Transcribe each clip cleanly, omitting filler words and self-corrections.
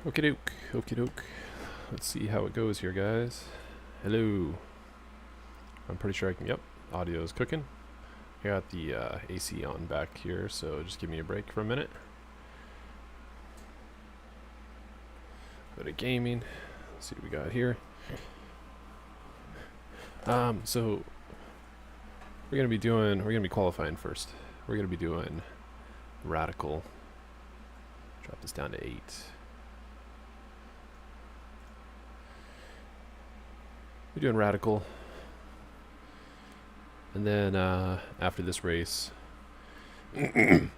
Okie doke, okie doke. Let's see how it goes here, guys. Hello. I'm pretty sure I can, yep, audio is cooking. I got the AC on back here, so just give me a break for a minute. Go to gaming. Let's see what we got here. So we're gonna be qualifying first. We're gonna be doing Radical. Drop this down to 8. We're doing Radical. And then after this race, we're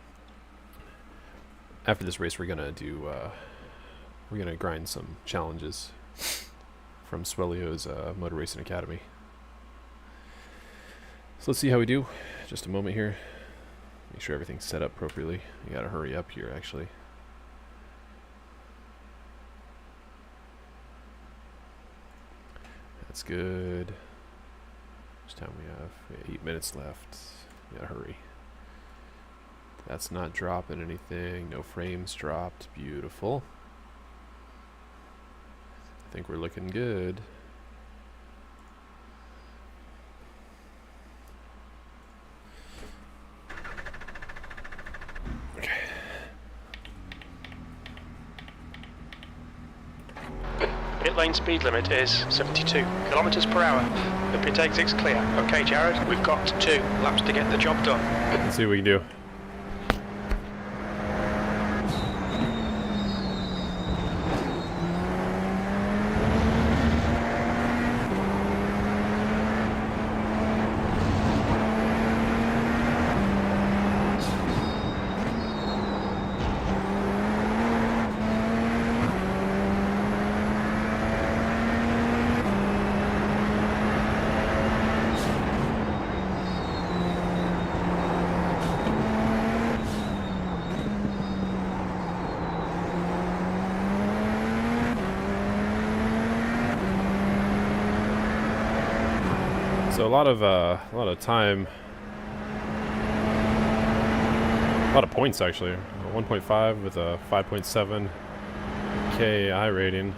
gonna grind some challenges from Swellio's Motor Racing Academy. So let's see how we do. Just a moment here. Make sure everything's set up appropriately. You gotta hurry up here, actually. That's good. Which time we have? We have 8 minutes left. You gotta hurry. That's not dropping anything. No frames dropped. Beautiful. I think we're looking good. Pit lane speed limit is 72 kilometers per hour. The pit exit's clear. Okay, Jared, we've got 2 laps to get the job done. Let's see what we can do. So a lot of time, a lot of points actually. 1.5 with a 5.7 KI rating.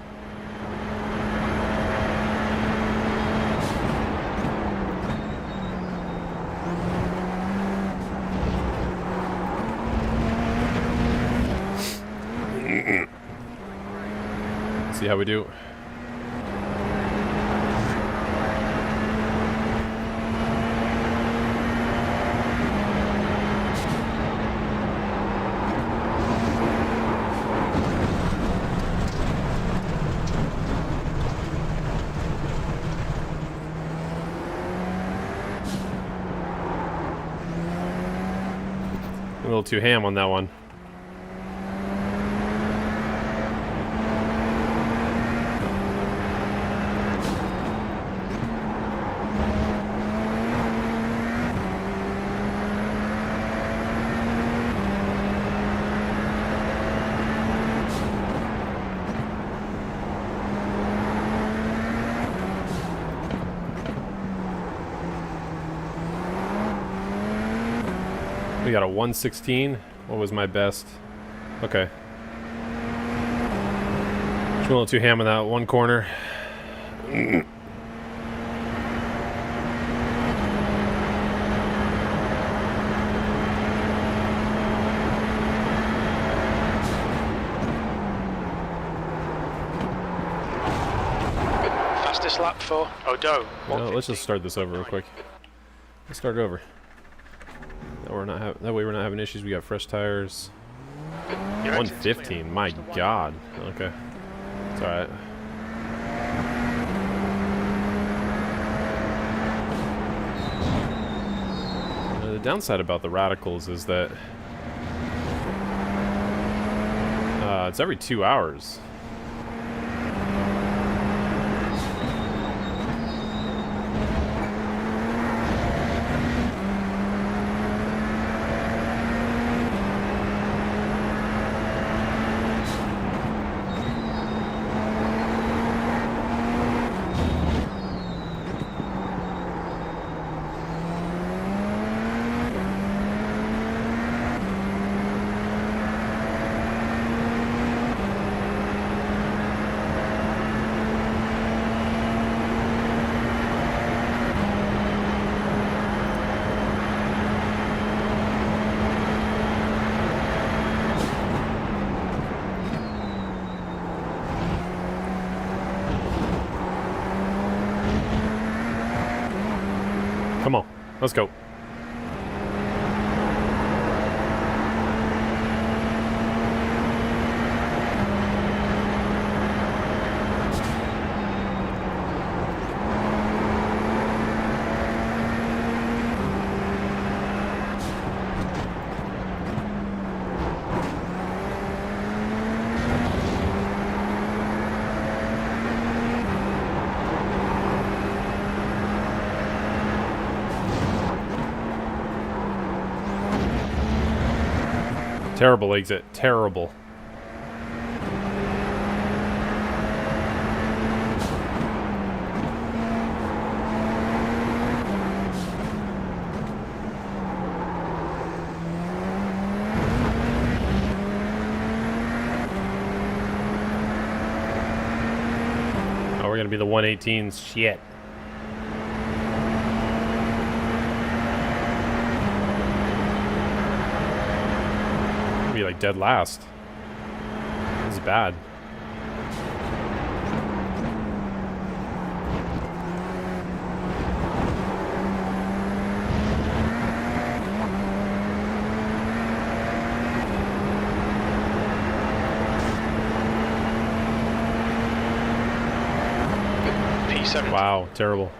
See how we do. A little too ham on that one. We got a 116. What was my best? Okay. Just a little too ham in that one corner. Fastest lap for Odo. No, let's just start this over real quick. Let's start it over. That way we're not having issues. We got fresh tires. 115. My God. Okay. It's all right. The downside about the Radicals is that it's every 2 hours. Let's go. Terrible exit. Terrible. Oh, we're gonna be the 118s. Shit. Be like dead last. This is bad. P7. Wow, terrible.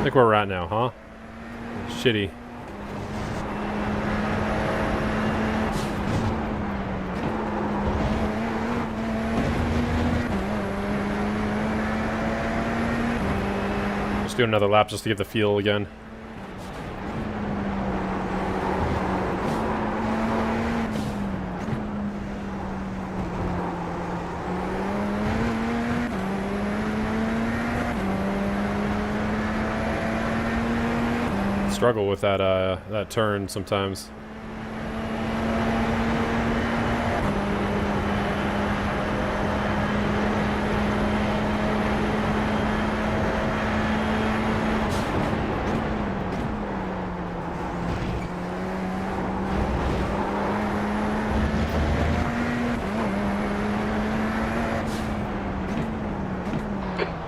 Look where we're at now, huh? Shitty. Just do another lap just to get the feel again. Struggle with that turn sometimes.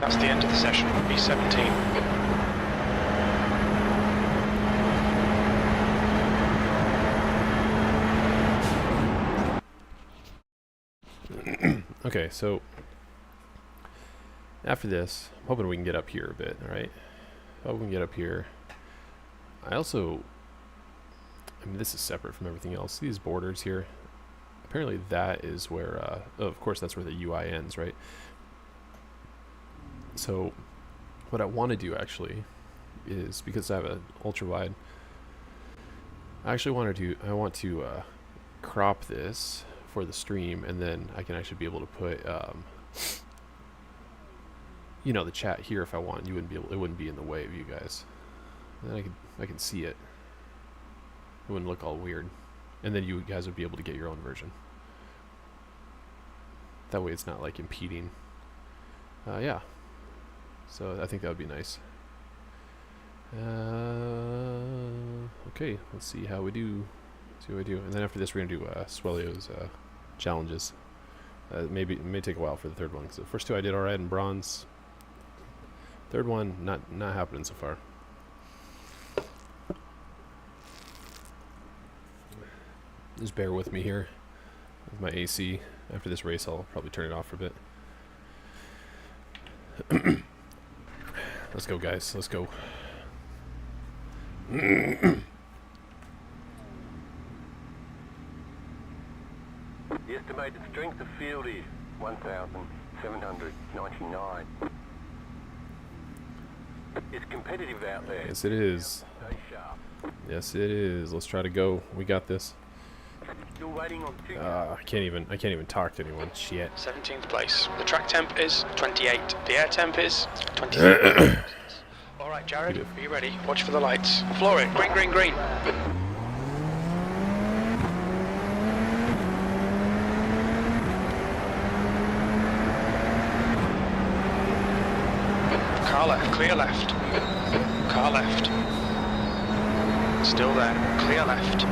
That's the end of the session. B17. Okay, so after this, I'm hoping we can get up here a bit, alright? Hope we can get up here. I mean, this is separate from everything else. These borders here, apparently that is where, oh, of course that's where the UI ends, right? So what I want to do actually is, because I have an ultra wide, I want to crop this for the stream, and then I can actually be able to put you know, the chat here if I want. It wouldn't be in the way of you guys. And then I can see it. It wouldn't look all weird. And then you guys would be able to get your own version. That way it's not like impeding. Yeah. So I think that would be nice. Okay, let's see how we do. See what we do. And then after this we're gonna do Swellio's challenges. It may take a while for the third one, because the first two I did alright in bronze. Third one, not happening so far. Just bear with me here with my AC. After this race I'll probably turn it off for a bit. Let's go, guys. Let's go. The estimated strength of field is 1,799. It's competitive out there. Yes, it is. Stay sharp. Yes, it is. Let's try to go. We got this. Still waiting on two. I can't even talk to anyone. Shit. 17th place. The track temp is 28. The air temp is 27. Alright, Jared, are you ready? Watch for the lights. Floor it. Green, green, green. Car left. Clear left. Car left. Still there. Clear left.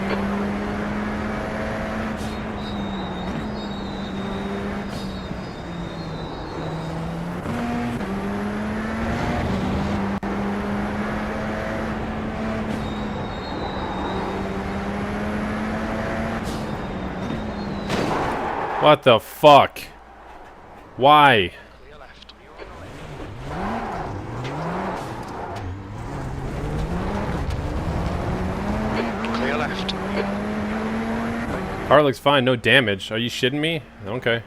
What the fuck? Why? Clear left. Clear left. Car looks fine, no damage. Are you shitting me? Okay.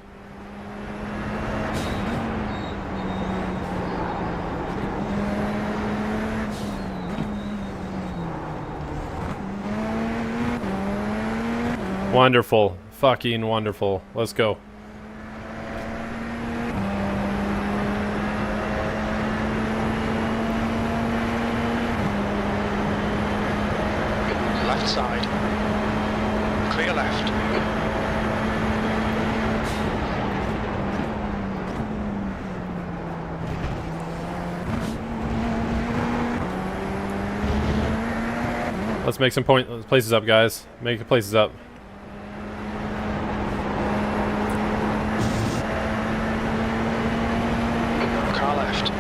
Wonderful. Fucking wonderful. Let's go. Left side. Clear left. Let's make some places up, guys. Make the places up. Car left.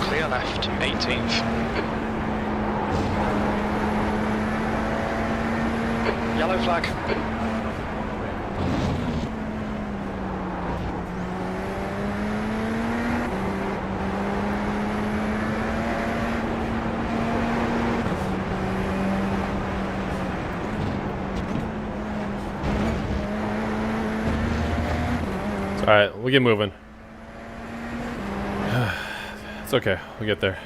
Clear left. 18th. Yellow flag. Alright, we'll get moving. It's okay, we'll get there.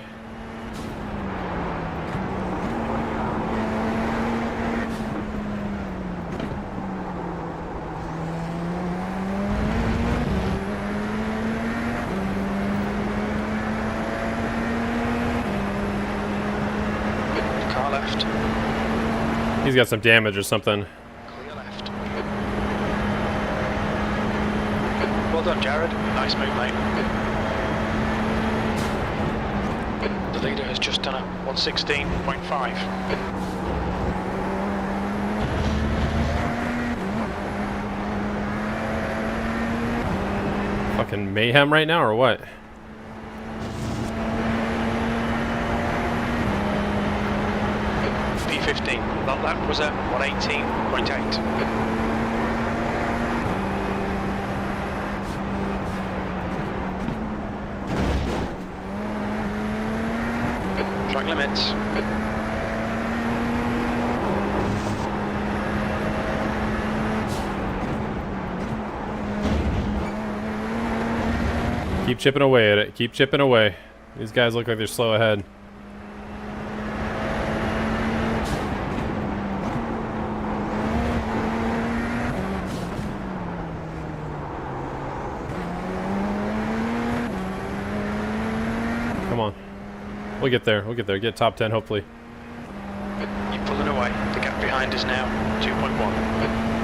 Car left. He's got some damage or something. Clear left. Well done, Jared. Nice move, mate. The leader has just done a 116.5. Fucking mayhem right now, or what? P15. That lap was at 118.8. Track limits. Keep chipping away at it. Keep chipping away. These guys look like they're slow ahead. Come on. We'll get there. We'll get there. Get top 10, hopefully. You're pulling away. The gap behind is now 2.1.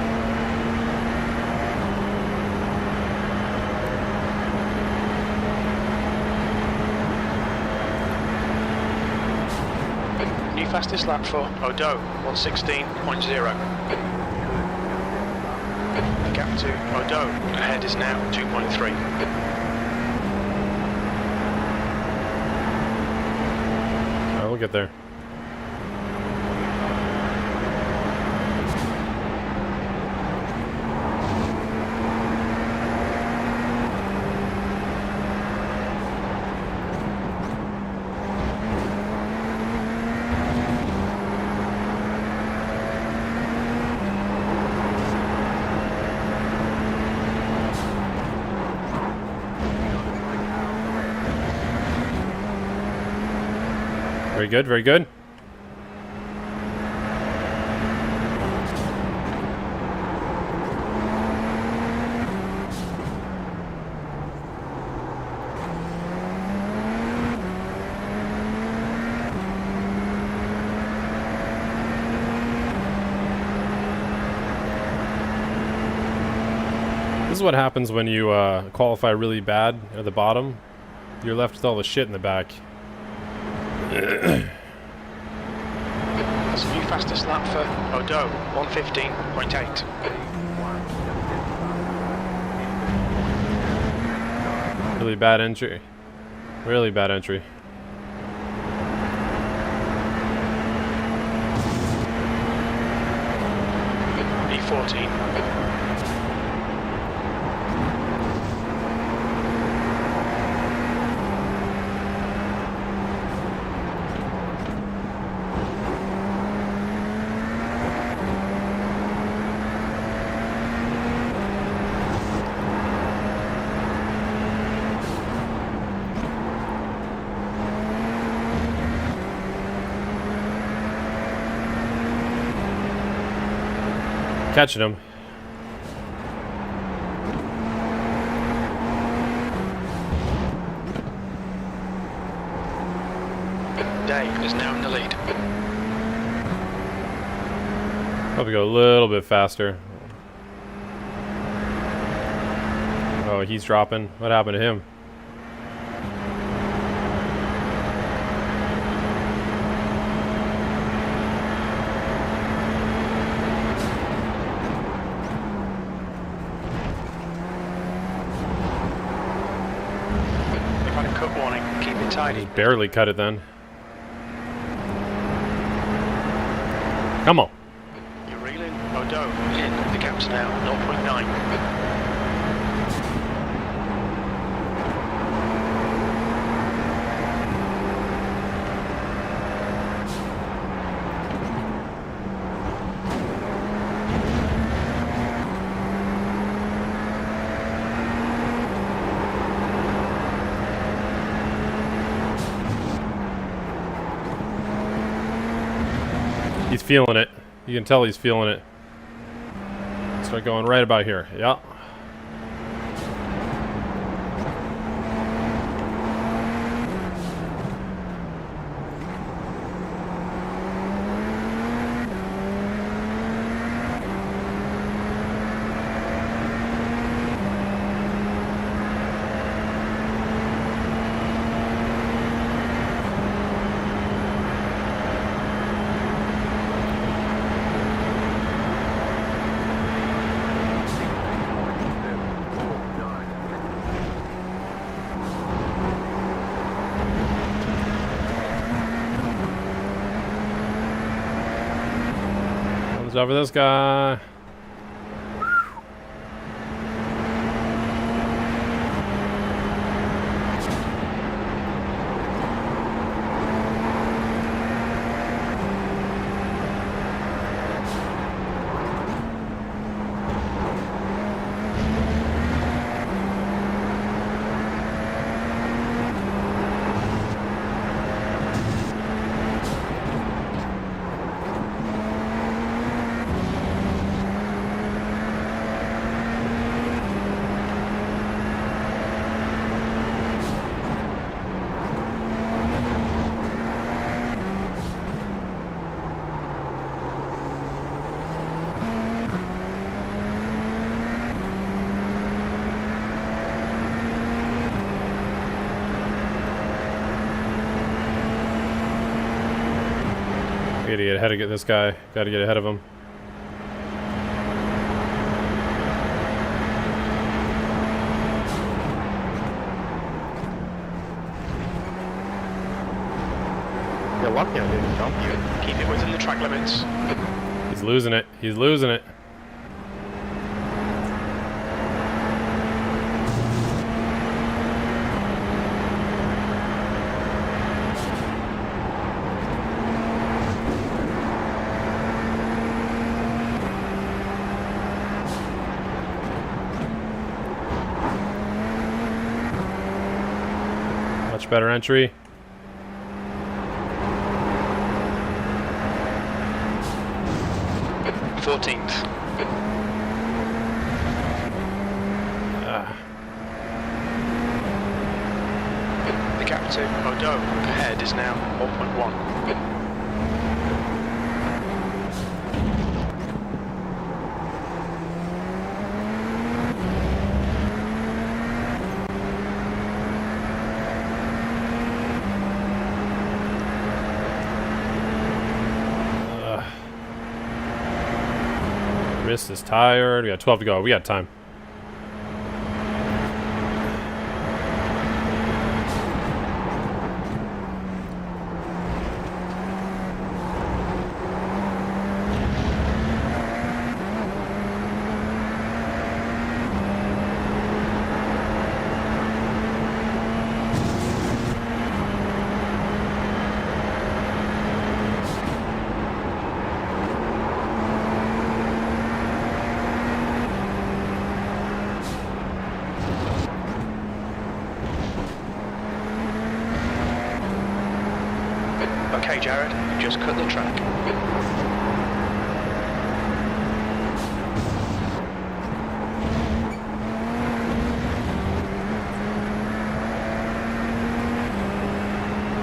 New fastest lap for Odo, 116.0. The gap to Odo ahead is now 2.3. Alright, we'll get there. Very good, very good. This is what happens when you qualify really bad at the bottom. You're left with all the shit in the back. miles. New fastest lap for Odo, 1:15.8. Really bad entry. Really bad entry. E14. Catching him. Dave is now in the lead. Hope we go a little bit faster. Oh, he's dropping. What happened to him? We've had a cut warning. Keep it tidy. Barely cut it then. Come on. You're reeling. Odo in. The gap's now 0.9. He's feeling it. You can tell he's feeling it. Start going right about here. Yeah. Comes over this guy. Gotta get ahead of this guy. Gotta get ahead of him. You're lucky I didn't jump you. Keep it within the track limits. He's losing it. He's losing it. Much better entry. Fourteenth. The gap to Odo ahead is now 0.1. Wrist is tired. We got 12 to go. We got time. Okay, Jared, you just cut the track.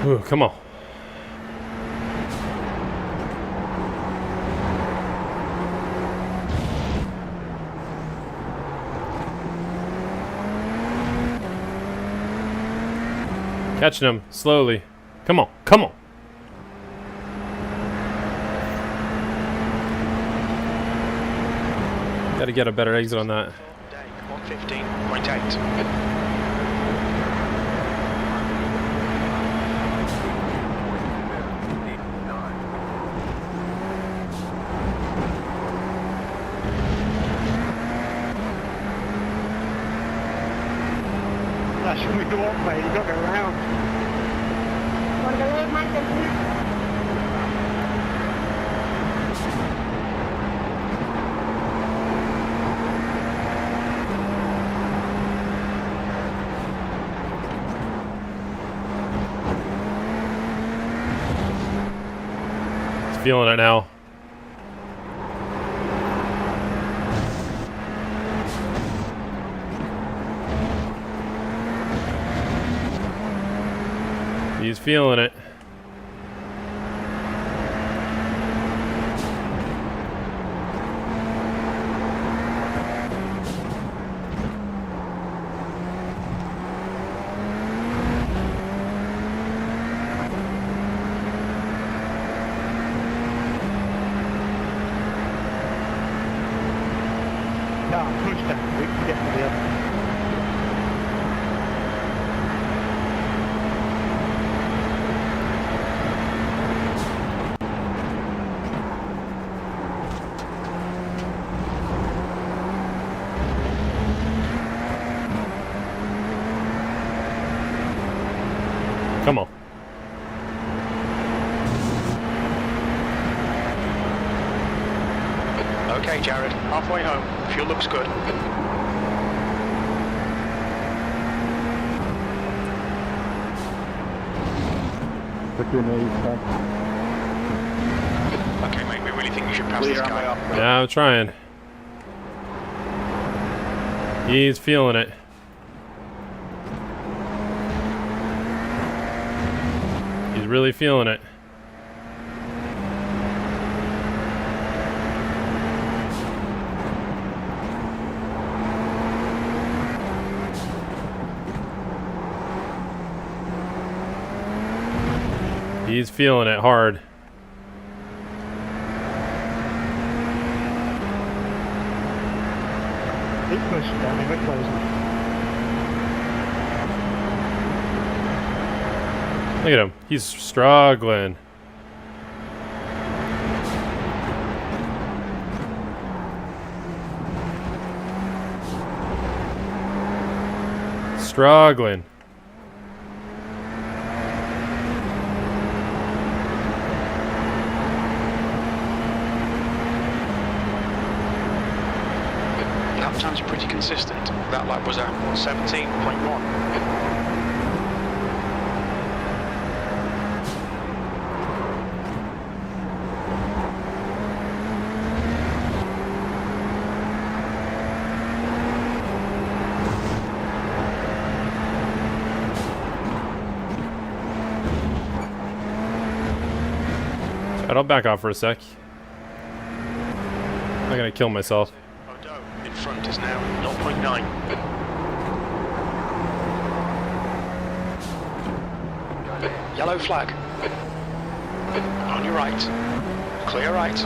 Ooh, come on. Catching him slowly. Come on, come on. Got to get a better exit on that. 115.8. That's what we want, mate. You got to go around. He's feeling it now. He's feeling it. No, push that. We can get to the other. Come on. Okay, Jared, halfway home. Fuel looks good. Okay, mate, we really think you should pass this guy up. Yeah, I'm trying. He's feeling it. He's really feeling it. He's feeling it hard. Keep pushing, Danny. We're closing. Look at him. He's struggling. Struggling. Lap times are pretty consistent. That lap was at 117.1. Alright, I'll back off for a sec. I'm not gonna kill myself. Odo in front is now 0.9. Yellow flag. On your right. Clear right.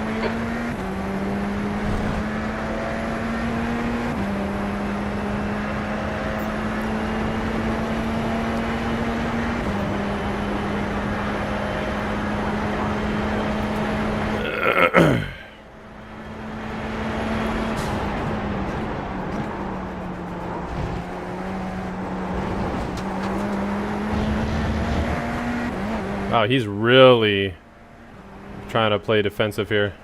Wow, he's really trying to play defensive here.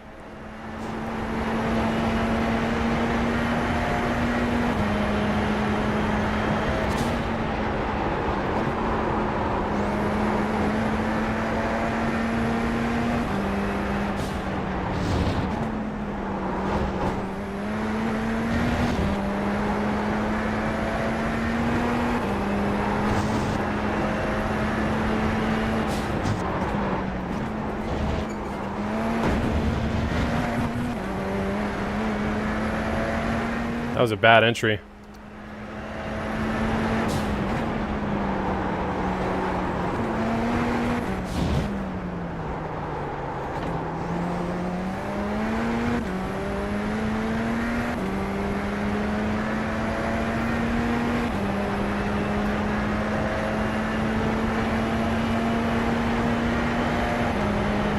That was a bad entry.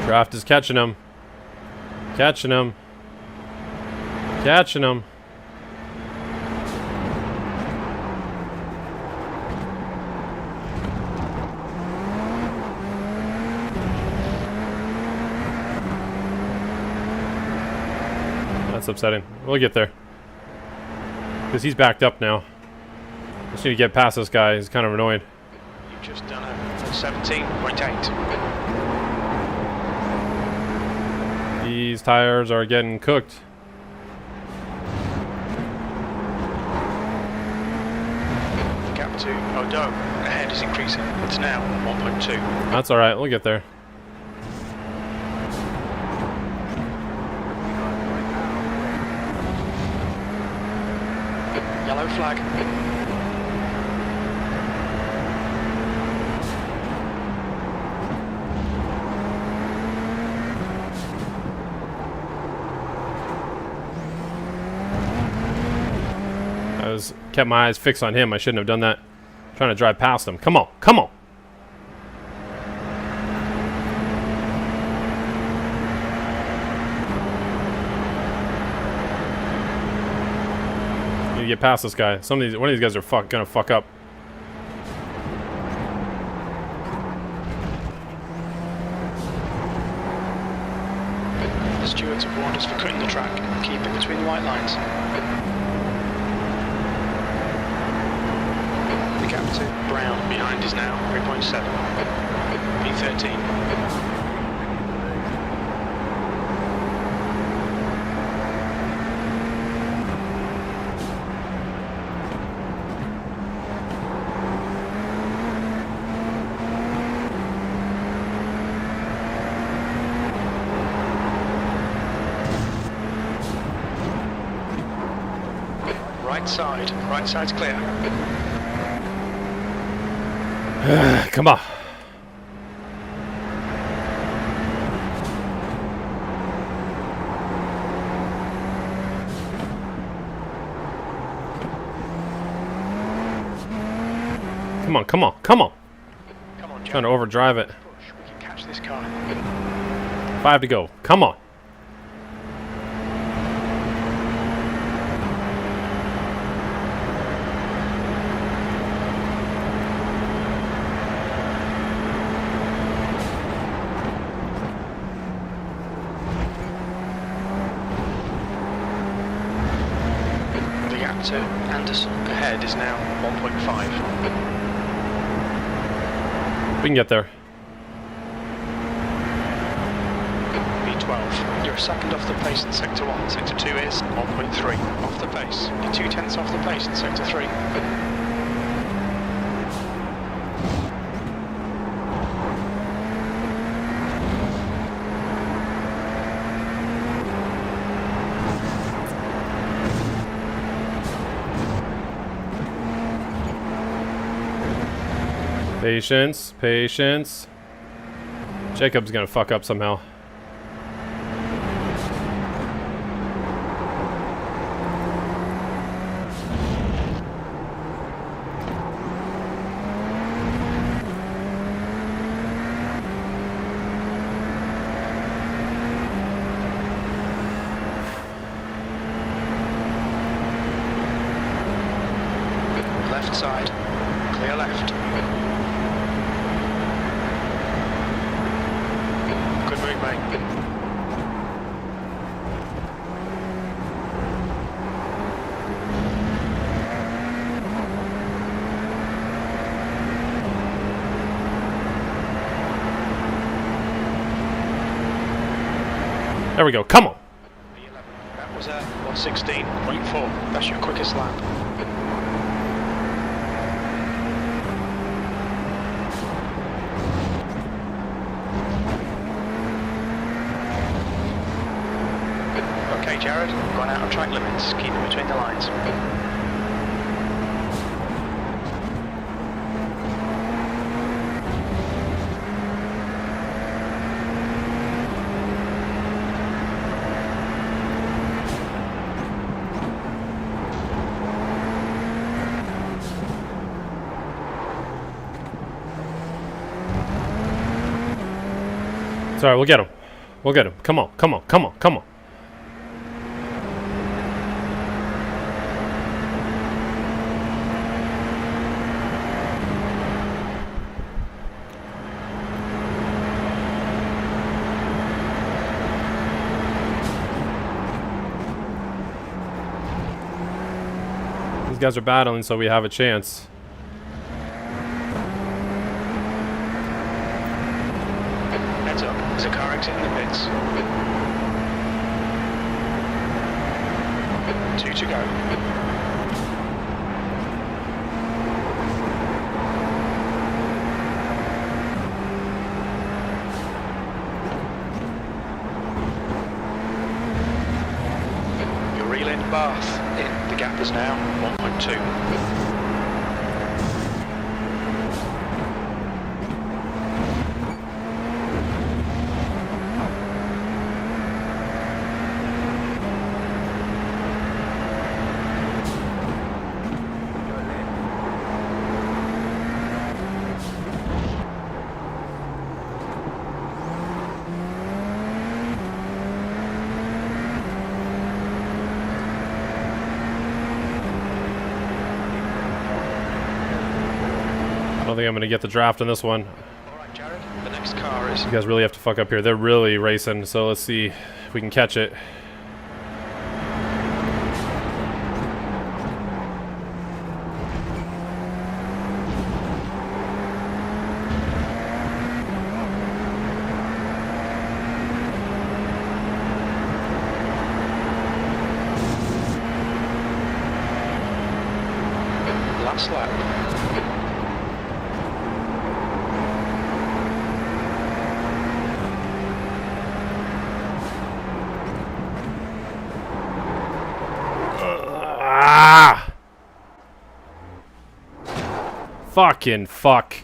Draft is catching him. Catching him. Catching him. That's upsetting. We'll get there. Because he's backed up now. Just need to get past this guy. He's kind of annoying. You've just done a 17.8. These tires are getting cooked. The gap to Odo ahead is increasing. It's now 1.2. That's alright. We'll get there. Yellow flag. Kept my eyes fixed on him. I shouldn't have done that. Trying to drive past him. Come on. Come on. Need to get past this guy. One of these guys are gonna fuck up. The stewards have warned us for cutting the track. Keep it between the white lines. The gap to Brown behind is now 3.7. P13. Right side's clear. Come on. Come on, come on, come on. Come on, Jack. Trying to overdrive it. Push. We can catch this car. 5 to go. Come on. To Anderson ahead is now 1.5. We can get there. B12. You're a second off the pace in Sector 1. Sector 2 is 1.3 off the pace. You're 2/10 off the pace in Sector 3. Patience, patience. Jacob's gonna fuck up somehow. Left side, clear left. mate. There we go. Come on. That was 1:16.4. That's your quickest lap. Okay, Jared, gone out of track limits. Keep it between the lines. It's alright, we'll get him. We'll get him. Come on, come on, come on, come on. These guys are battling, so we have a chance. Heads up, there's a car exiting the pits. 2 to go. You're reeling Bath in. The gap is now 1.2. I don't think I'm gonna get the draft on this one. Alright, Jared, the next car is... You guys really have to fuck up here. They're really racing, so let's see if we can catch it. Last lap. Ah! Fucking fuck.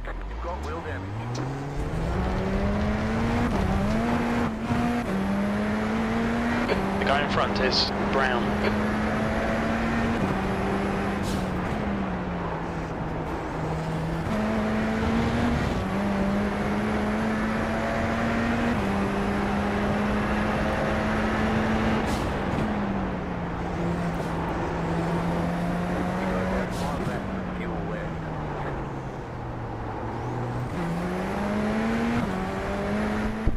You've got wheel damage. The guy in front is Brown. One lap of fuel left.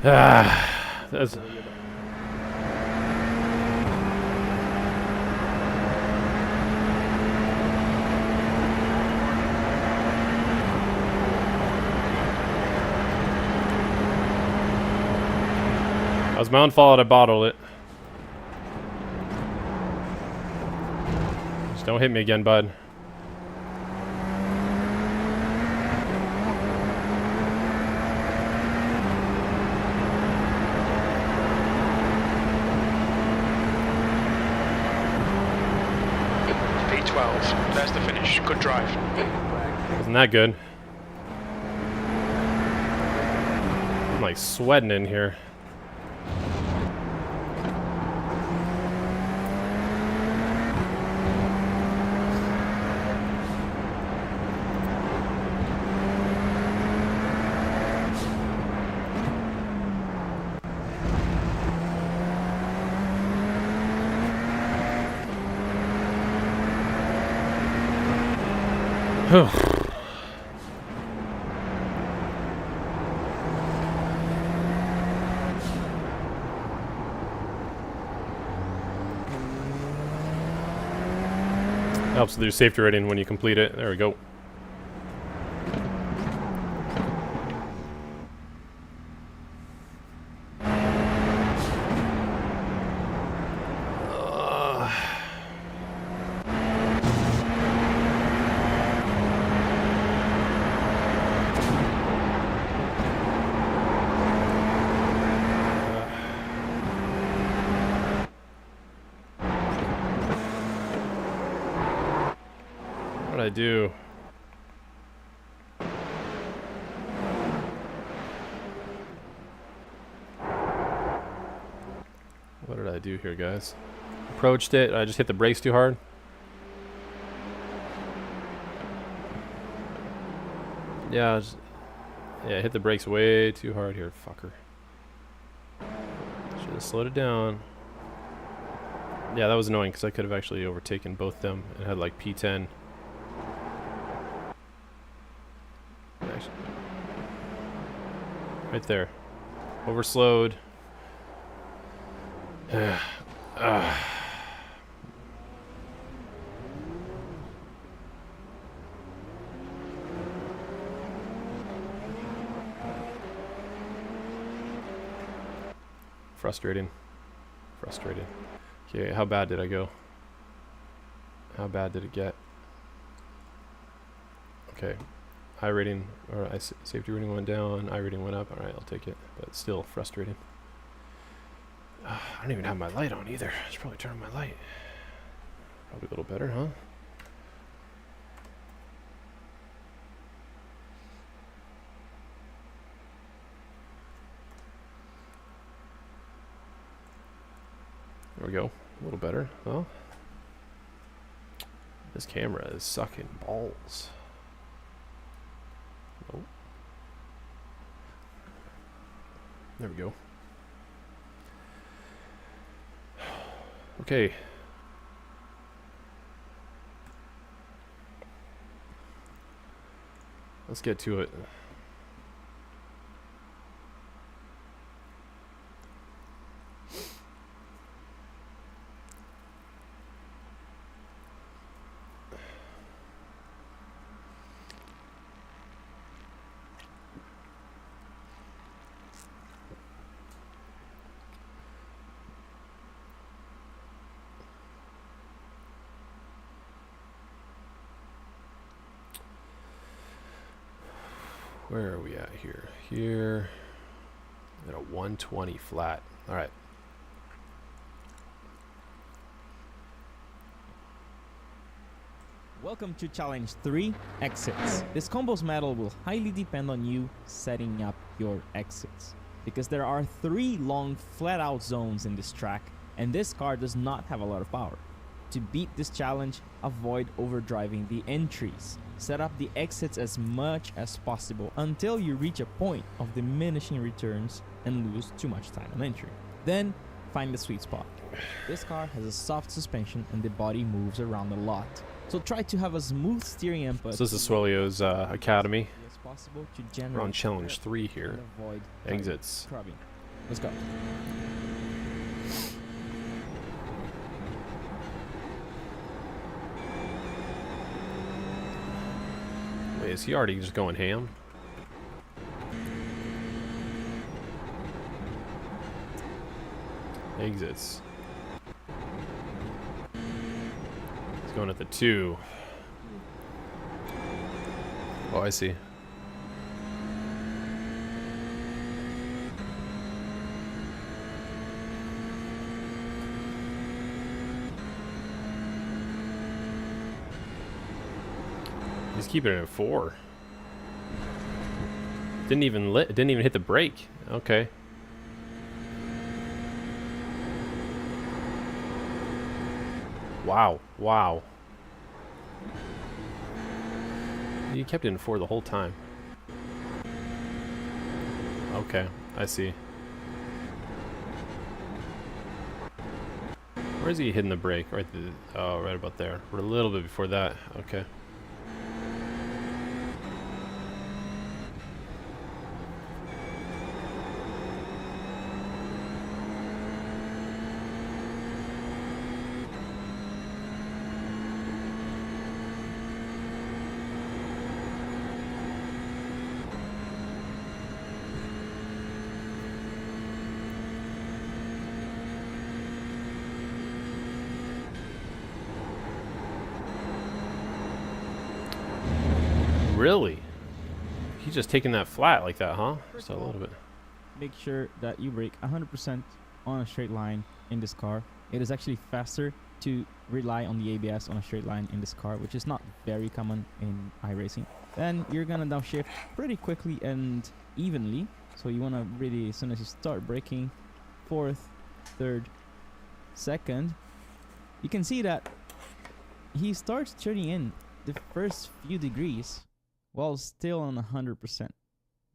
Ah, that's... That was my own fault. I bottled it. Just don't hit me again, bud. P12. There's the finish. Good drive. Wasn't that good? I'm like sweating in here. Helps with your safety rating when you complete it. There we go. What'd I do? What did I do here, guys? Approached it. I just hit the brakes too hard. Yeah, yeah, hit the brakes way too hard here, fucker. Should have slowed it down. Yeah, that was annoying because I could have actually overtaken both them and had like P10. Actually, right there. Overslowed. Frustrating. Frustrating. Okay, how bad did I go? How bad did it get? Okay. I rating, or safety rating went down, I rating went up. Alright, I'll take it. But still frustrating. I don't even have my light on either. I should probably turn on my light. Probably a little better, huh? There we go. A little better. Well, this camera is sucking balls. Nope. There we go. Okay. Let's get to it. Where are we at here? Here at a 120 flat. All right. Welcome to Challenge 3, Exits. This combos medal will highly depend on you setting up your exits, because there are 3 long flat-out zones in this track, and this car does not have a lot of power. To beat this challenge, avoid overdriving the entries. Set up the exits as much as possible until you reach a point of diminishing returns and lose too much time on entry. Then, find the sweet spot. This car has a soft suspension and the body moves around a lot. So try to have a smooth steering input. So this is Swelio's Academy. As possible to We're generate on challenge 3 here. and avoid Exits. crubbing. Let's go. Wait, is he already just going ham? Exits. He's going at the 2. Oh, I see. He's keeping it at 4. Didn't even hit the brake. Okay. Wow. Wow. You kept it in 4 the whole time. Okay, I see. Where is he hitting the brake? Right right about there. We're a little bit before that. Okay. really? He's just taking that flat like that, huh? Just a little bit. Make sure that you brake 100% on a straight line in this car. It is actually faster to rely on the ABS on a straight line in this car, which is not very common in iRacing. Then you're gonna downshift pretty quickly and evenly. So you wanna really, as soon as you start braking, fourth, third, second, you can see that he starts turning in the first few degrees while still on 100%.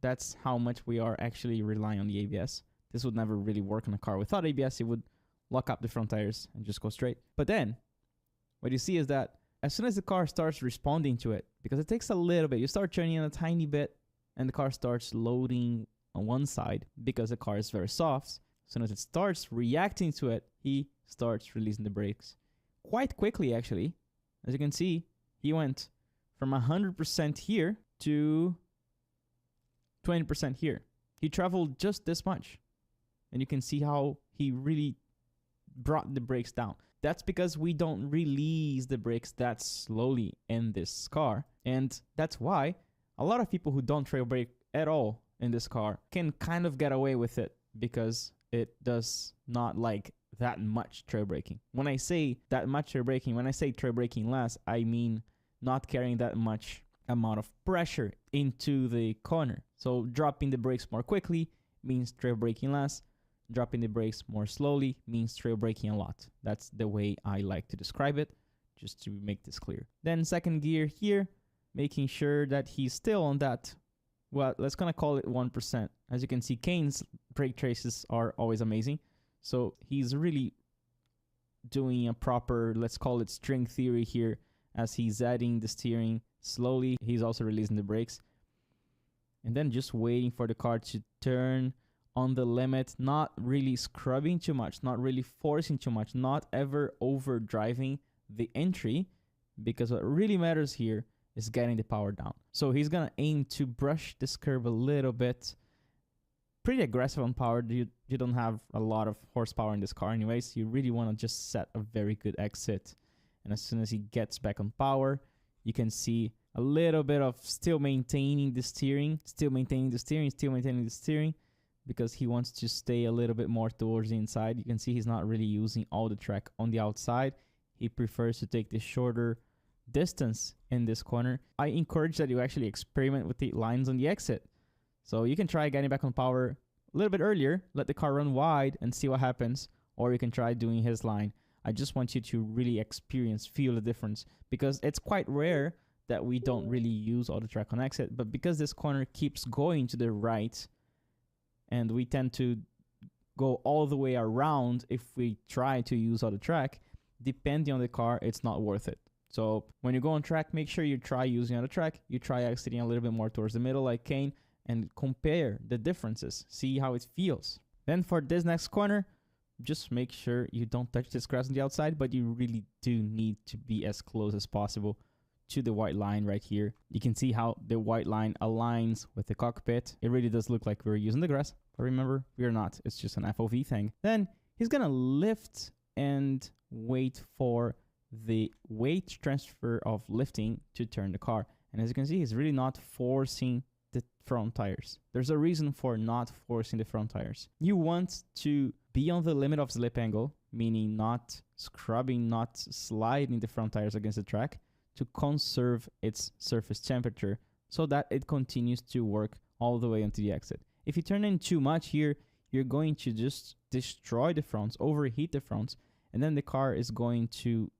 That's how much we are actually relying on the ABS. This would never really work on a car without ABS. It would lock up the front tires and just go straight. But then what you see is that as soon as the car starts responding to it, because it takes a little bit, you start turning in a tiny bit and the car starts loading on one side because the car is very soft. As soon as it starts reacting to it, he starts releasing the brakes quite quickly, actually. As you can see, he went from 100% here to 20% here. He traveled just this much. And you can see how he really brought the brakes down. That's because we don't release the brakes that slowly in this car. And that's why a lot of people who don't trail brake at all in this car can kind of get away with it, because it does not like that much trail braking. When I say that much trail braking, when I say trail braking less, I mean not carrying that much amount of pressure into the corner. So dropping the brakes more quickly means trail braking less. Dropping the brakes more slowly means trail braking a lot. That's the way I like to describe it, just to make this clear. Then second gear here, making sure that he's still on that, well, let's gonna call it 1%. As you can see, Kane's brake traces are always amazing. So he's really doing a proper, let's call it string theory here, as he's adding the steering slowly. He's also releasing the brakes. And then just waiting for the car to turn on the limit, not really scrubbing too much, not really forcing too much, not ever overdriving the entry, because what really matters here is getting the power down. So he's gonna aim to brush this curve a little bit. Pretty aggressive on power. You don't have a lot of horsepower in this car anyways. You really want to just set a very good exit. And as soon as he gets back on power, you can see a little bit of still maintaining the steering, because he wants to stay a little bit more towards the inside. You can see he's not really using all the track on the outside. He prefers to take the shorter distance in this corner. I encourage that you actually experiment with the lines on the exit. So you can try getting back on power a little bit earlier, let the car run wide and see what happens, or you can try doing his line. I just want you to really feel the difference, because it's quite rare that we don't really use all the track on exit, but because this corner keeps going to the right, and we tend to go all the way around if we try to use all the track, depending on the car, it's not worth it. So when you go on track, make sure you try using on the track, you try exiting a little bit more towards the middle like Kane, and compare the differences, see how it feels. Then for this next corner, just make sure you don't touch this grass on the outside, but you really do need to be as close as possible to the white line right here. You can see how the white line aligns with the cockpit. It really does look like we're using the grass, but remember, we're not. It's just an FOV thing. Then he's gonna lift and wait for the weight transfer of lifting to turn the car. And as you can see, he's really not forcing the front tires. There's a reason for not forcing the front tires. You want to be on the limit of slip angle, meaning not scrubbing, not sliding the front tires against the track, to conserve its surface temperature so that it continues to work all the way onto the exit. If you turn in too much here, you're going to just destroy the fronts, overheat the fronts, and then the car is going to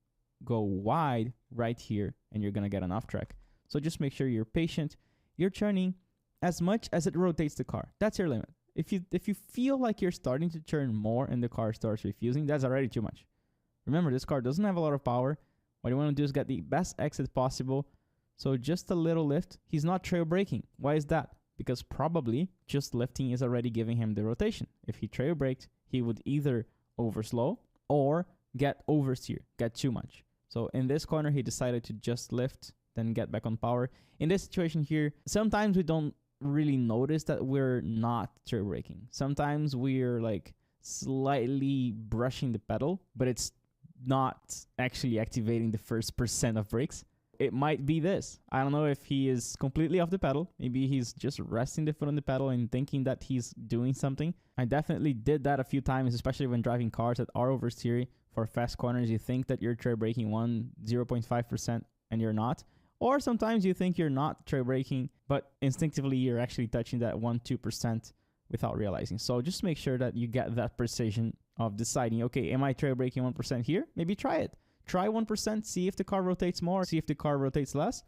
go wide right here, and you're going to get an off track. So just make sure you're patient. You're turning as much as it rotates the car. That's your limit. If you feel like you're starting to turn more and the car starts refusing, that's already too much. Remember, this car doesn't have a lot of power. What you want to do is get the best exit possible. So just a little lift. He's not trail braking. Why is that? Because probably just lifting is already giving him the rotation. If he trail braked, he would either overslow or get oversteer, get too much. So in this corner, he decided to just lift, then get back on power. In this situation here, sometimes we don't really notice that we're not trail braking. Sometimes we're like slightly brushing the pedal, but it's not actually activating the first % of brakes. it might be this. I don't know if he is completely off the pedal. Maybe he's just resting the foot on the pedal and thinking that he's doing something. I definitely did that a few times, especially when driving cars that are oversteery for fast corners. You think that you're tread braking 0.5% and you're not. Or sometimes you think you're not tread braking, but instinctively you're actually touching that 1-2% without realizing. So just make sure that you get that precision of deciding, okay, am I tread braking 1% here? Maybe try it. Try 1%, see if the car rotates more, see if the car rotates less,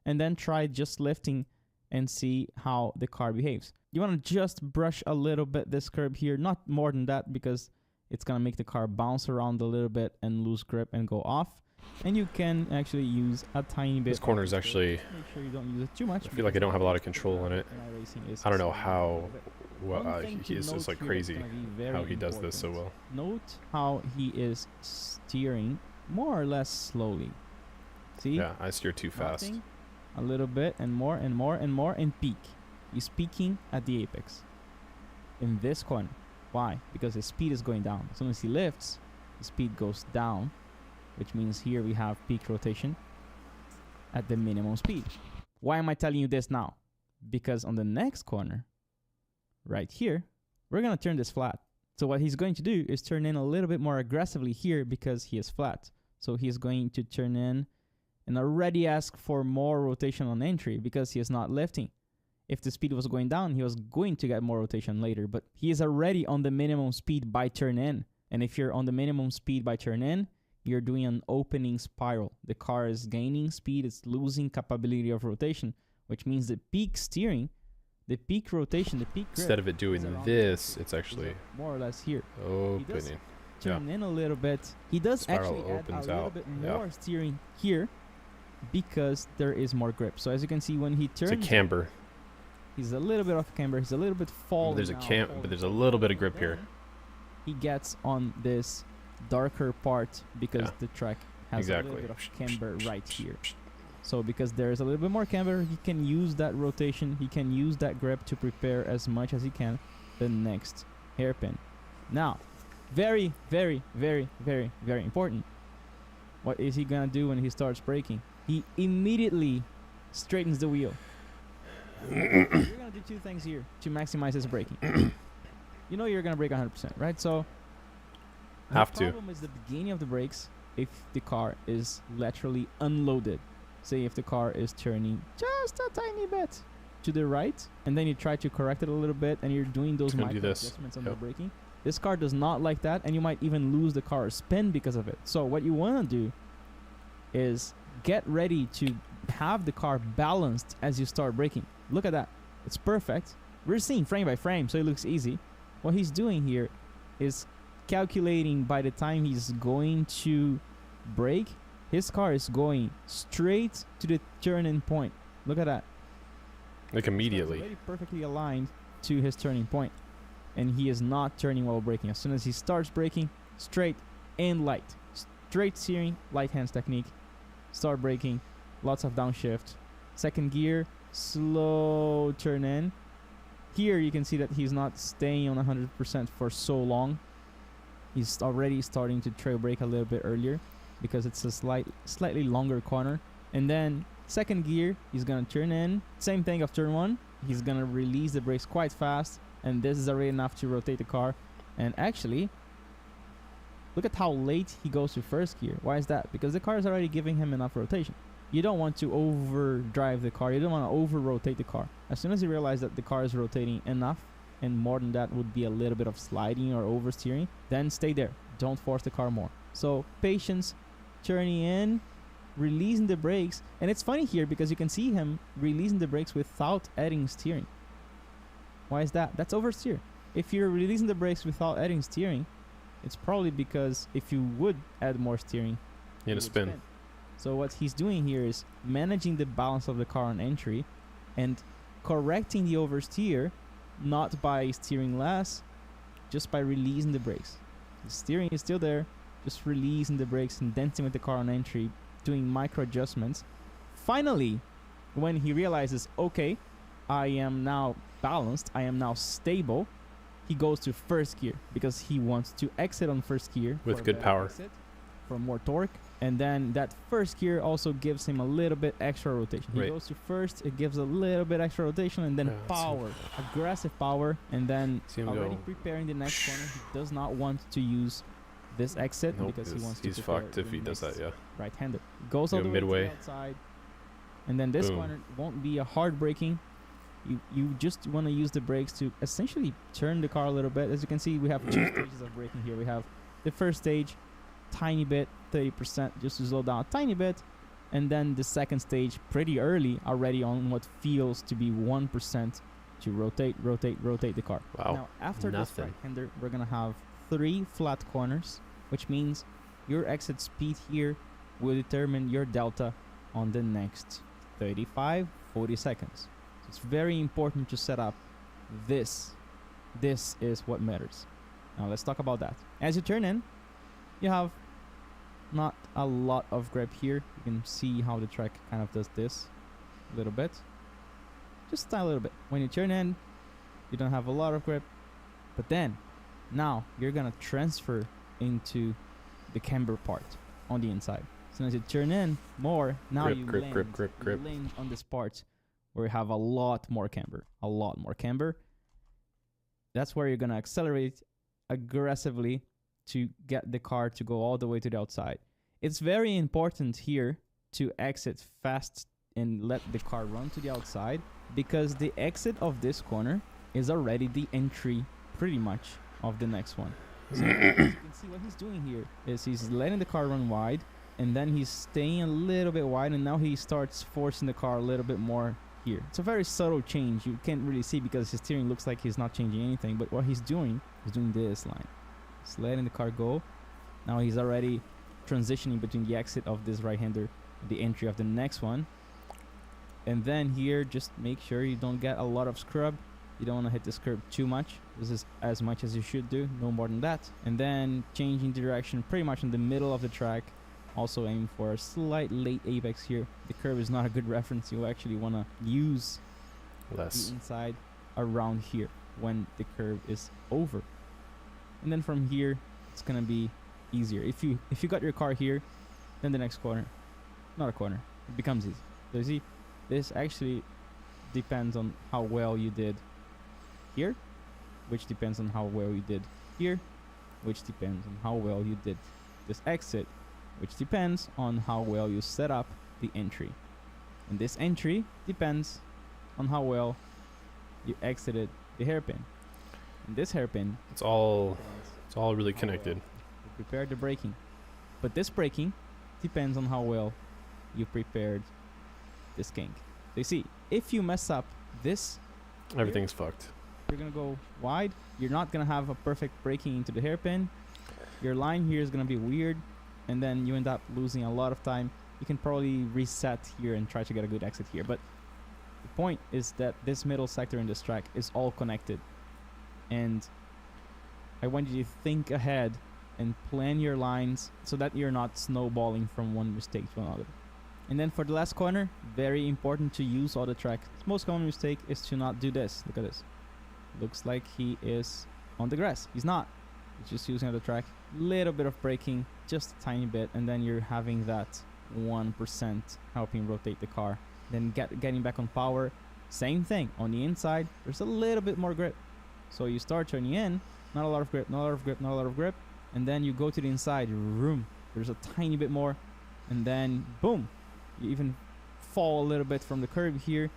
and then try just lifting and see how the car behaves. You want to just brush a little bit this curb here, not more than that, because it's going to make the car bounce around a little bit and lose grip and go off. And you can actually use a tiny bit. This corner is of actually, make sure you don't use it too much. I feel like I don't have a lot of control in it. I don't know how It's it's like crazy how he does this so well. Note how he is steering more or less slowly. See? Yeah, I steer too fast. Dropping a little bit and more and more and more and peak. He's peaking at the apex in this corner. Why? Because his speed is going down. As soon as he lifts, the speed goes down, which means here we have peak rotation at the minimum speed. Why am I telling you this now? Because on the next corner, right here, we're going to turn this flat. So what he's going to do is turn in a little bit more aggressively here because he is flat. So he's going to turn in and already ask for more rotation on entry because he is not lifting. If the speed was going down, he was going to get more rotation later, but he is already on the minimum speed by turn in. And if you're on the minimum speed by turn in, you're doing an opening spiral. The car is gaining speed, it's losing capability of rotation, which means the peak steering, the peak rotation, the peak grip, Instead of it doing this, it's actually more or less here. opening. Turn in a little bit. He does Spiral actually add opens a little out. bit Yeah. more steering here because there is more grip. So as you can see, when he It's turns, a camber. he's a little bit off camber. He's a little bit falling. There's a now, but there's a little bit of grip here. Then he gets on this darker part because Yeah. the track has a Exactly. little bit of camber right here. So because there's a little bit more camber, he can use that rotation, he can use that grip to prepare as much as he can the next hairpin. Now, very, very, very, very, very important. What is he gonna do when he starts braking? He immediately straightens the wheel. You're gonna do two things here to maximize his braking. You know you're gonna brake 100%, right? So Have the to. problem is the beginning of the brakes if the car is laterally unloaded. Say if the car is turning just a tiny bit to the right, and then you try to correct it a little bit, and you're doing those It's gonna micro do this. adjustments on Yep. the braking. This car does not like that, and you might even lose the car's spin because of it. So what you want to do is get ready to have the car balanced as you start braking. Look at that. It's perfect. We're seeing frame by frame, so it looks easy. What he's doing here is calculating by the time he's going to brake, his car is going straight to the turning point. Look at that. Like It's immediately. already perfectly aligned to his turning point, and he is not turning while braking. As soon as he starts braking, straight and light. Straight steering, light hands technique. Start braking, lots of downshift. Second gear, slow turn in. Here you can see that he's not staying on 100% for so long. He's already starting to trail brake a little bit earlier because it's a slightly longer corner. And then second gear, he's gonna turn in. Same thing of turn one. He's gonna release the brakes quite fast, and this is already enough to rotate the car. And actually, look at how late he goes to first gear. Why is that? Because the car is already giving him enough rotation. You don't want to overdrive the car. You don't want to over-rotate the car. As soon as you realize that the car is rotating enough, and more than that would be a little bit of sliding or oversteering, then stay there. Don't force the car more. So patience, turning in, releasing the brakes. And it's funny here because you can see him releasing the brakes without adding steering. Why is that? That's oversteer. If you're releasing the brakes without adding steering, it's probably because if you would add more steering, You it had to would spin. So what he's doing here is managing the balance of the car on entry and correcting the oversteer, not by steering less, just by releasing the brakes. The steering is still there, just releasing the brakes and dancing with the car on entry, doing micro adjustments. Finally, when he realizes, okay, I am now balanced, I am now stable, he goes to first gear because he wants to exit on first gear With for a good better power. exit, for more torque, And then that first gear also gives him a little bit extra rotation. He Right. goes to first, it gives a little bit extra rotation, and then Yeah, let's see. power, aggressive power, and then See him already go. preparing the next corner. He does not want to use this exit Nope, because he wants to he's prepare fucked if the he does that, next yeah. right-hander. Goes all Go the way to midway. the outside, and then this Boom. corner won't be a hard braking. You just want to use the brakes to essentially turn the car a little bit. As you can see, we have two stages of braking here. We have the first stage, tiny bit, 30%, just to slow down a tiny bit, and then the second stage, pretty early, already on what feels to be 1% to rotate the car. Wow. Now, after this nothing. right-hander, we're gonna have 3 flat corners, which means your exit speed here will determine your delta on the next 35, 40 seconds. So it's very important to set up this. This is what matters. Now let's talk about that. As you turn in, you have not a lot of grip here. You can see how the track kind of does this a little bit. Just a little bit. When you turn in, you don't have a lot of grip. But then, now you're gonna transfer into the camber part on the inside. So as you turn in more, now Grip, you grip, land, grip, grip, you grip. land on this part where you have a lot more camber. A lot more camber. That's where you're gonna accelerate aggressively to get the car to go all the way to the outside. It's very important here to exit fast and let the car run to the outside, because the exit of this corner is already the entry pretty much of the next one. So as you can see what he's doing here is he's letting the car run wide, and then he's staying a little bit wide, and now he starts forcing the car a little bit more here. It's a very subtle change. You can't really see because his steering looks like he's not changing anything, but what he's doing is doing this line. He's letting the car go. Now he's already transitioning between the exit of this right-hander and the entry of the next one. And then here, just make sure you don't get a lot of scrub. You don't want to hit this curb too much. This is as much as you should do, no more than that. And then changing direction pretty much in the middle of the track. Also aiming for a slight late apex here. The curve is not a good reference. You actually want to use Less. the inside around here when the curve is over. And then from here, it's gonna be easier. If you got your car here, then the next corner, not a corner, it becomes easy. So you see, this actually depends on how well you did here, which depends on how well you did here, which depends on how well you did this exit, which depends on how well you set up the entry. And this entry depends on how well you exited the hairpin. And this hairpin It's all really how connected. well you prepared the braking. But this braking depends on how well you prepared this kink. So you see, if you mess up this, Everything's fucked. you're gonna go wide. You're not gonna have a perfect braking into the hairpin. Your line here is gonna be weird, and then you end up losing a lot of time. You can probably reset here and try to get a good exit here. But the point is that this middle sector in this track is all connected, and I want you to think ahead and plan your lines so that you're not snowballing from one mistake to another. And then for the last corner, very important to use all the track. The most common mistake is to not do this. Look at this. Looks like he is on the grass. He's not. He's just using the track. Little bit of braking, just a tiny bit, and then you're having that 1% helping rotate the car. Then getting back on power, same thing. On the inside, there's a little bit more grip. So you start turning in, not a lot of grip, not a lot of grip, not a lot of grip, and then you go to the inside, room. There's a tiny bit more, and then boom, you even fall a little bit from the curb here.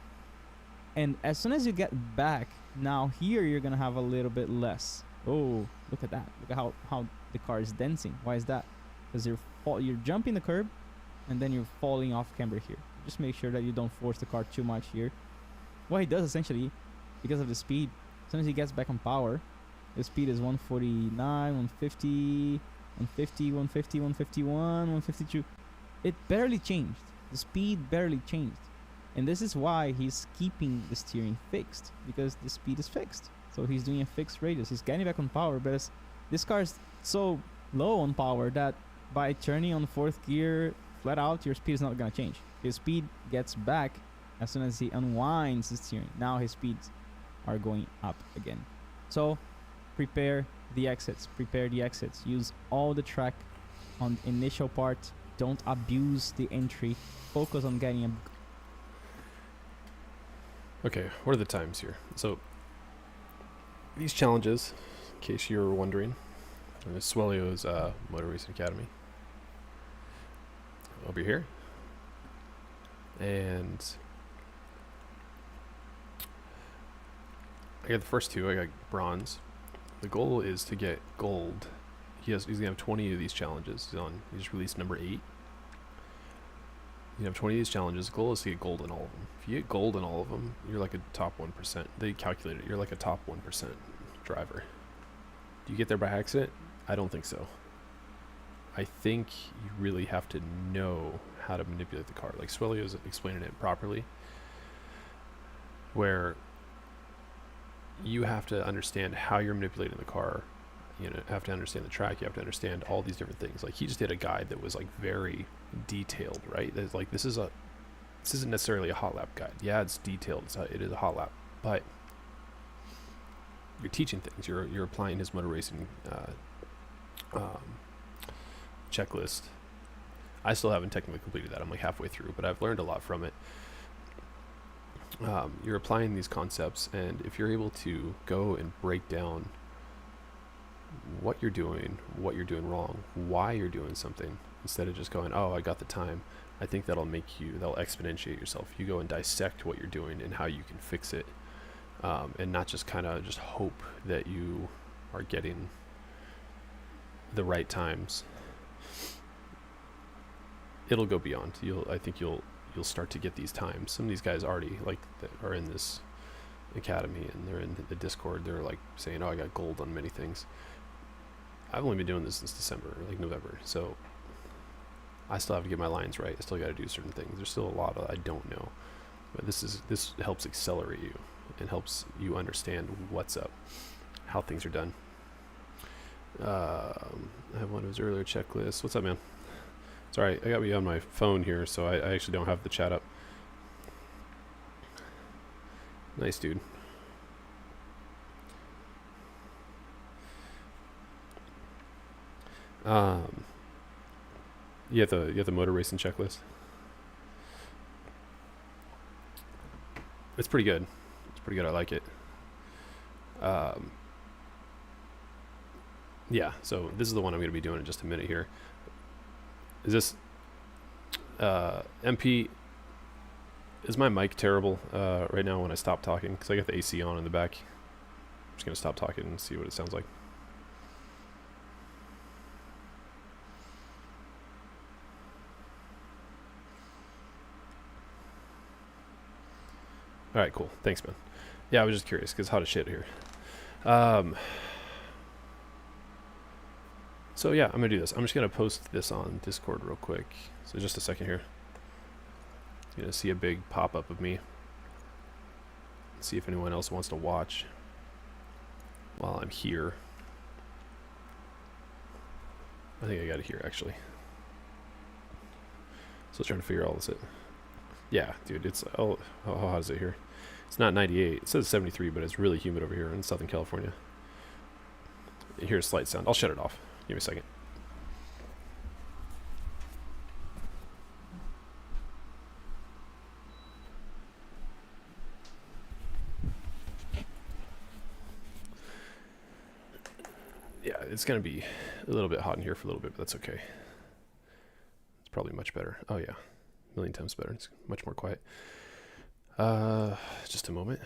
And as soon as you get back, now here you're gonna have a little bit less. Oh, look at that. Look at how the car is dancing. Why is that? Because you're jumping the curb, and then you're falling off camber here. Just make sure that you don't force the car too much here. What he does essentially, because of the speed, as soon as he gets back on power, the speed is 149, 150, 150, 150, 151, 152. It barely changed. The speed barely changed. And this is why he's keeping the steering fixed, because the speed is fixed. So he's doing a fixed radius. He's getting back on power, but this car is so low on power that by turning on fourth gear flat out, your speed is not going to change. His speed gets back as soon as he unwinds the steering. Now his speeds are going up again. So prepare the exits. Use all the track on the initial part Don't abuse the entry. Focus on getting a... Okay, what are the times here? So, these challenges, in case you're wondering, is Swelio's Motor Racing Academy. Over here. And I got the first two, I got bronze. The goal is to get gold. He's gonna have 20 of these challenges. He's released number 8. You have 20 of these challenges. The goal is to get gold in all of them. If you get gold in all of them, you're like a top 1%. They calculate it. You're like a top 1% driver. Do you get there by accident? I don't think so. I think you really have to know how to manipulate the car. Like Swelio's explaining it properly, where you have to understand how you're manipulating the car. You know, have to understand the track. You have to understand all these different things. Like he just did a guide that was like very detailed, right? It's like this isn't necessarily a hot lap guide. Yeah, it's detailed. It is a hot lap, but you're teaching things. You're applying his motor racing checklist. I still haven't technically completed that. I'm like halfway through, but I've learned a lot from it. You're applying these concepts, and if you're able to go and break down what you're doing wrong, why you're doing something, instead of just going, oh, I got the time, I think that'll exponentiate yourself. You go and dissect what you're doing and how you can fix it, and not just kind of just hope that you are getting the right times. It'll go beyond. I think you'll start to get these times. Some of these guys already like that are in this academy, and they're in the Discord. They're like saying, "Oh, I got gold on many things." I've only been doing this since December, like November, so I still have to get my lines right. I still got to do certain things. There's still a lot I don't know, but this helps accelerate you and helps you understand what's up, how things are done. I have one of his earlier checklists. What's up, man? Sorry, I got me on my phone here, so I actually don't have the chat up. Nice, dude. You have the motor racing checklist. It's pretty good. It's pretty good. I like it. Yeah. So this is the one I'm going to be doing in just a minute here. Is this MP? Is my mic terrible right now when I stop talking? Because I got the AC on in the back. I'm just going to stop talking and see what it sounds like. All right, cool. Thanks, man. Yeah, I was just curious because hot as shit here. So yeah, I'm gonna do this. I'm just gonna post this on Discord real quick. So just a second here. You're gonna see a big pop-up of me. See if anyone else wants to watch while I'm here. I think I got it here actually. So trying to figure all this out. Yeah, dude, it's how hot is it here? It's not 98. It says 73, but it's really humid over here in Southern California. You hear a slight sound. I'll shut it off. Give me a second. Yeah, it's going to be a little bit hot in here for a little bit, but that's okay. It's probably much better. Oh yeah, a million times better. It's much more quiet. Just a moment.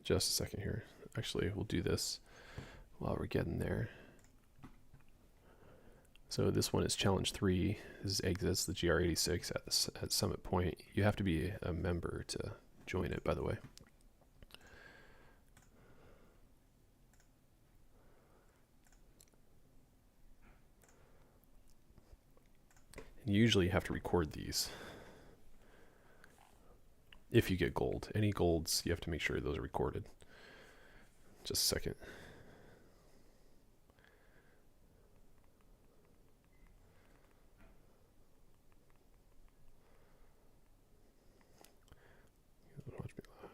Just a second here. Actually, we'll do this while we're getting there. So this one is challenge 3. This is exits the GR86 at Summit Point. You have to be a member to join it, by the way. And usually you have to record these. If you get gold. Any golds, you have to make sure those are recorded. Just a second. Watch me live.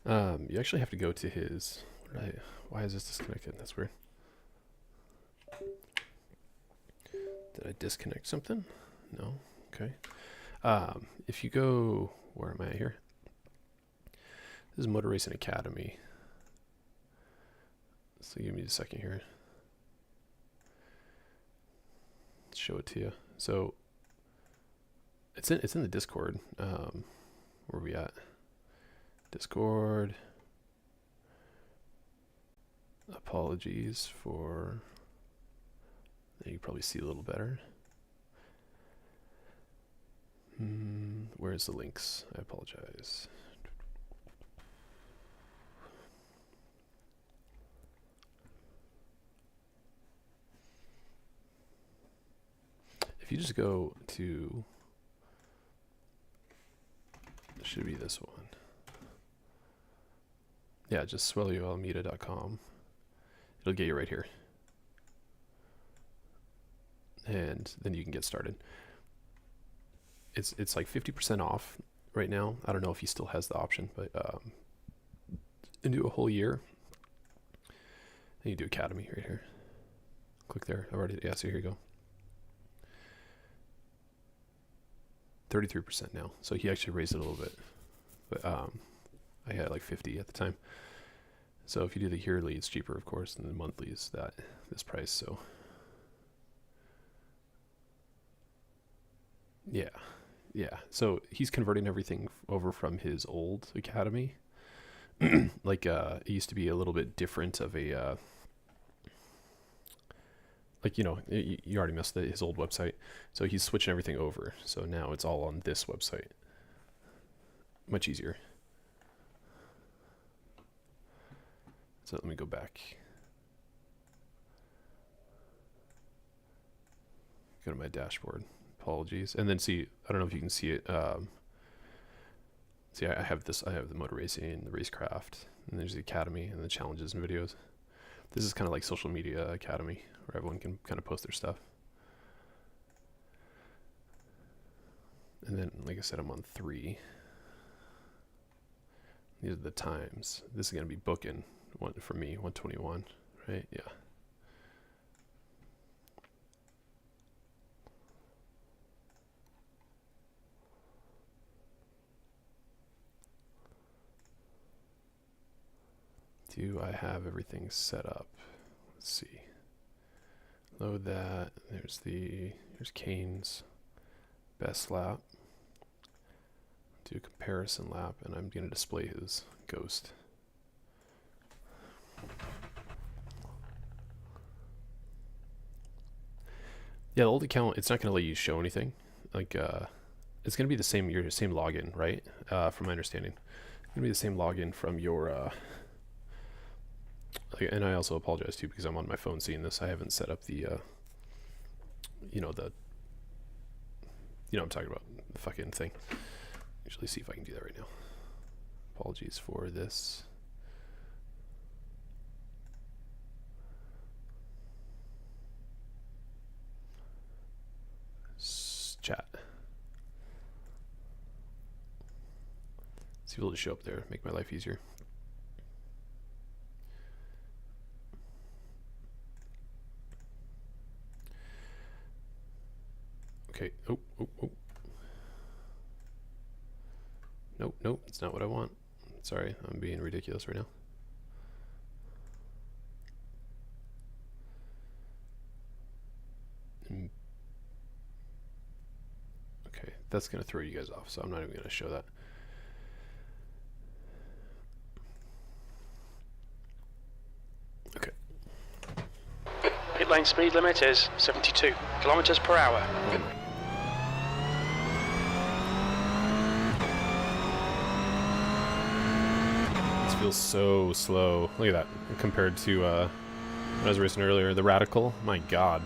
You actually have to go to his. Why is this disconnected? That's weird. Did I disconnect something? No. Okay. If you go, where am I at here? This is Motor Racing Academy. So give me a second here. Let's show it to you. So it's in the Discord. Where are we at? Discord. Apologies for. You can probably see a little better. Where's the links? I apologize. If you just go to, it should be this one. Yeah, just swellyoalmeida.com. It'll get you right here. And then you can get started. It's like 50% off right now. I don't know if he still has the option, but and do a whole year. And you do Academy right here. Click there. I've already, yeah, so here you go. 33% now. So he actually raised it a little bit. But I had like 50 at the time. So if you do the yearly, it's cheaper, of course, and the monthly is this price. So yeah. So he's converting everything over from his old Academy. Like it used to be a little bit different of a like, you know, you already missed his old website. So he's switching everything over. So now it's all on this website. Much easier. So let me go back. Go to my dashboard. Apologies. And then see, I don't know if you can see it. See, I have this, I have the motor racing, the racecraft, and there's the academy and the challenges and videos. This is kind of like social media academy where everyone can kind of post their stuff. And then, like I said, I'm on 3. These are the times. This is going to be booking one for me, 121, right? Yeah. Do I have everything set up? Let's see. Load that. There's Kane's best lap. Do a comparison lap, and I'm going to display his ghost. Yeah, the old account, it's not going to let you show anything. Like, it's going to be the same, your same login, right? From my understanding. It's going to be the same login from your, and I also apologize too, because I'm on my phone seeing this. I haven't set up the, you know, I'm talking about the fucking thing. Actually, see if I can do that right now. Apologies for this. Chat. See if it'll just show up there, make my life easier. Okay. Oh. Nope. It's not what I want. Sorry, I'm being ridiculous right now. Okay, that's going to throw you guys off, so I'm not even going to show that. Okay. Pit lane speed limit is 72 kilometers per hour. Oh my. This feels so slow. Look at that compared to when I was racing earlier, the Radical. My God.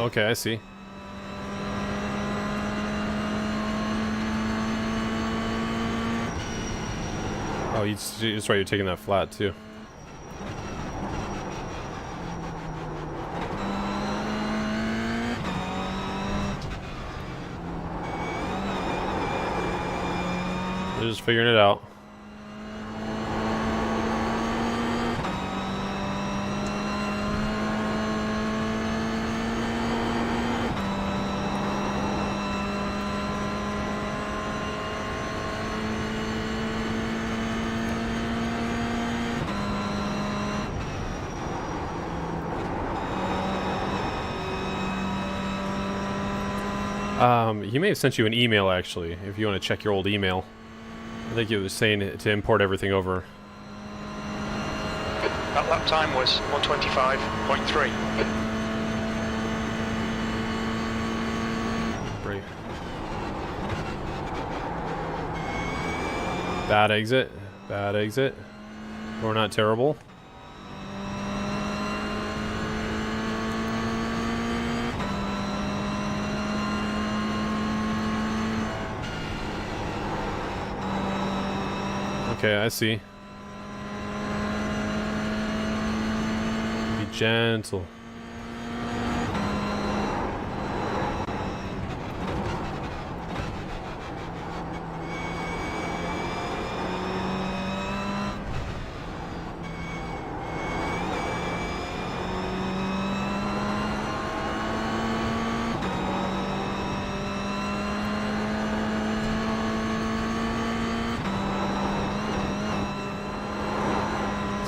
Okay, I see. Oh, that's right, you're taking that flat too. They're just figuring it out. He may have sent you an email, actually, if you want to check your old email. I think it was saying to import everything over. That lap time was 125.3. Right. Bad exit. Bad exit. We're not terrible. Okay, I see. Be gentle.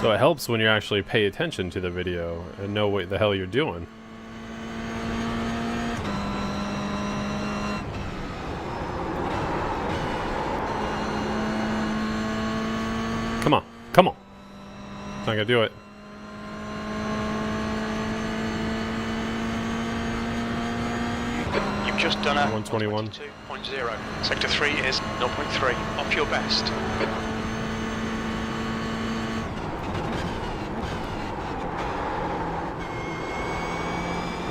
So it helps when you actually pay attention to the video and know what the hell you're doing. Come on, come on. It's not gonna do it. You've just done a 121. 122.0. Sector 3 is 0.3, off your best.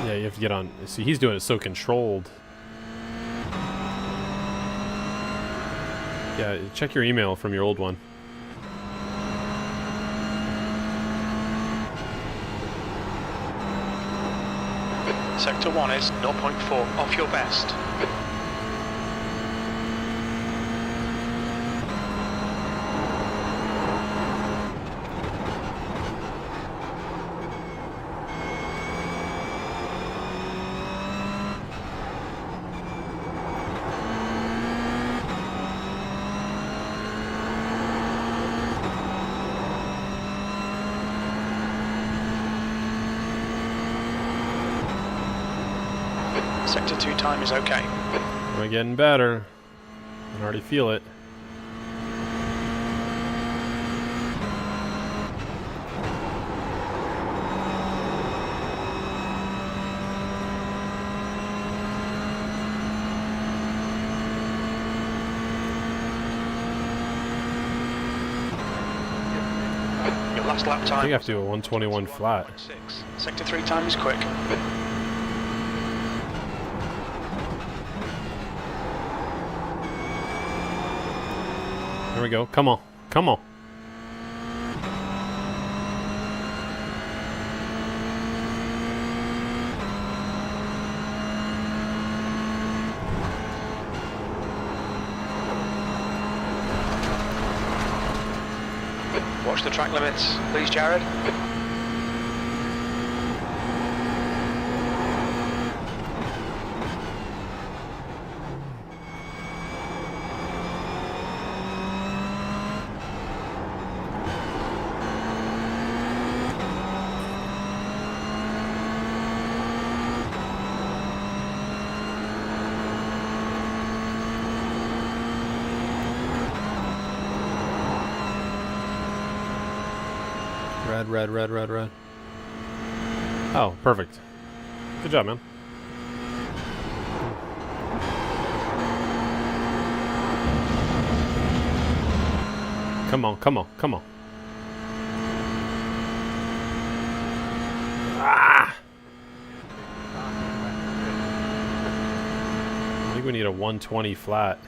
Yeah, you have to get on. See, he's doing it so controlled. Yeah, check your email from your old one. Sector 1 is 0.4, off your best. Sector 2 time is okay. We're getting better. I can already feel it. Your last lap time. I think I have to do a 121 flat. 6. Sector 3 time is quick. There we go. Come on. Come on. Watch the track limits, please, Jared. Red, red, red, red, red. Oh, perfect. Good job, man. Come on, come on, come on. Ah! think we need a 120 flat.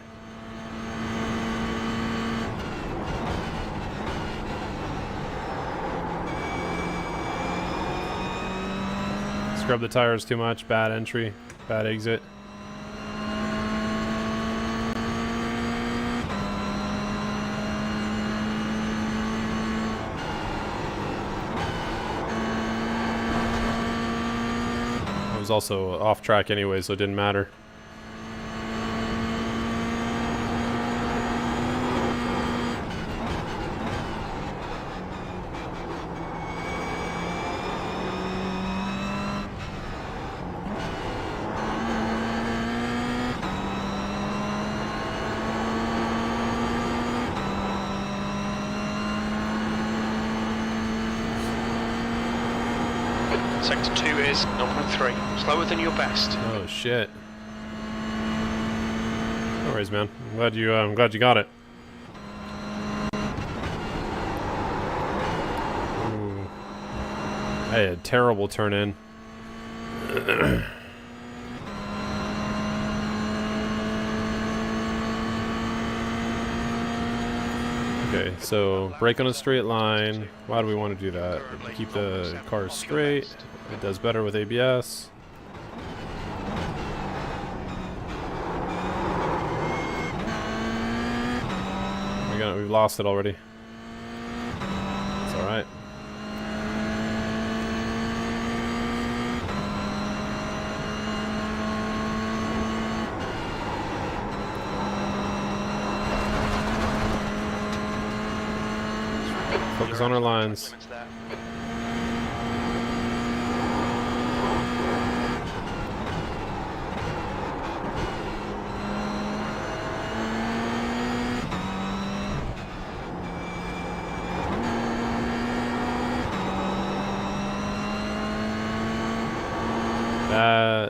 Scrub the tires too much. Bad entry. Bad exit. I was also off track anyway, so it didn't matter. Sector 2 is 0.3, slower than your best. Oh shit. No worries, man. I'm glad you got it. Ooh. I had a terrible turn in. Okay, so brake on a straight line. Why do we want to do that? Keep the car straight. It does better with ABS. We've lost it already. It's alright. Focus on our lines.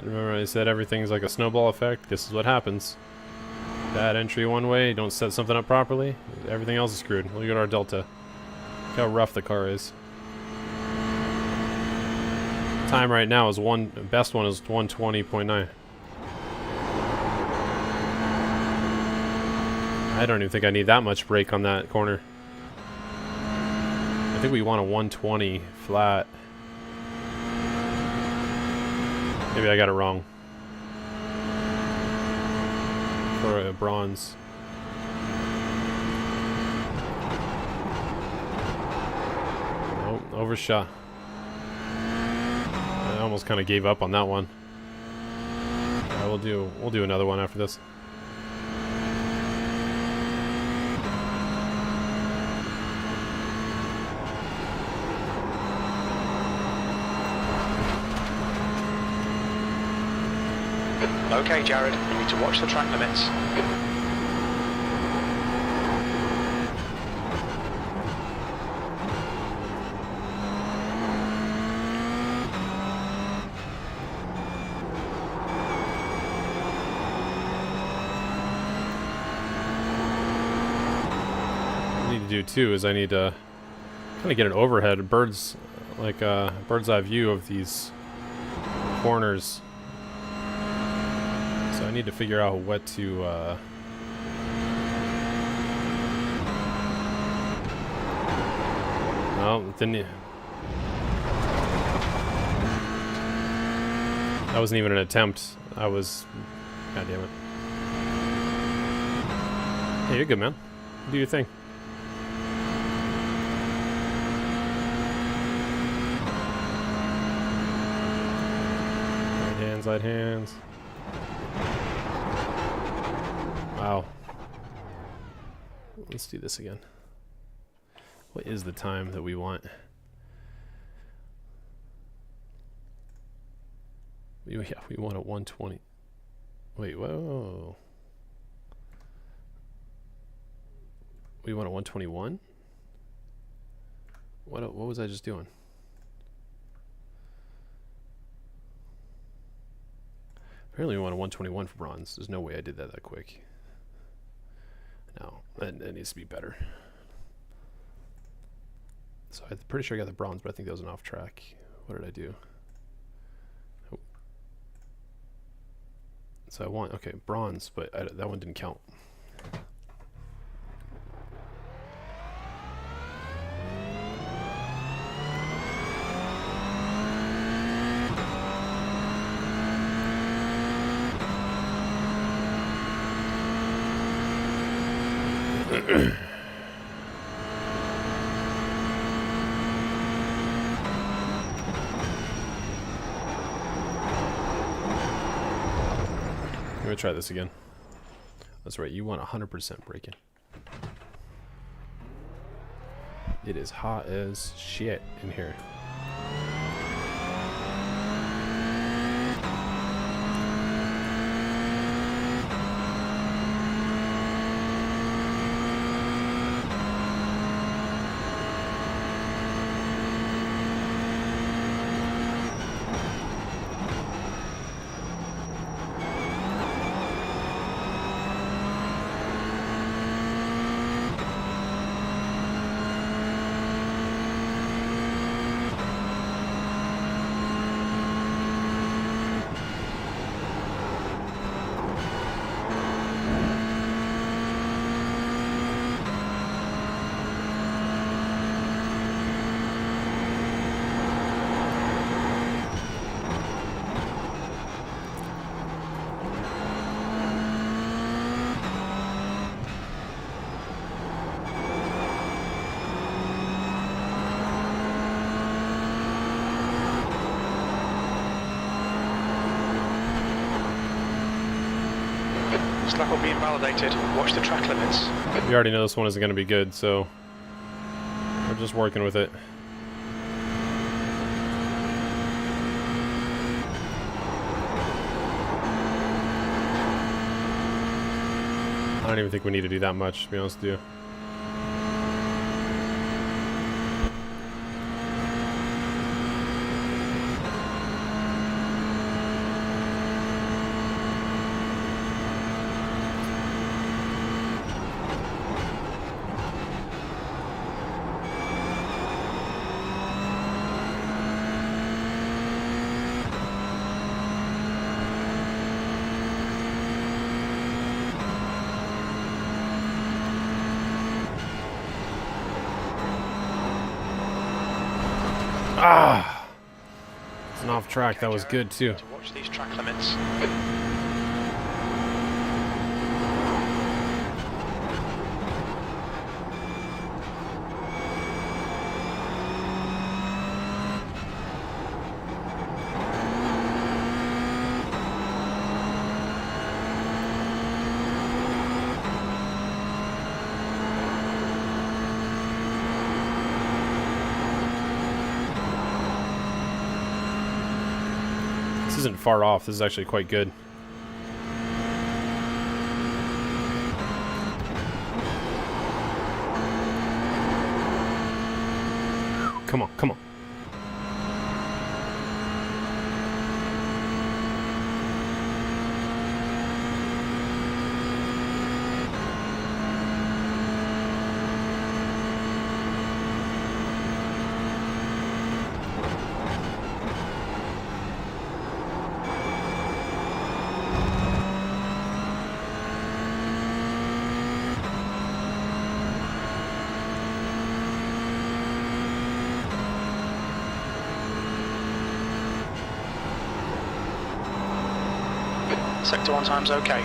Remember I said everything's like a snowball effect? This is what happens. Bad entry one way, don't set something up properly, everything else is screwed. Look at our Delta. Look how rough the car is. Time right now is best one is 120.9. I don't even think I need that much brake on that corner. I think we want a 120 flat. Maybe I got it wrong. For a bronze. Oh, overshot. I almost kind of gave up on that one. Yeah, we'll do another one after this. Okay, Jared, you need to watch the track limits. What I need to do too is I need to kind of get an overhead, bird's eye view of these corners. So I need to figure out what to well, didn't. That wasn't even an attempt. I was. God damn it. Hey, you're good, man. Do your thing. Light hands. Wow. Let's do this again. What is the time that we want? Yeah, we want a 120. Wait, whoa. We want a 121? What was I just doing? Apparently we want a 121 for bronze. There's no way I did that quick. No, that needs to be better. So I'm pretty sure I got the bronze, but I think that was an off track. What did I do? Oh. So I want, okay, bronze, but that one didn't count. Let me try this again. That's right, you want 100% braking. It is hot as shit in here. Slack will be invalidated. Watch the track limits. We already know this one isn't going to be good, so we're just working with it. I don't even think we need to do that much, to be honest with you. Ah! It's an off track. That was good too. To watch these track limits. This isn't far off. This is actually quite good. Come on, come on. Sector 1 time's okay.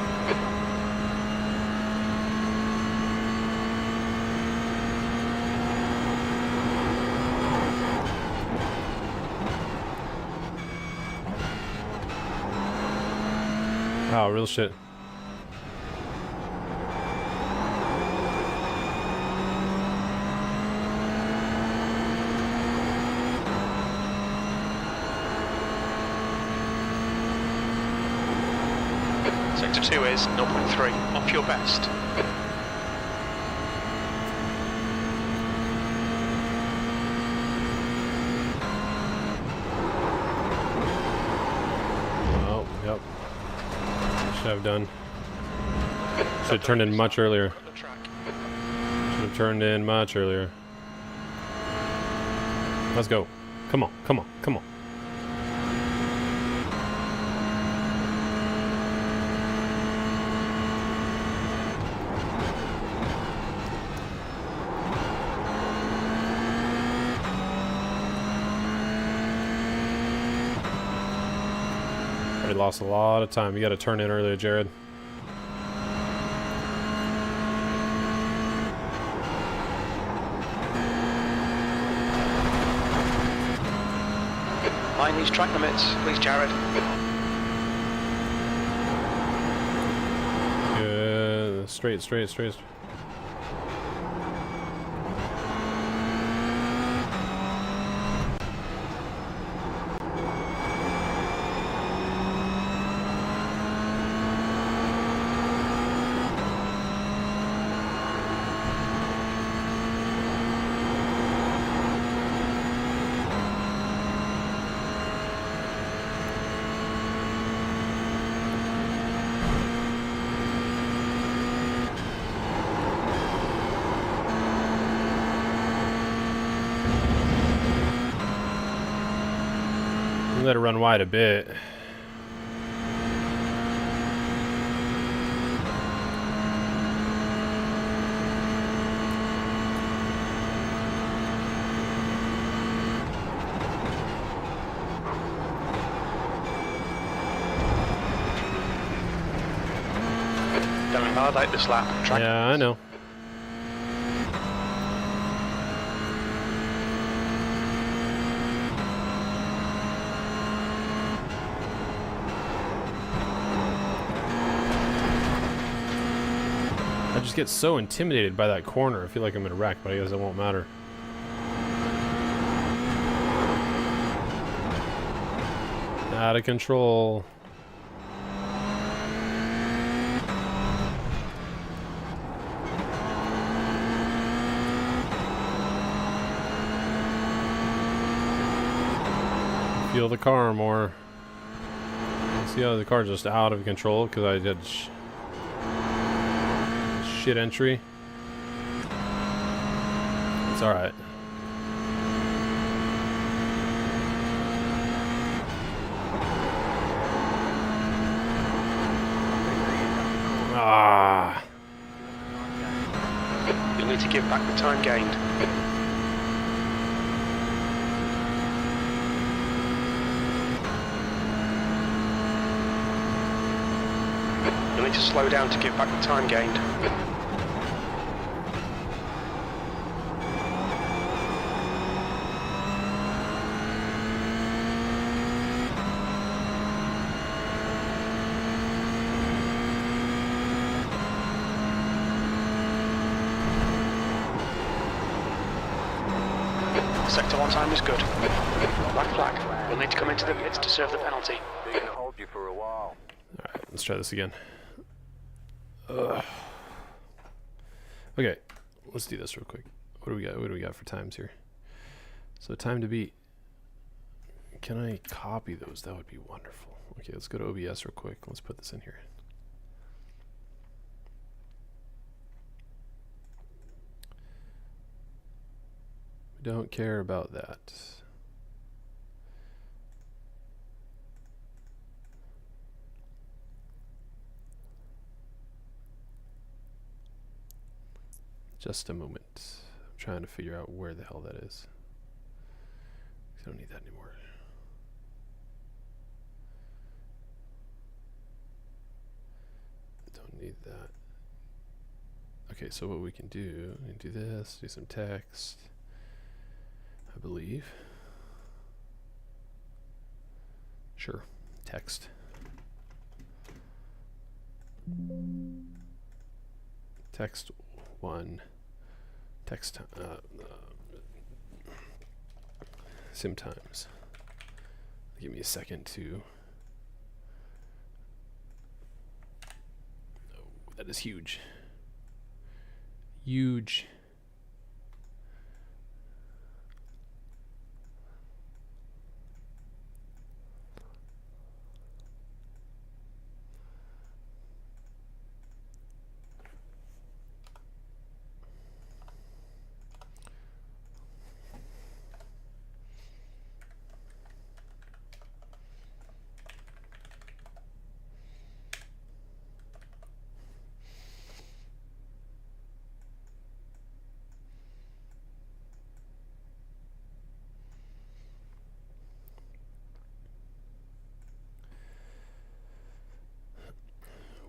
Oh, real shit. Sector 2 is 0.3, off your best. Oh, yep. Should have done. Should have turned in much earlier. Should have turned in much earlier. Let's go. Come on, come on, come on. Already lost a lot of time. You got to turn in earlier, Jared. Mind these track limits, please, Jared. Good. Straight, straight, straight. Let it run wide a bit. Don't invalidate this lap. Track. Yeah, I know. I just get so intimidated by that corner. I feel like I'm in a wreck, but I guess it won't matter. Out of control. Feel the car more. See how the car's just out of control because I did shit entry. It's alright. Ah. You'll need to give back the time gained. You'll need to slow down to give back the time gained. Sector 1 time is good. Black flag. You'll need to come into the pits to serve the penalty. They're gonna hold you for a while. Alright, let's try this again. Ugh. Okay, let's do this real quick. What do we got? What do we got for times here? So time to beat. Can I copy those? That would be wonderful. Okay, let's go to OBS real quick. Let's put this in here. We don't care about that. Just a moment. I'm trying to figure out where the hell that is. I don't need that anymore. Don't need that. Okay, so what we can do this, do some text, I believe. Sure, text. Text 1. Text sim times. Give me a second to. Oh, that is huge. Huge.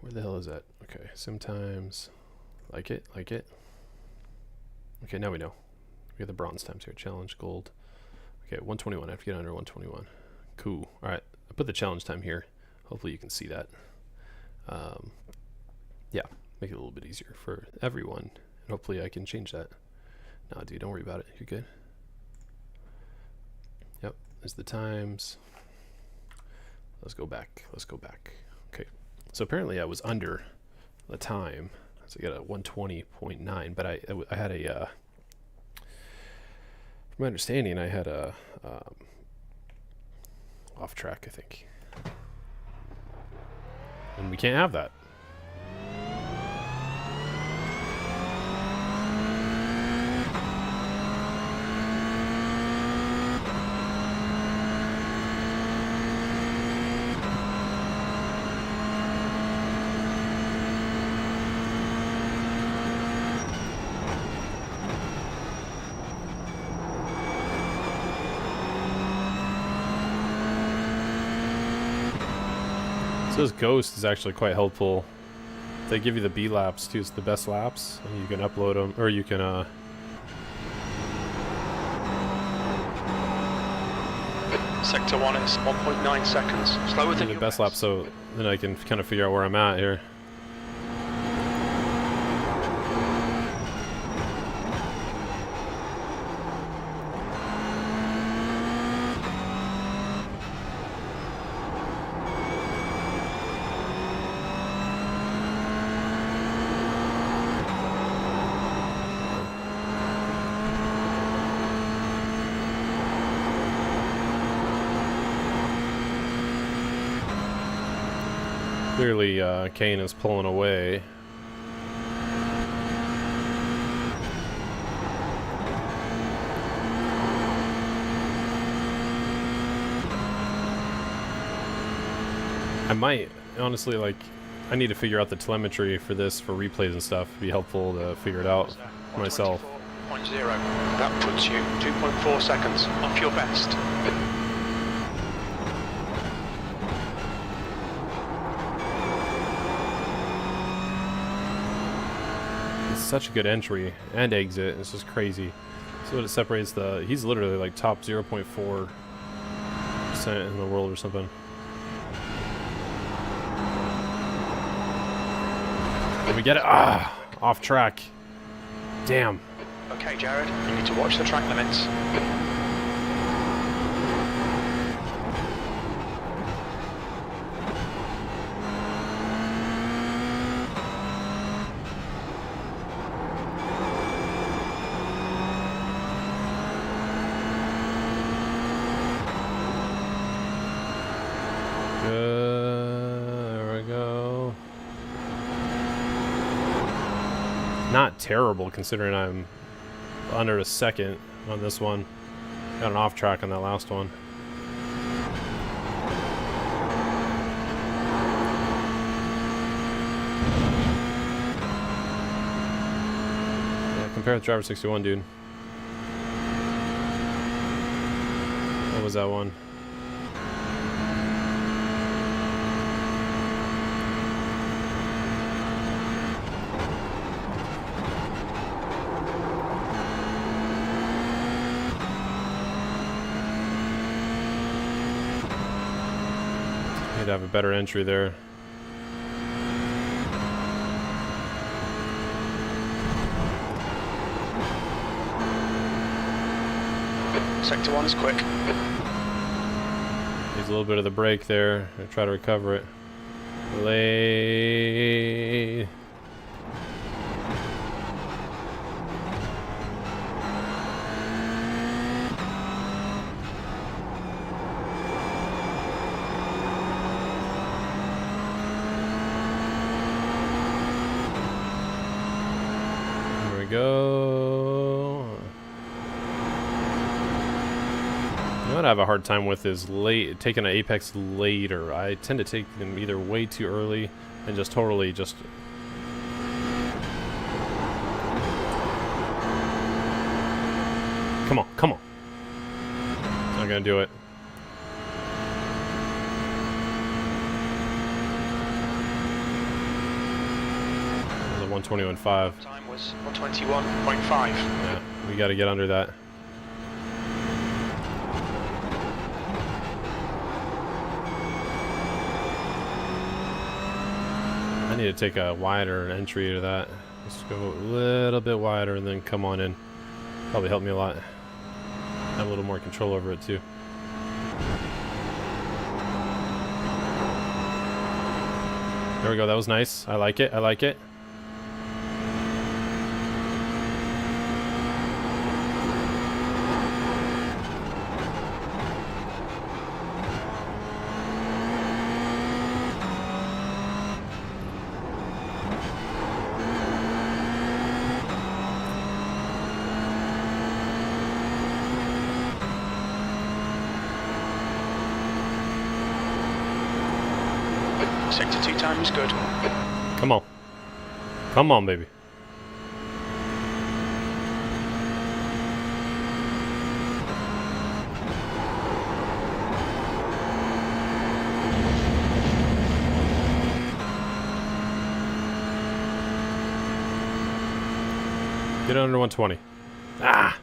Where the hell is that? Okay, sim times. Like it, like it. Okay, now we know. We got the bronze times here. Challenge, gold. Okay, 121. I have to get under 121. Cool. All right, I put the challenge time here. Hopefully you can see that. Yeah, make it a little bit easier for everyone. And hopefully I can change that. No, dude, don't worry about it. You're good. Yep, there's the times. Let's go back. Let's go back. Okay, so apparently I was under the time. So I got a 120.9, but I had a, from my understanding, I had a off track, I think. And we can't have that. So this Ghost is actually quite helpful. They give you the B laps too. It's the best laps, and you can upload them, or you can Sector 1 is 1.9 seconds. Slower than the your best lap, so then I can kind of figure out where I'm at here. Clearly, Kane is pulling away. I might, honestly, like, I need to figure out the telemetry for this, for replays and stuff. It'd be helpful to figure it out myself. 124.0. That puts you 2.4 seconds off your best. Such a good entry and exit. It's just crazy. So it separates the. He's literally like top 0.4% in the world or something. Did we get it? Ah, off track. Damn. Okay, Jared, you need to watch the track limits. There we go. Not terrible considering I'm under a second on this one. Got an off track on that last one. Yeah, compare with Driver 61, dude. What was that one? Need to have a better entry there. Sector 1 is quick. Needs a little bit of the brake there. I try to recover it. Late. Go. You know what I have a hard time with is taking an apex later. I tend to take them either way too early and just totally just. Come on, come on. It's not gonna do it. 121.5. Time was 121.5. Yeah, we got to get under that. I need to take a wider entry to that. Let's go a little bit wider and then come on in. Probably help me a lot. Have a little more control over it too. There we go. That was nice. I like it. I like it. Sector 2 time is good. Come on. Come on, baby. Get under 120. Ah!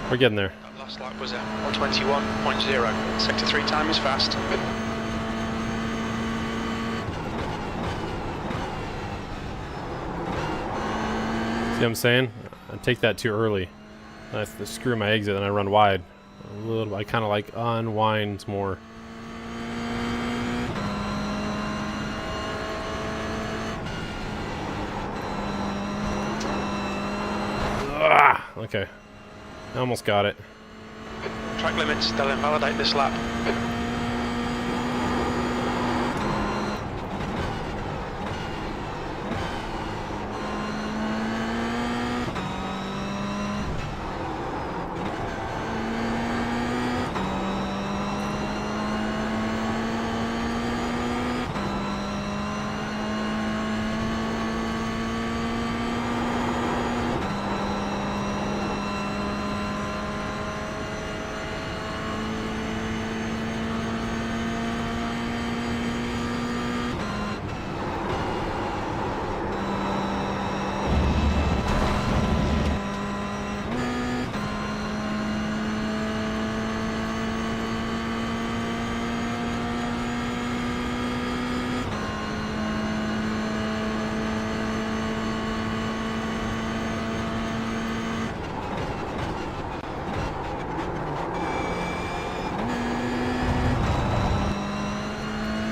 We're getting there. That last lap was at 121.0. Sector 3 time is fast. See what I'm saying? I take that too early. I screw my exit and I run wide. A little. I kind of like unwind more. Ah, okay. I almost got it. Track limits, they'll invalidate this lap.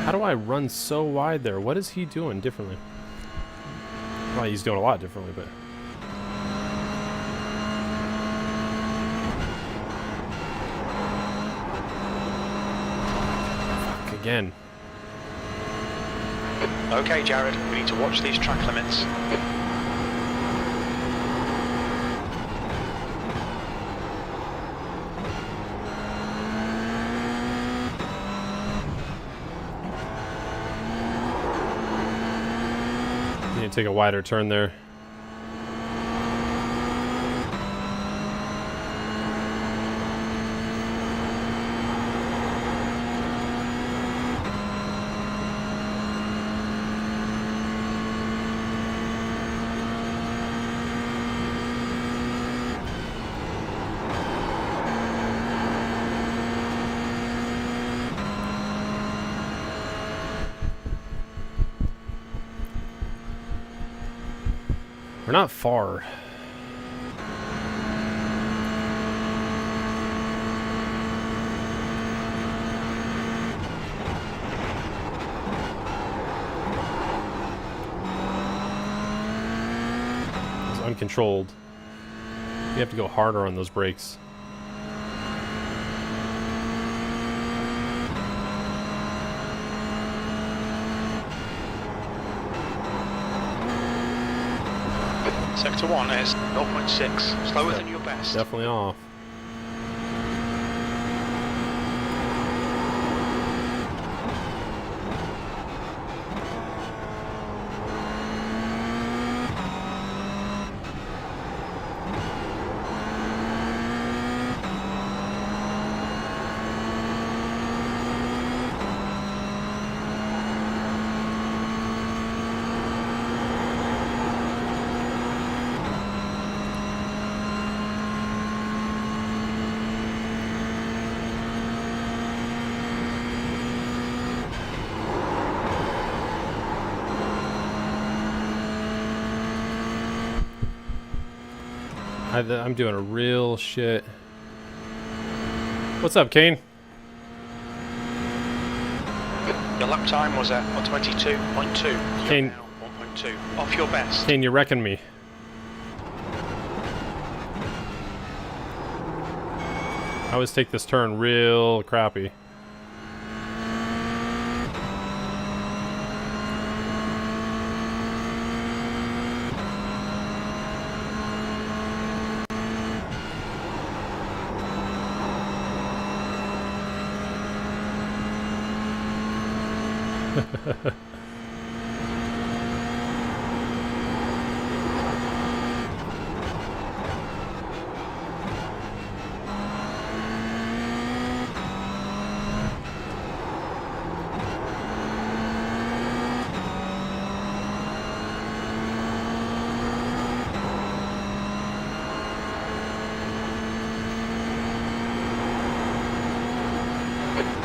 How do I run so wide there? What is he doing differently? Well, he's doing a lot differently, but... Fuck, again. Okay, Jared, we need to watch these track limits. Need to take a wider turn there. We're not far. It's uncontrolled. You have to go harder on those brakes. Sector 1 is 0.6, slower than your best. Definitely off. I'm doing a real shit. What's up, Kane? Your lap time was at 122.2. Kane. Now 1.2. Off your best. Kane, you're wrecking me. I always take this turn real crappy.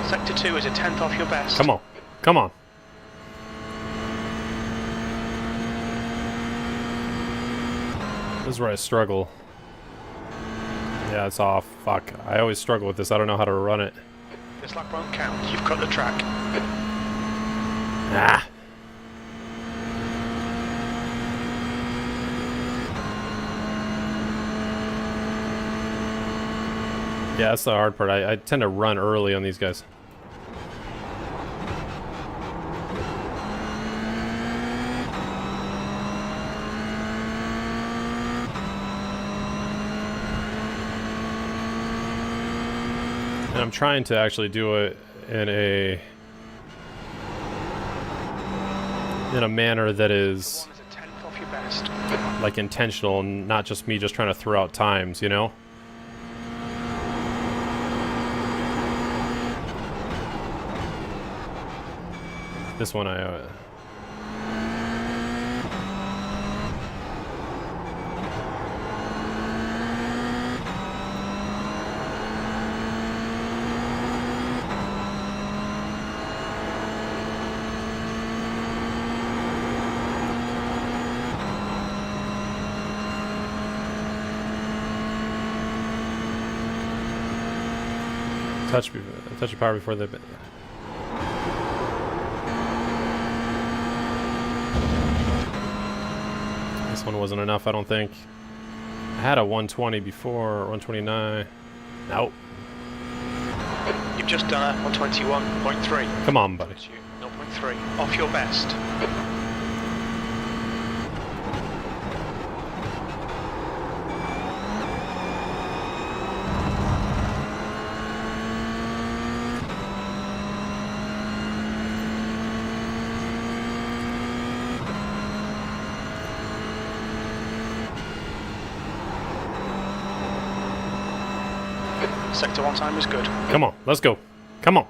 Sector 2 is a tenth off your best. Come on. Come on. This is where I struggle. Yeah, it's off. Fuck. I always struggle with this. I don't know how to run it. This lap won't count. You've cut the track. Ah. Yeah, that's the hard part. I tend to run early on these guys. And I'm trying to actually do it in a manner that is One is a tenth off your best. like intentional and not just me just trying to throw out times, you know? This one I touch your power before the. This one wasn't enough, I don't think. I had a 120 before, 129. Nope. You've just done a 121.3. Come on, buddy. 0.3. Off your best. Sector 1 time is good. Come on, let's go. Come on.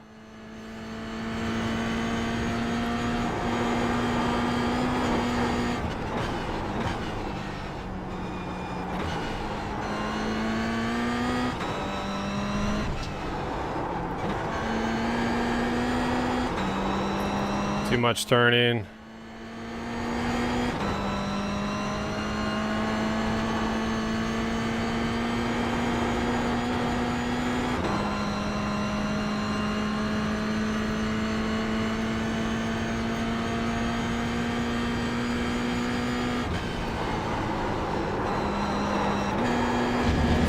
Too much turning.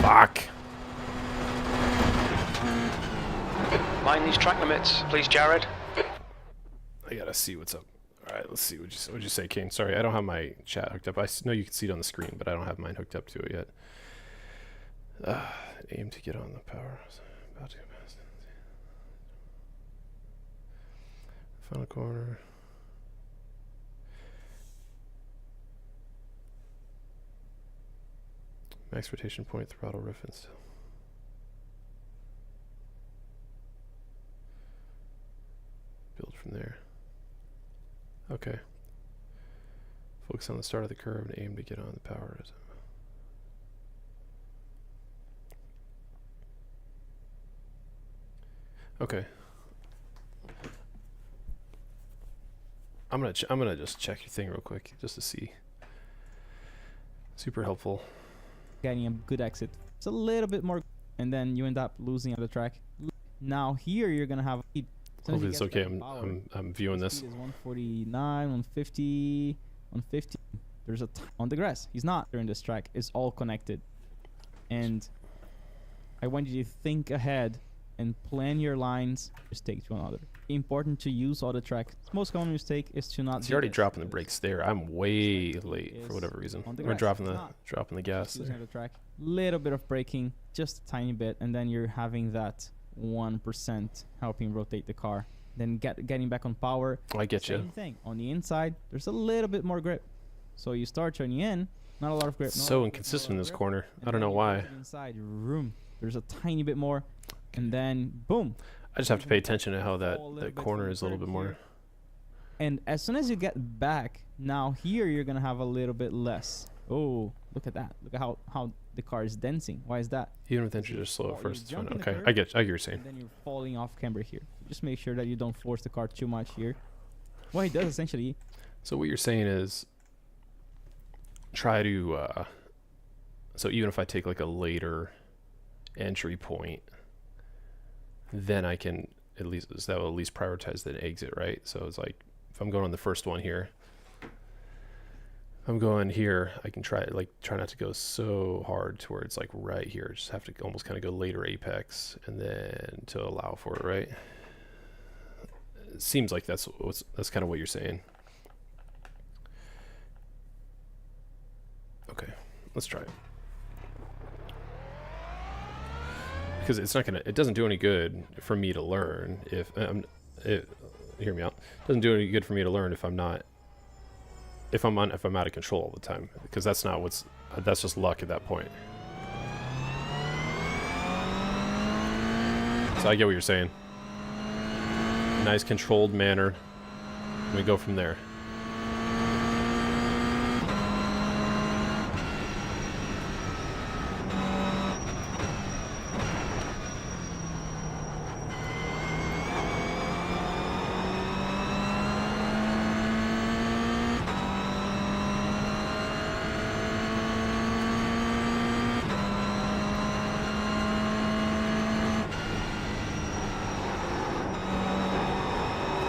Fuck. Mind these track limits, please, Jared. I gotta see what's up. Alright, let's see. What'd you say, Kane? Sorry, I don't have my chat hooked up. I know you can see it on the screen, but I don't have mine hooked up to it yet. Aim to get on the power. About to go past. Final corner. Max rotation point, throttle riff and still. Build from there. Okay. Focus on the start of the curve and aim to get on the power. Okay. I'm gonna just check your thing real quick just to see. Super helpful. getting a good exit. It's a little bit more, and then you end up losing on the track. Now here you're gonna have. Hopefully it's okay. I'm viewing this. Is 149, 150, 150. There's a on the grass. He's not during this track. It's all connected, and I want you to think ahead and plan your lines. Mistake to another. Important to use all the track. The most common mistake is to not. He's already dropping the brakes there. I'm way late for whatever reason. We're dropping the gas there. The track. Little bit of braking, just a tiny bit, and then you're having that 1% helping rotate the car. Then getting back on power. I get you. Same thing. On the inside, there's a little bit more grip. So you start turning in, not a lot of grip. So inconsistent in this corner. I don't know why. Inside room, there's a tiny bit more, and then boom. I just have to pay attention to how that corner is a little bit more. And as soon as you get back, now here you're gonna have a little bit less. Oh, look at that! Look at how the car is dancing. Why is that? Even with entry just slow at first, it's fine. Okay, I get what you're saying. And then you're falling off camber here. Just make sure that you don't force the car too much here. What he does essentially. So what you're saying is, try to. So even if I take like a later entry point, then I can at least that will at least prioritize the exit, right? So it's like if I'm going on the first one here, I'm going here, I can try not to go so hard to where it's like right here. Just have to almost kind of go later apex and then to allow for it, right? It seems like that's kind of what you're saying. Okay, let's try it. Because it doesn't do any good for me to learn if hear me out. It doesn't do any good for me to learn if I'm out of control all the time, because that's just luck at that point. So I get what you're saying. Nice controlled manner. And we go from there.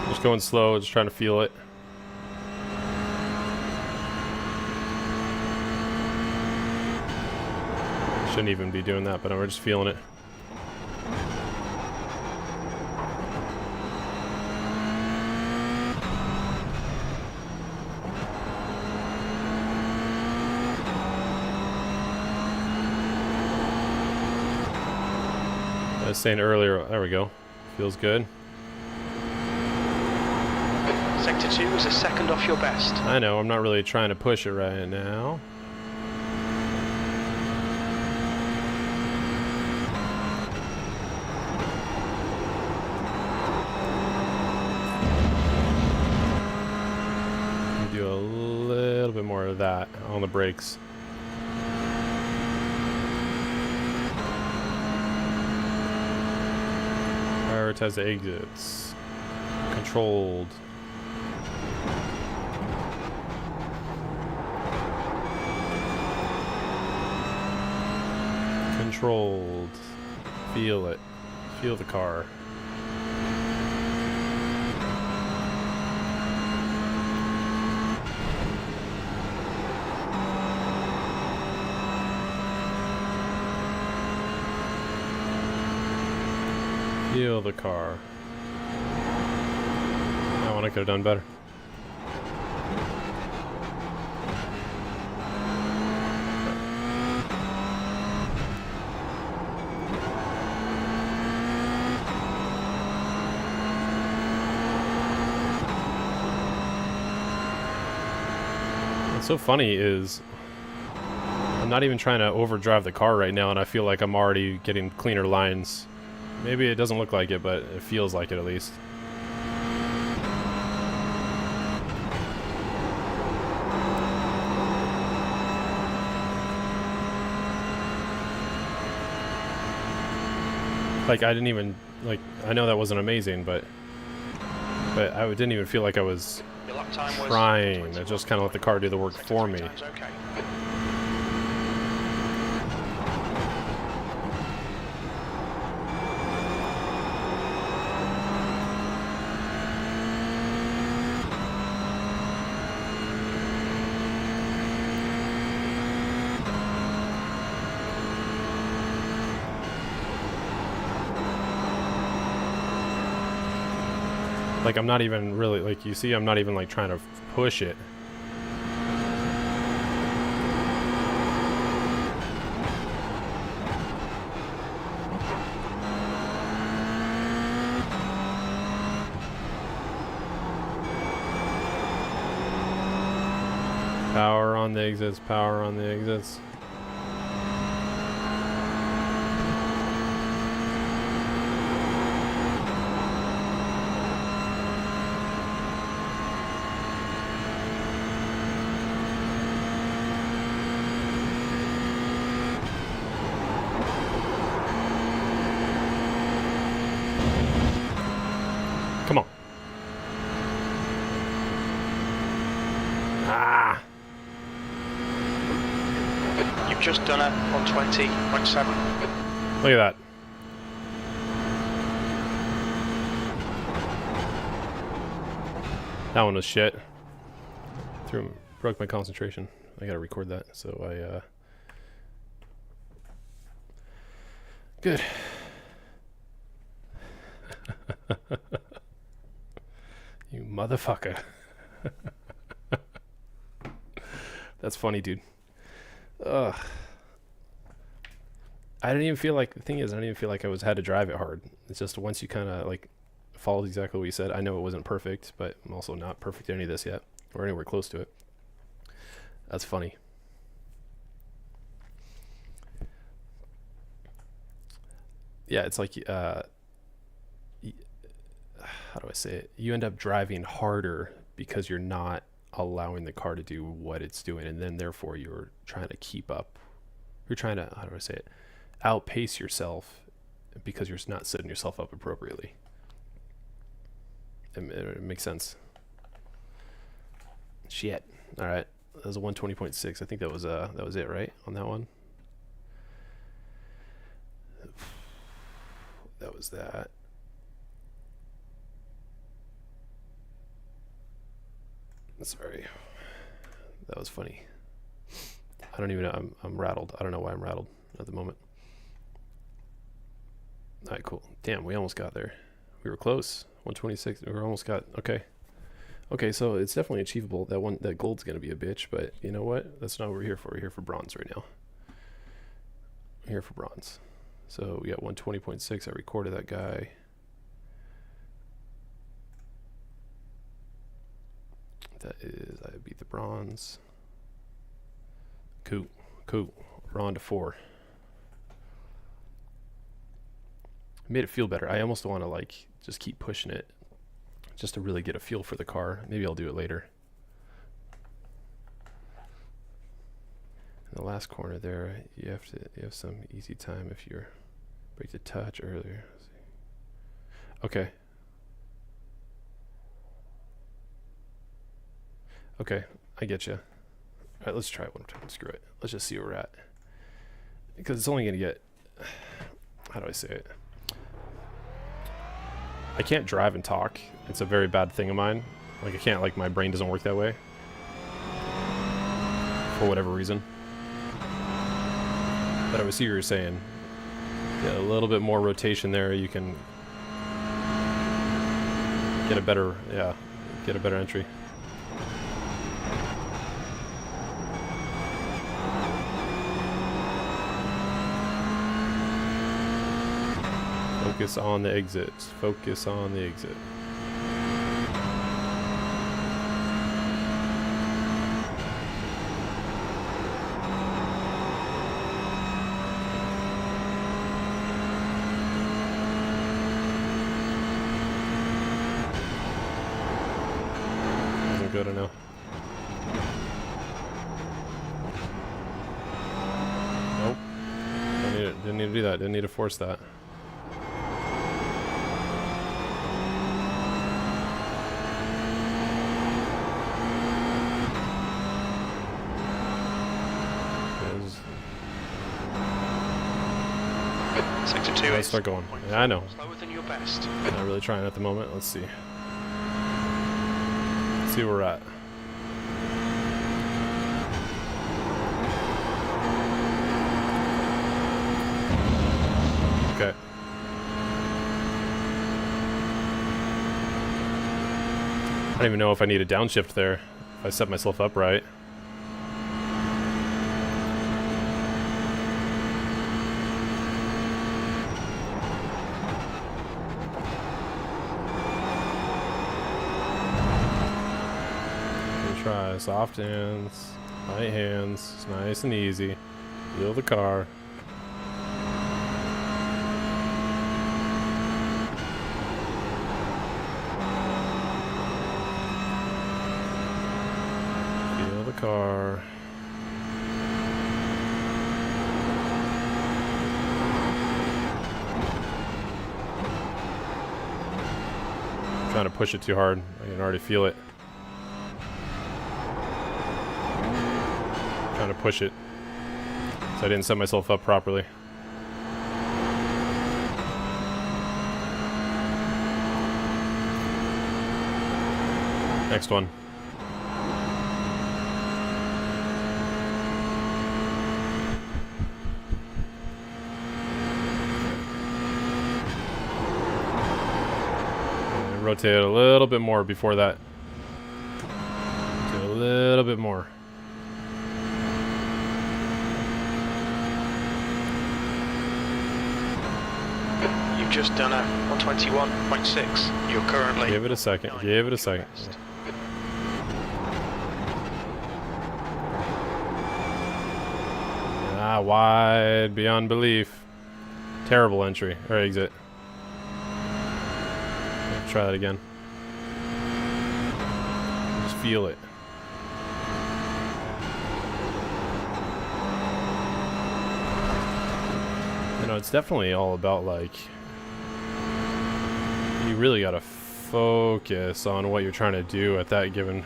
Just going slow, just trying to feel it. Shouldn't even be doing that, but we're just feeling it. I was saying earlier, there we go. Feels good. Sector 2 is a second off your best. I know, I'm not really trying to push it right now. Do a little bit more of that on the brakes. Prioritize the exits. Controlled. Controlled. Feel it. Feel the car. Feel the car. That one I could have done better. What's so funny is I'm not even trying to overdrive the car right now, and I feel like I'm already getting cleaner lines. Maybe it doesn't look like it, but it feels like it at least. Like I didn't even I know that wasn't amazing, but I didn't even feel like I was trying. I just kind of let the car do the work for me. Like, I'm not even really, like, you see, I'm not even, like, trying to push it. Power on the exits, power on the exits. Come on. Ah! You've just done a 120.7. Look at that. That one was shit. Broke my concentration. I gotta record that, so I, Good. You motherfucker. That's funny, dude. Ugh. I didn't even feel like, the thing is, I didn't even feel like had to drive it hard. It's just once you kind of like followed exactly what you said. I know it wasn't perfect, but I'm also not perfect at any of this yet, or anywhere close to it. That's funny. Yeah, it's like, how do I say it? You end up driving harder because you're not allowing the car to do what it's doing, and then therefore you're trying to keep up. You're trying to, how do I say it? Outpace yourself because you're not setting yourself up appropriately. It makes sense. Shit. All right. That was a 120.6. I think that was it, right? On that one. That was that. Sorry. That was funny. I don't even know. I'm rattled. I don't know why I'm rattled at the moment. All right, cool. Damn, we almost got there. We were close. 126. We almost got. Okay. Okay, so it's definitely achievable. That gold's gonna be a bitch, but you know what? That's not what we're here for. We're here for bronze right now. We're here for bronze. So we got 120.6. I recorded that guy. That is, I beat the bronze. Cool, cool. We're on to 4. Made it feel better. I almost want to like just keep pushing it, just to really get a feel for the car. Maybe I'll do it later. In the last corner there, you have some easy time if you break the touch earlier. Okay. Okay, I get you. All right, let's try it one more time. Screw it. Let's just see where we're at. Because it's only going to get... How do I say it? I can't drive and talk. It's a very bad thing of mine. Like, I can't, like, my brain doesn't work that way. For whatever reason. But I see what you're saying. Yeah, a little bit more rotation there. You can get a better, get a better entry. Focus on the exits. Focus on the exit. Wasn't good enough. Nope. Didn't need to do that. Didn't need to force that. Sector 2 Let's start going. Yeah, I know. Slower than your best. Not really trying at the moment. Let's see. Let's see where we're at. Okay. don't even know if I need a downshift there. If I set myself up right. Try soft hands, light hands, it's nice and easy. Feel the car. Feel the car. I'm trying to push it too hard. I can already feel it. Trying to push it, so I didn't set myself up properly. Next one. And rotate it a little bit more before that. Rotate a little bit more. Just done a 121.6. You're currently... Give it a second. Give it a second. Ah, wide beyond belief. Terrible entry or exit. Try that again. Just feel it. You know, it's definitely all about like... You really gotta focus on what you're trying to do at that given.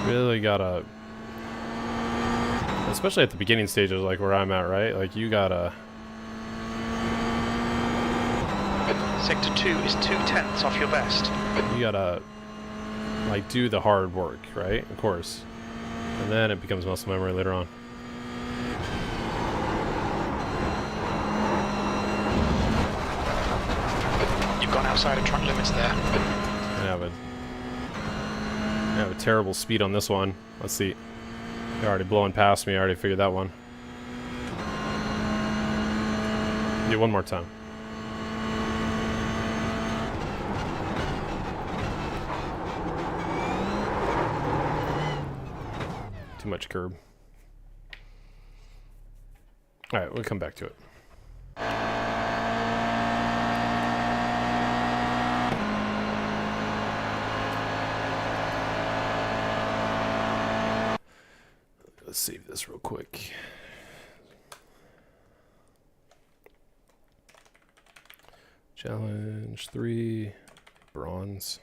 Really gotta, especially at the beginning stages, like where I'm at, right? Like you gotta. Sector 2 is 2/10 off your best. You gotta. Like do the hard work, right? Of course. And then it becomes muscle memory later on. You've gone outside of track limits there. I have a terrible speed on this one. Let's see. They're already blowing past me. I already figured that one. Do one more time. Too much curb. Alright, we'll come back to it. Let's save this real quick. Challenge 3, bronze.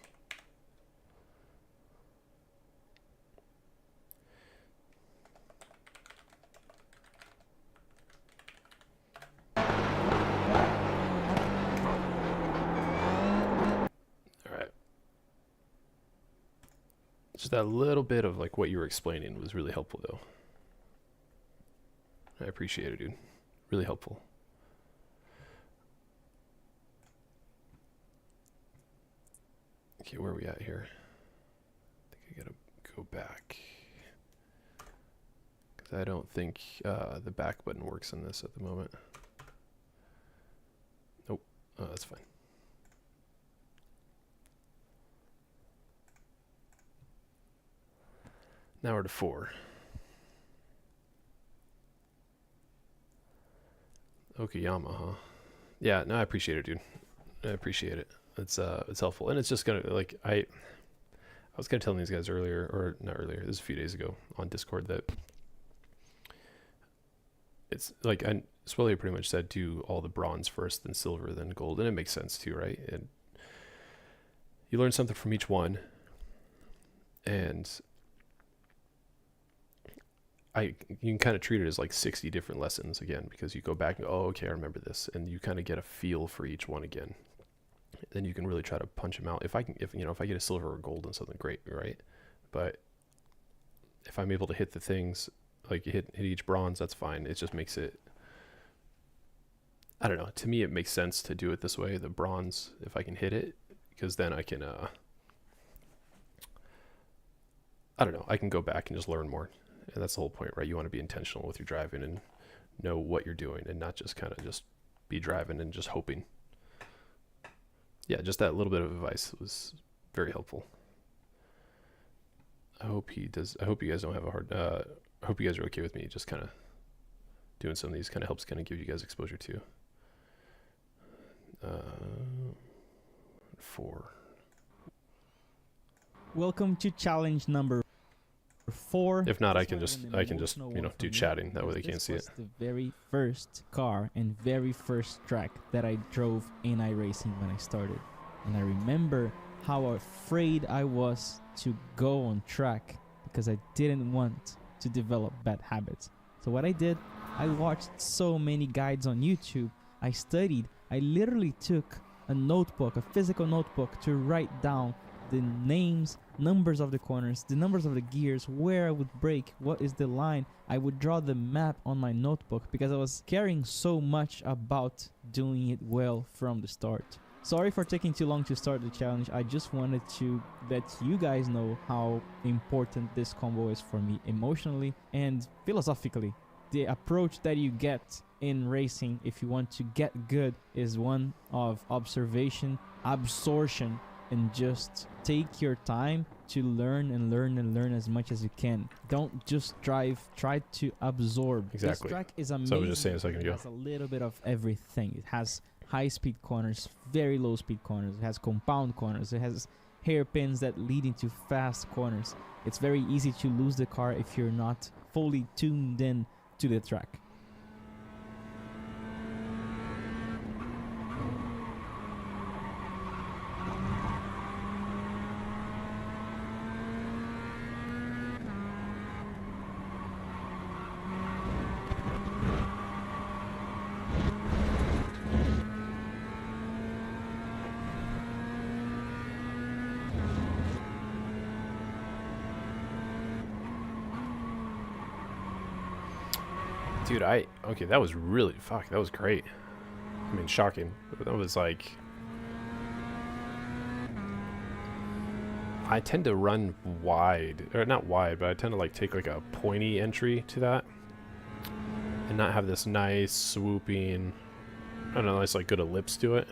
Just that little bit of like what you were explaining was really helpful though. I appreciate it, dude. Really helpful. Okay, where are we at here? I think I gotta go back. Because I don't think the back button works on this at the moment. Nope. Oh, that's fine. Now we're to 4. Okayama, huh? Yeah, no, I appreciate it, dude. I appreciate it. It's helpful, and it's just gonna like I was kind of telling these guys earlier, or not earlier. This was a few days ago on Discord that it's like Swelly pretty much said do all the bronze first, then silver, then gold, and it makes sense too, right? And you learn something from each one, and you can kind of treat it as like 60 different lessons again, because you go back and go, oh, okay, I remember this, and you kind of get a feel for each one again. Then you can really try to punch them out. If I get a silver or gold and something, great, right? But if I'm able to hit the things like hit each bronze, that's fine. It just makes it, I don't know, to me it makes sense to do it this way, the bronze, if I can hit it, because then I can I don't know, I can go back and just learn more. And that's the whole point, right? You want to be intentional with your driving and know what you're doing, and not just kind of just be driving and just hoping. Yeah, just that little bit of advice was very helpful. I hope you guys don't have a hard, I hope you guys are okay with me just kind of doing some of these. Kind of helps kind of give you guys exposure too. 4. Welcome to challenge number 4. If not, I This can one is just an you know, emotional one do for me chatting. That way they because can't see this it. was the very first car and very first track that I drove in iRacing when I started. And I remember how afraid I was to go on track because I didn't want to develop bad habits. So what I did, I watched so many guides on YouTube. I studied. I literally took a notebook, a physical notebook, to write down the names, numbers of the corners, the numbers of the gears, where I would brake, what is the line. I would draw the map on my notebook because I was caring so much about doing it well from the start. Sorry for taking too long to start the challenge. I just wanted to let you guys know how important this combo is for me emotionally and philosophically. The approach that you get in racing, if you want to get good, is one of observation, absorption, and just take your time to learn and learn and learn as much as you can. Don't just drive, try to absorb. Exactly. This track is amazing. So I was just saying a second It ago. has a little bit of everything. It has high speed corners, very low speed corners. It has compound corners. It has hairpins that lead into fast corners. It's very easy to lose the car if you're not fully tuned in to the track. Dude, okay, that was really, that was great. I mean, shocking. That was like, I tend to run wide, or not wide, but I tend to like take like a pointy entry to that and not have this nice swooping, I don't know, nice like good ellipse to it.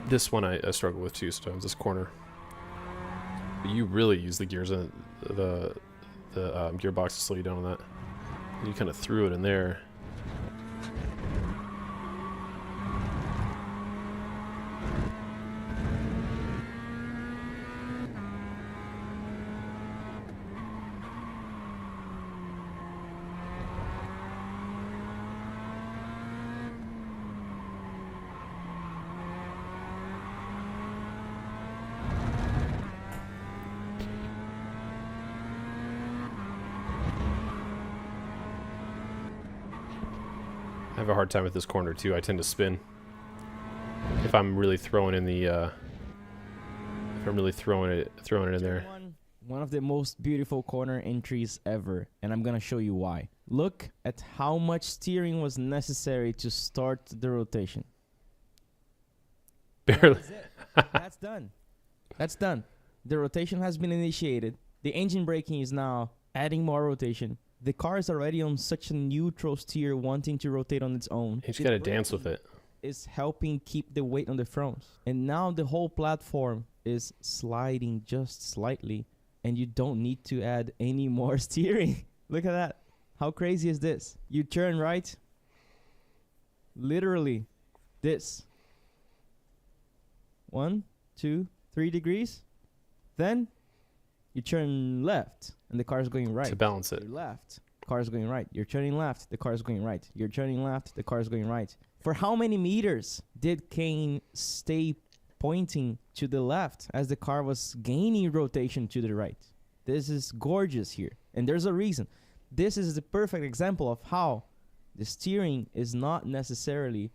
This one I struggle with too sometimes, this corner. But you really use the gears in the gearbox to slow you down on that. You kind of threw it in there. I have a hard time with this corner too. I tend to spin if I'm really throwing in the if I'm really throwing it in there. One of the most beautiful corner entries ever, and I'm gonna show you why. Look at how much steering was necessary to start the rotation. Barely. That is it. That's done. That's done. The rotation has been initiated. The engine braking is now adding more rotation. The car is already on such a neutral steer, wanting to rotate on its own. You just The gotta dance with braking it. is helping keep the weight on the front. And now the whole platform is sliding just slightly, and you don't need to add any more steering. Look at that. How crazy is this? You turn right. Literally this. 1, 2, 3 degrees. Then you turn left and the car is going right. To balance it. You're left, car is going right. You're turning left, the car is going right. You're turning left, the car is going right. For how many meters did Kane stay pointing to the left as the car was gaining rotation to the right? This is gorgeous here. And there's a reason. This is the perfect example of how the steering is not necessarily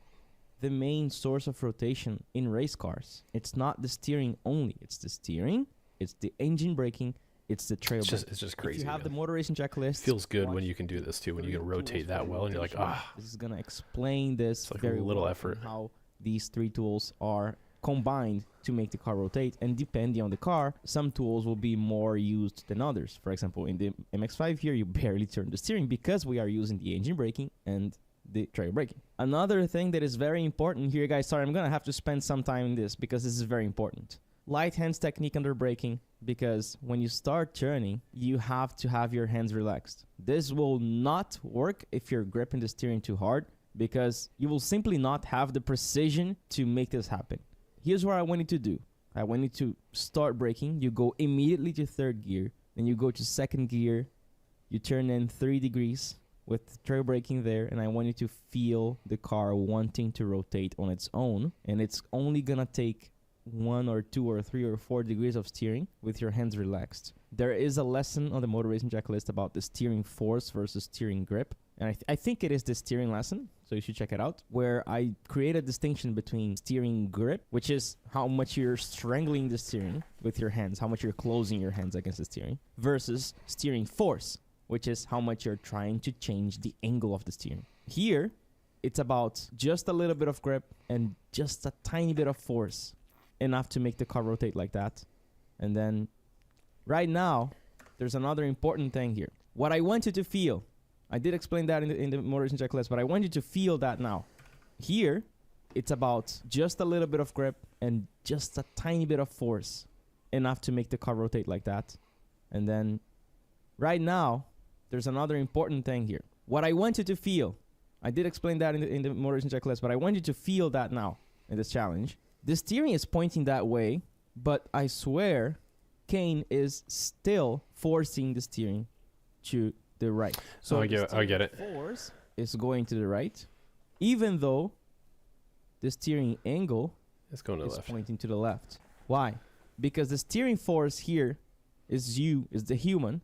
the main source of rotation in race cars. It's not the steering only. It's the steering, it's the engine braking, it's the trail braking. It's just If crazy. you have the man. motor racing checklist, Feels good when watch you can do this too. When you three can rotate tools that for well, and you're like, rotation. ah, This is gonna explain this It's like a very little well, effort. and how these three tools are combined to make the car rotate. And depending on the car, some tools will be more used than others. For example, in the MX-5 here, you barely turn the steering because we are using the engine braking and the trail braking. Another thing that is very important here, guys, sorry, I'm gonna have to spend some time in this because this is very important. Light hands technique under braking, because when you start turning, you have to have your hands relaxed. This will not work if you're gripping the steering too hard, because you will simply not have the precision to make this happen. Here's what I want you to do. I want you to start braking. You go immediately to third gear. Then you go to second gear. You turn in 3 degrees with trail braking there. And I want you to feel the car wanting to rotate on its own. And it's only going to take 1 or 2 or 3 or 4 degrees of steering with your hands relaxed. There is a lesson on the Motor Racing Checklist about the steering force versus steering grip. And I think it is the steering lesson, so you should check it out, where I create a distinction between steering grip, which is how much you're strangling the steering with your hands, how much you're closing your hands against the steering, versus steering force, which is how much you're trying to change the angle of the steering. Here, it's about just a little bit of grip and just a tiny bit of force, enough to make the car rotate like that. And then, right now, there's another important thing here. What I want you to feel, I did explain that in the Motor Racing Checklist, but I want you to feel that now. Here, it's about just a little bit of grip and just a tiny bit of force, enough to make the car rotate like that. And then, right now, there's another important thing here. What I want you to feel, I did explain that in the Motor Racing Checklist, but I want you to feel that now in this challenge. The steering is pointing that way, but I swear, Kane is still forcing the steering to the right. So I get it. Force is going to the right, even though the steering angle It's going to the is left. pointing to the left. Why? Because the steering force here is the human,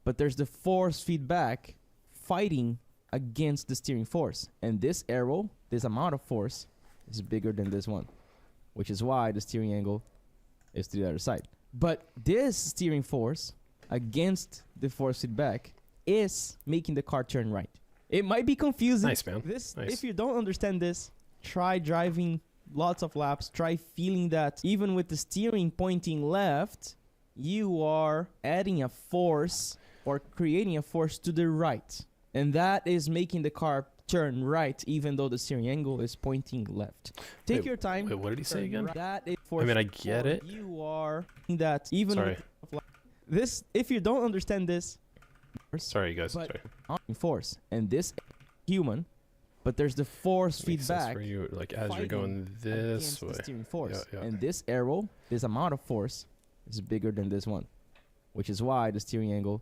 but there's the force feedback fighting against the steering force. And this arrow, this amount of force, is bigger than this one, which is why the steering angle is to the other side. But this steering force against the force feedback is making the car turn right. It might be confusing. Nice, man. This, Nice. if you don't understand this, try driving lots of laps. Try feeling that even with the steering pointing left, you are adding a force or creating a force to the right. And that is making the car turn right, even though the steering angle is pointing left. Take Wait, your time. Wait, what did he say again? That is I mean, I get it. You are that even Sorry. with this. If you don't understand this, Sorry, guys. but Sorry. on force and this human, but there's the force Makes sense feedback for you, like as you're fighting going this against way. the steering force. Yeah, yeah. And this arrow, this amount of force, is bigger than this one, which is why the steering angle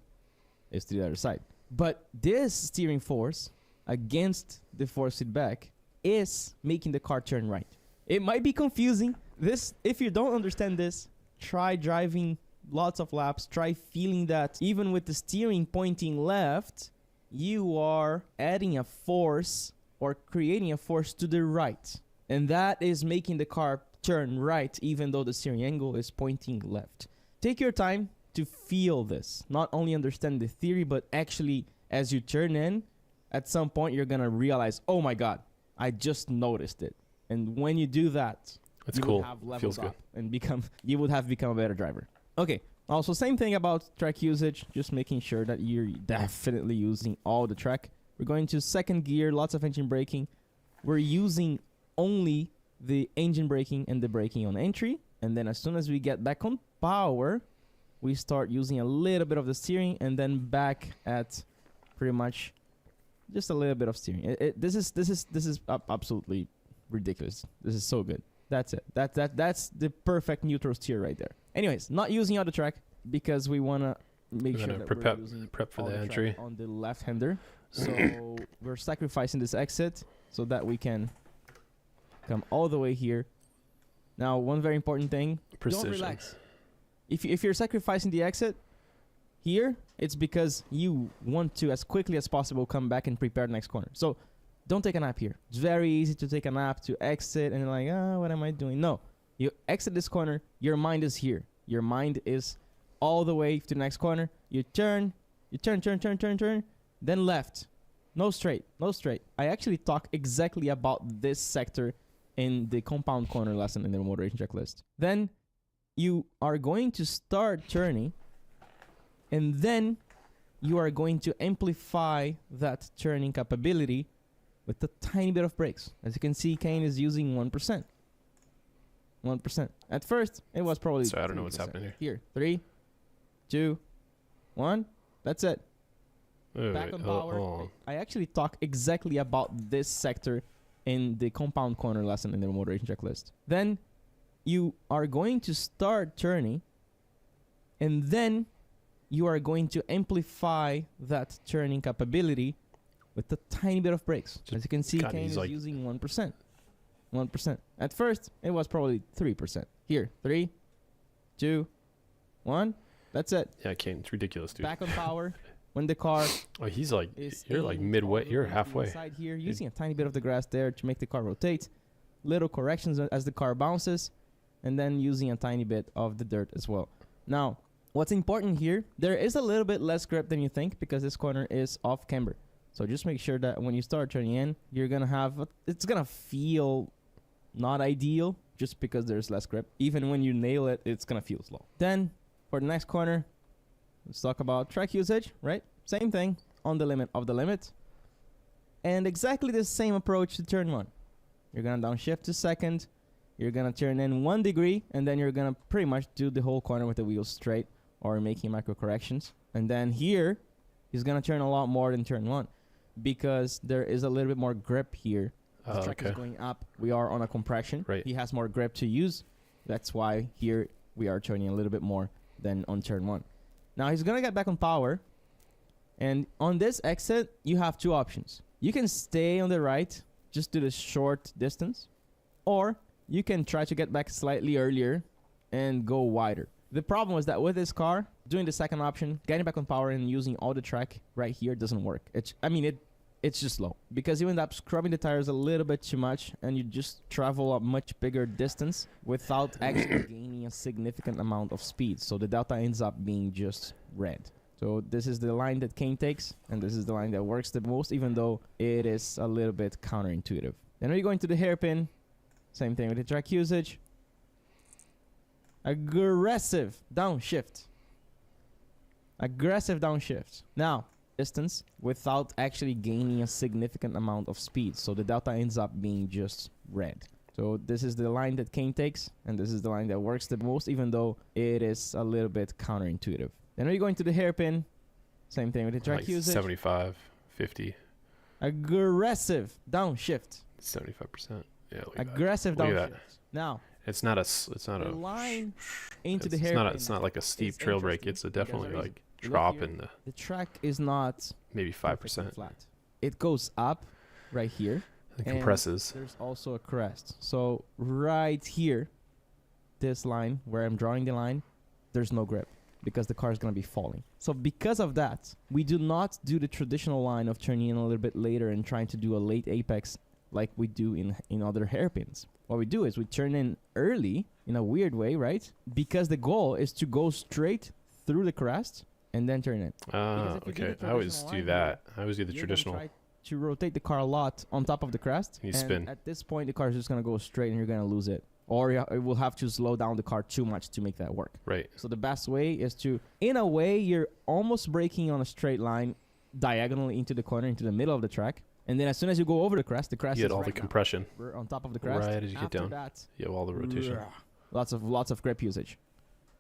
is to the other side. But this steering force against the force feedback is making the car turn right. It might be confusing. This, if you don't understand this, try driving lots of laps. Try feeling that even with the steering pointing left, you are adding a force or creating a force to the right. And that is making the car turn right, even though the steering angle is pointing left. Take your time to feel this. Not only understand the theory, but actually, as you turn in, at some point you're gonna realize, oh my god, I just noticed it. And when you do that, That's you cool. would have leveled Feels good. up and you would have become a better driver. Okay. Also, same thing about track usage, just making sure that you're definitely using all the track. We're going to second gear, lots of engine braking. We're using only the engine braking and the braking on entry. And then as soon as we get back on power, we start using a little bit of the steering and then back at pretty much just a little bit of steering. This is absolutely ridiculous. This is so good. That's it. That's the perfect neutral steer right there. Anyways, not using all the track because we want to make We're sure gonna that prep- we're using prep for all the track entry. on the left-hander. So we're sacrificing this exit so that we can come all the way here. Now, one very important thing, Precision. don't relax. If you're sacrificing the exit here, it's because you want to, as quickly as possible, come back and prepare the next corner. So don't take a nap here. It's very easy to take a nap, to exit, and you're like, what am I doing? No. You exit this corner, your mind is here. Your mind is all the way to the next corner. You turn, turn, then left. No straight. I actually talk exactly about this sector in the compound corner lesson in the remote racing checklist. Then you are going to start turning, and then you are going to amplify that turning capability with a tiny bit of brakes. As you can see, Kane is using 1%. 1%. At first, it was probably So I don't know what's 3%. happening here. Here, 3, 2, 1. That's it. Wait, Back wait, on hold power. on. I actually talk exactly about this sector in the compound corner lesson in the remote racing checklist. Then you are going to start turning, and then you are going to amplify that turning capability with a tiny bit of brakes. As you can see, God, Kane he's is like- using 1%. 1%. At first, it was probably 3%. Here, 3, 2, 1. That's it. Yeah, Kane, it's ridiculous, dude. Back on power. When the car Oh, he's like, is you're like aimed midway, all the you're way to the halfway. side here, using a tiny bit of the grass there to make the car rotate. Little corrections as the car bounces, and then using a tiny bit of the dirt as well. Now, what's important here, there is a little bit less grip than you think because this corner is off camber. So just make sure that when you start turning in, you're gonna have it's gonna feel not ideal just because there's less grip. Even when you nail it, it's gonna feel slow. Then for the next corner, let's talk about track usage, right? Same thing on the limit of the limit. And exactly the same approach to turn 1. You're gonna downshift to second, you're gonna turn in 1 degree, and then you're gonna pretty much do the whole corner with the wheels straight or making micro corrections. And then here, he's gonna turn a lot more than turn 1 because there is a little bit more grip here. The track is Okay. going up. We are on a compression. Right. He has more grip to use. That's why here we are turning a little bit more than on turn 1. Now he's gonna get back on power. And on this exit, you have 2 options. You can stay on the right, just do the short distance, or you can try to get back slightly earlier and go wider. The problem was that with this car, doing the second option, getting back on power and using all the track right here doesn't work. It's just slow because you end up scrubbing the tires a little bit too much and you just travel a much bigger distance without actually gaining a significant amount of speed. So the delta ends up being just red. So this is the line that Kane takes, and this is the line that works the most, even though it is a little bit counterintuitive. Then we go into the hairpin. Same thing with the track usage. Aggressive downshift. Now, distance without actually gaining a significant amount of speed. So the delta ends up being just red. So this is the line that Kane takes, and this is the line that works the most, even though it is a little bit counterintuitive. Then we go into the hairpin. Same thing with the track Like usage. 75, 50, Aggressive downshift. 75%. Yeah, look at that. Aggressive Look downshift. at that. Now, It's not a, it's not the a, line into the it's hairpin. it's not like a steep is trail break. interesting It's a because definitely there is- like look drop here. in The track is not maybe perfectly 5%. flat. It goes up right here. It And compresses. There's also a crest. So right here, this line where I'm drawing the line, there's no grip because the car is going to be falling. So because of that, we do not do the traditional line of turning in a little bit later and trying to do a late apex like we do in other hairpins. What we do is we turn in early in a weird way, right? Because the goal is to go straight through the crest and then turn in. Because if you do Okay. the I always traditional do line that. I always do the You're gonna traditional. try to rotate the car a lot on top of the crest. You and spin. At this point, the car is just going to go straight and you're going to lose it. Or it will have to slow down the car too much to make that work. Right. So the best way is to, in a way, you're almost braking on a straight line diagonally into the corner, into the middle of the track. And then as soon as you go over the crest You is get all right the now. compression. We're on top of the crest. Right as you get After down. that, You have all the rotation. lots of grip usage.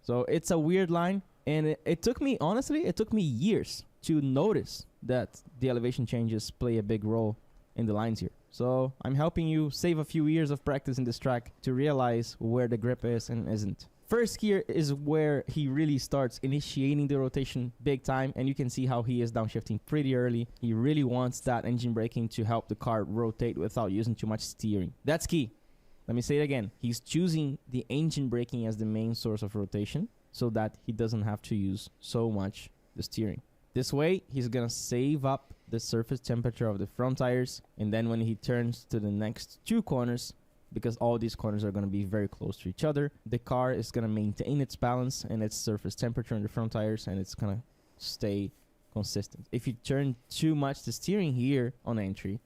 So it's a weird line, and it took me, honestly, years to notice that the elevation changes play a big role in the lines here. So I'm helping you save a few years of practice in this track to realize where the grip is and isn't. First gear is where he really starts initiating the rotation big time, and you can see how he is downshifting pretty early. He really wants that engine braking to help the car rotate without using too much steering. That's key. Let me say it again. He's choosing the engine braking as the main source of rotation so that he doesn't have to use so much the steering. This way, he's going to save up the surface temperature of the front tires, and then when he turns to the next 2 corners, because all these corners are going to be very close to each other. The car is going to maintain its balance and its surface temperature in the front tires, and it's going to stay consistent. If you turn too much the steering here on entry,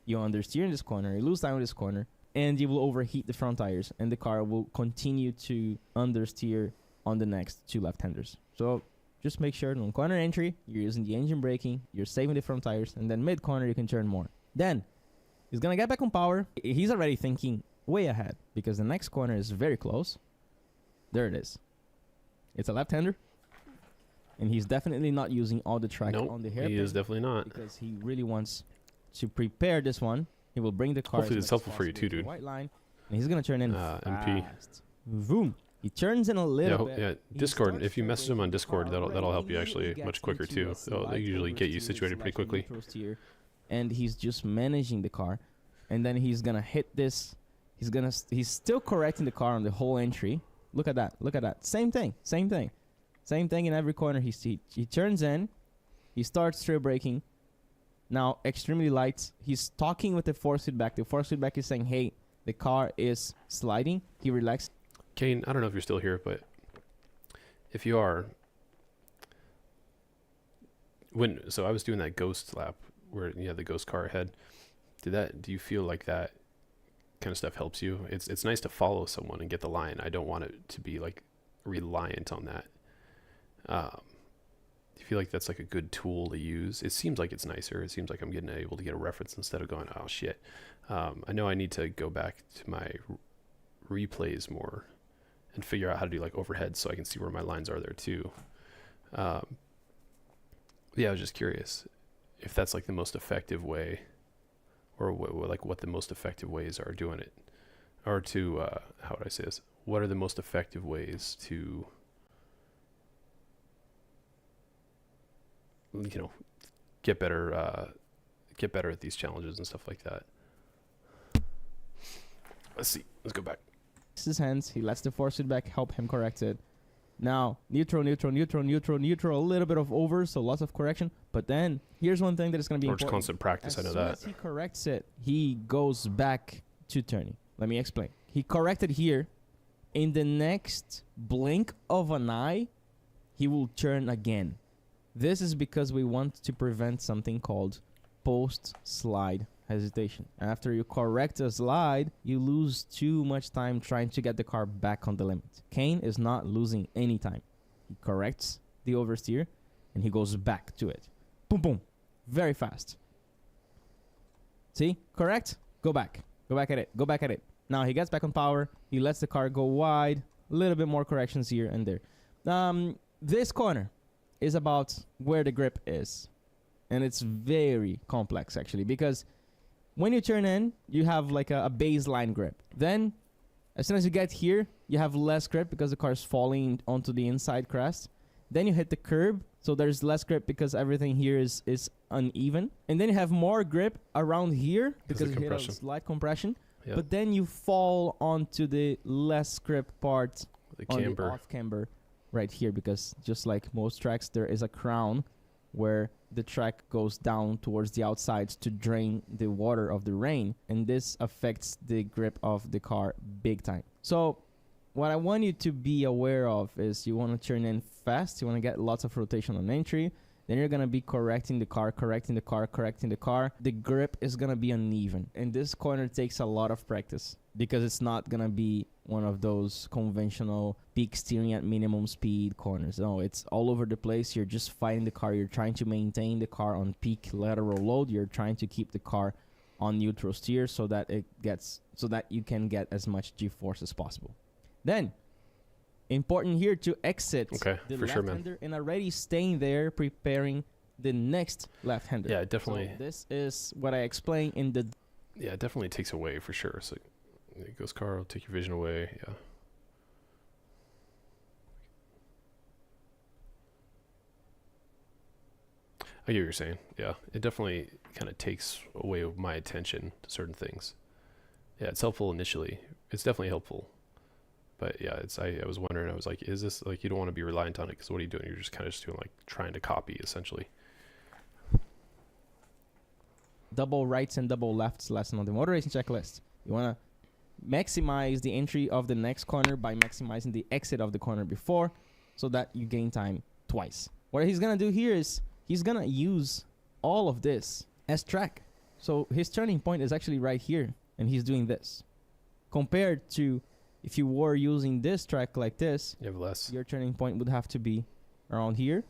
you understeer in this corner, you lose time in this corner, and you will overheat the front tires, and the car will continue to understeer on the next two left-handers. So just make sure on corner entry, you're using the engine braking, you're saving the front tires, and then mid-corner, you can turn more. Then, he's going to get back on power. He's already thinking way ahead, because the next corner is very close. There it is. It's a left-hander, and he's definitely not using all the track on the hairpin. He is definitely not. Because he really wants to prepare this one. He will bring the car. Hopefully it's helpful for you too, dude. White line, and he's gonna turn in MP. fast. Boom. He turns in a little bit. Yeah, Discord. If you message him on Discord, that'll help you actually much quicker too. They usually get you situated pretty quickly. And he's just managing the car, and then he's gonna hit this. He's still correcting the car on the whole entry. Look at that. Look at that. Same thing in every corner. He turns in. He starts straight braking. Now, extremely light. He's talking with the force feedback. The force feedback is saying, hey, the car is sliding. He relaxed. Kane, I don't know if you're still here, but if you are, so I was doing that ghost lap where you had the ghost car ahead. Do you feel like that kind of stuff helps you? It's nice to follow someone and get the line. I don't want it to be like reliant on that. Do you feel like that's like a good tool to use? It seems like it's nicer. It seems like I'm getting able to get a reference instead of going, oh shit. I know I need to go back to my replays more and figure out how to do like overhead so I can see where my lines are there too. Yeah, I was just curious if that's like the most effective way, or what the most effective ways are doing it, or to how would I say this? What are the most effective ways to, you know, get better at these challenges and stuff like that? Let's see. Let's go back. His hands. He lets the force feedback help him correct it. Now, neutral, neutral, neutral, neutral, neutral. A little bit of over, so lots of correction. But then, here's one thing that is going to be or just important. constant practice. I know As that. soon as he corrects it, he goes back to turning. Let me explain. He corrected here. In the next blink of an eye, he will turn again. This is because we want to prevent something called post-slide hesitation. After you correct a slide, you lose too much time trying to get the car back on the limit. Kane is not losing any time. He corrects the oversteer, and he goes back to it. Boom, boom. Very fast. See? Correct? Go back. Go back at it. Go back at it. Now he gets back on power. He lets the car go wide. A little bit more corrections here and there. This corner is about where the grip is. And it's very complex, actually, because when you turn in, you have like a baseline grip. Then, as soon as you get here, you have less grip because the car is falling onto the inside crest. Then you hit the curb, so there's less grip because everything here is uneven. And then you have more grip around here because you hit a slight compression. Yep. But then you fall onto the less grip part The on camber. the off camber right here, because just like most tracks, there is a crown where the track goes down towards the outside to drain the water of the rain, and this affects the grip of the car big time. So what I want you to be aware of is you want to turn in fast, you want to get lots of rotation on entry, then you're going to be correcting the car. The grip is going to be uneven, and this corner takes a lot of practice because it's not going to be one of those conventional peak steering at minimum speed corners. No, it's all over the place. You're just fighting the car. You're trying to maintain the car on peak lateral load. You're trying to keep the car on neutral steer so that you can get as much G-force as possible. Then, important here to exit the left-hander and already staying there preparing the next left-hander. Yeah, definitely. So this is what I explained in the... Yeah, it definitely takes away for sure. So it goes car, will take your vision away. Yeah. I get what you're saying. Yeah, it definitely kind of takes away my attention to certain things. Yeah, it's helpful initially. It's definitely helpful. But yeah, I was wondering, I was like, is this like, you don't want to be reliant on it because what are you doing? You're just kind of just doing like trying to copy essentially. Double rights and double lefts lesson on the motor racing checklist. You want to maximize the entry of the next corner by maximizing the exit of the corner before, so that you gain time twice. What he's gonna do here is he's gonna use all of this as track. So his turning point is actually right here, and he's doing this. Compared to if you were using this track like this, You have less. your turning point would have to be around here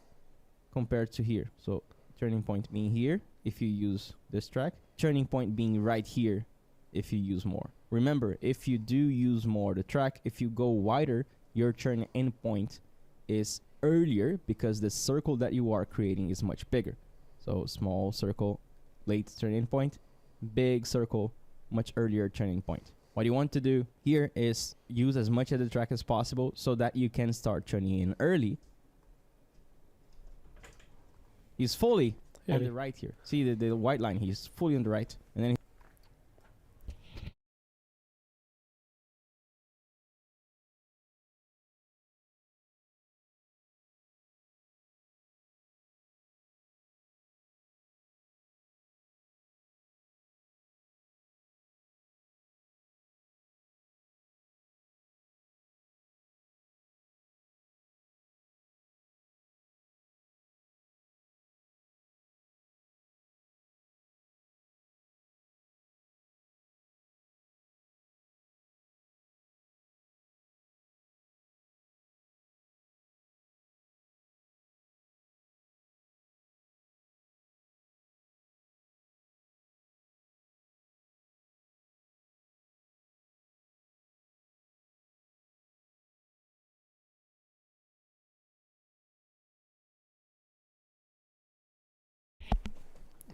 compared to here. So turning point being here if you use this track, turning point being right here if you use more. Remember, if you do use more the track, if you go wider, your turn end point is earlier because the circle that you are creating is much bigger. So small circle, late turning point, big circle, much earlier turning point. What you want to do here is use as much of the track as possible so that you can start turning in early. He's fully on the right here. See the white line, he's fully on the right. And then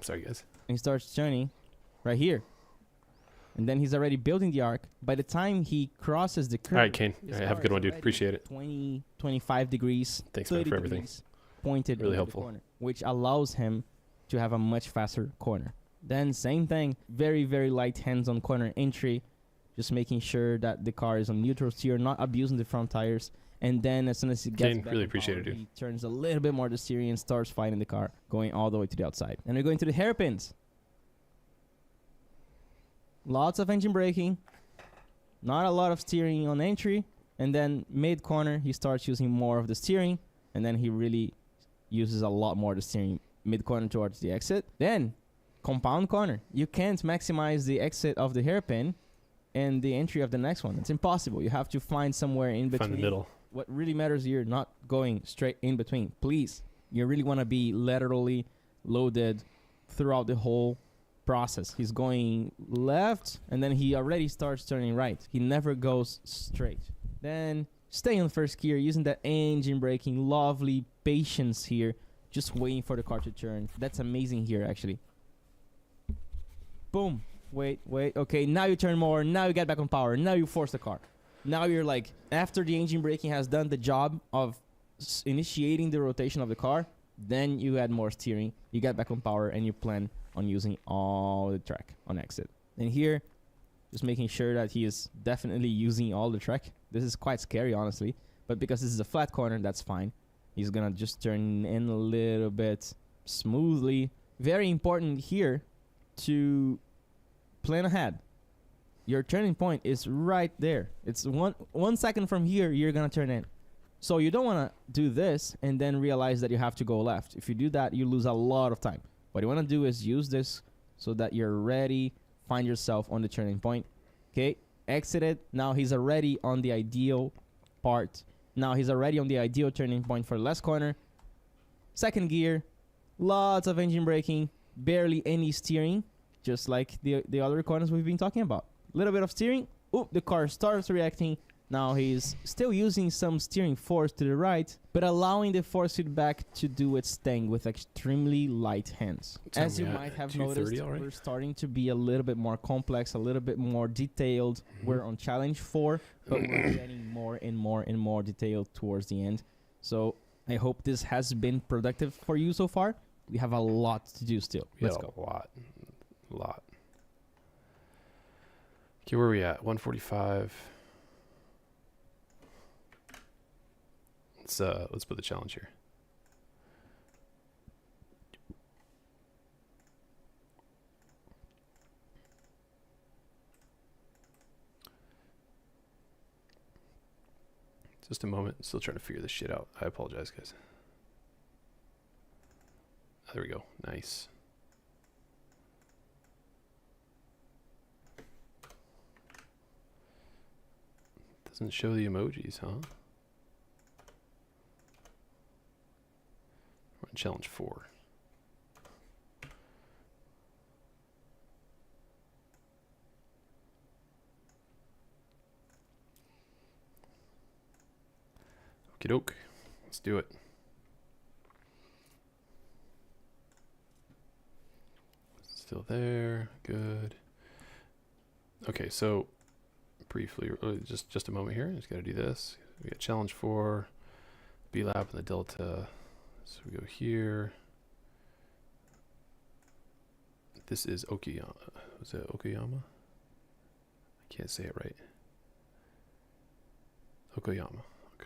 Sorry, guys. he starts turning right here. And then he's already building the arc. By the time he crosses the curve, All right, Kane. his All right, have a car good is one, dude. already Appreciate it. 20, 25 degrees, Thanks, man, 30 for everything. degrees pointed Really into helpful. the corner, which allows him to have a much faster corner. Then same thing, very, very light hands on corner entry, just making sure that the car is on neutral steer, not abusing the front tires. And then as soon as he gets Kane, back really in appreciate power, it, dude. he turns a little bit more the steering and starts fighting the car, going all the way to the outside. And we're going to the hairpins. Lots of engine braking, not a lot of steering on entry, and then mid corner he starts using more of the steering, and then he really uses a lot more of the steering mid corner towards the exit. Then compound corner, you can't maximize the exit of the hairpin and the entry of the next one. It's impossible. You have to find somewhere in between. Find the middle. What really matters here, not going straight in between. Please, you really want to be laterally loaded throughout the whole process. He's going left, and then he already starts turning right. He never goes straight. Then stay on first gear, using that engine braking, lovely patience here, just waiting for the car to turn. That's amazing here, actually. Boom. Wait. Okay, now you turn more. Now you get back on power. Now you force the car. Now you're like, after the engine braking has done the job of initiating the rotation of the car, then you add more steering, you get back on power, and you plan on using all the track on exit. And here, just making sure that he is definitely using all the track. This is quite scary, honestly, but because this is a flat corner, that's fine. He's gonna just turn in a little bit smoothly. Very important here to plan ahead. Your turning point is right there. It's one second from here, you're gonna turn in. So you don't want to do this and then realize that you have to go left. If you do that, you lose a lot of time. What you want to do is use this so that you're ready, find yourself on the turning point. Okay, exit it. Now he's already on the ideal part. Now he's already on the ideal turning point for the last corner. Second gear, lots of engine braking, barely any steering, just like the other corners we've been talking about. Little bit of steering. Oop, the car starts reacting. Now he's still using some steering force to the right, but allowing the force feedback to do its thing with extremely light hands. So As you we're at might have 230 noticed, already? we're starting to be a little bit more complex, a little bit more detailed. We're on challenge 4, but we're getting more and more and more detailed towards the end. So I hope this has been productive for you so far. We have a lot to do still. Let's go. A lot. Okay, where are we at? 145. Let's put the challenge here. Just a moment. Still trying to figure this shit out. I apologize, guys. There we go. Nice. Doesn't show the emojis, huh? We're on challenge 4. Okie doke. Let's do it. Still there. Good. Okay, so briefly, just a moment here. Just got to do this. We got challenge 4, B-Lab and the Delta. So we go here. This is Okayama. Was it Okayama? I can't say it right. Okayama. Okay.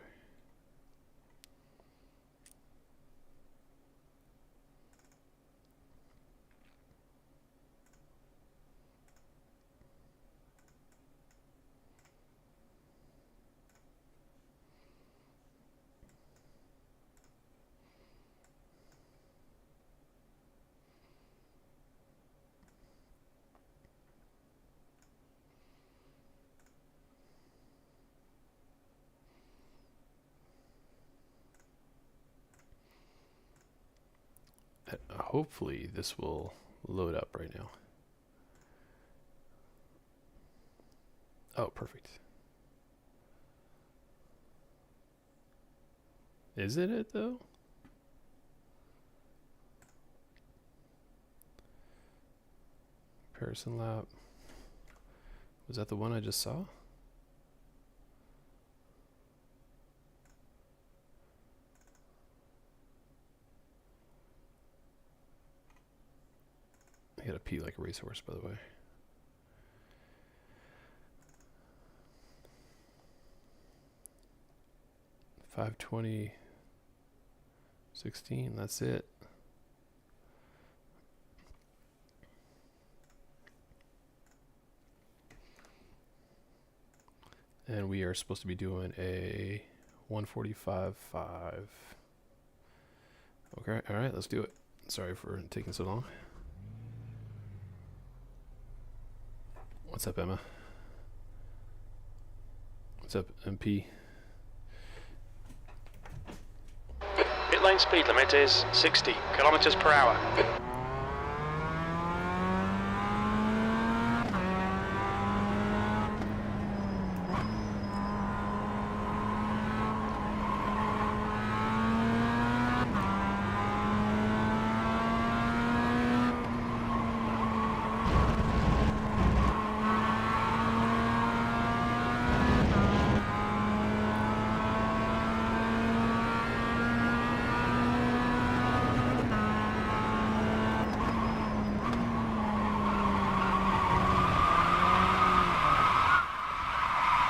Hopefully this will load up right now. Oh, perfect. Is it though? Comparison lap. Was that the one I just saw? I gotta pee like a racehorse, by the way. .520, 16. That's it. And we are supposed to be doing a 145.5. Okay, all right, let's do it. Sorry for taking so long. What's up, Emma? What's up, MP? Pit lane speed limit is 60 kilometers per hour.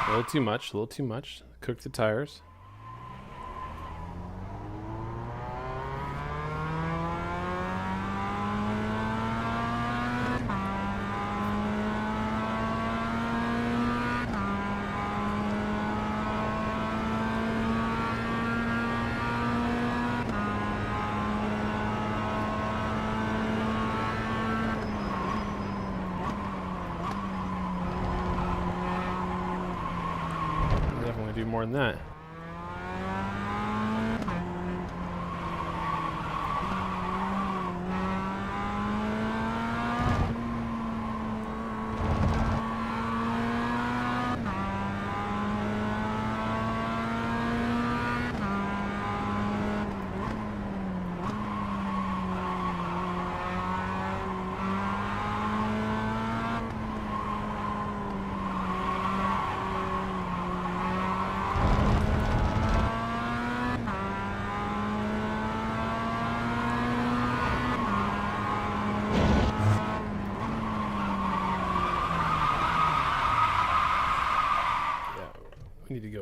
A little too much, a little too much. Cook the tires. Do more than that.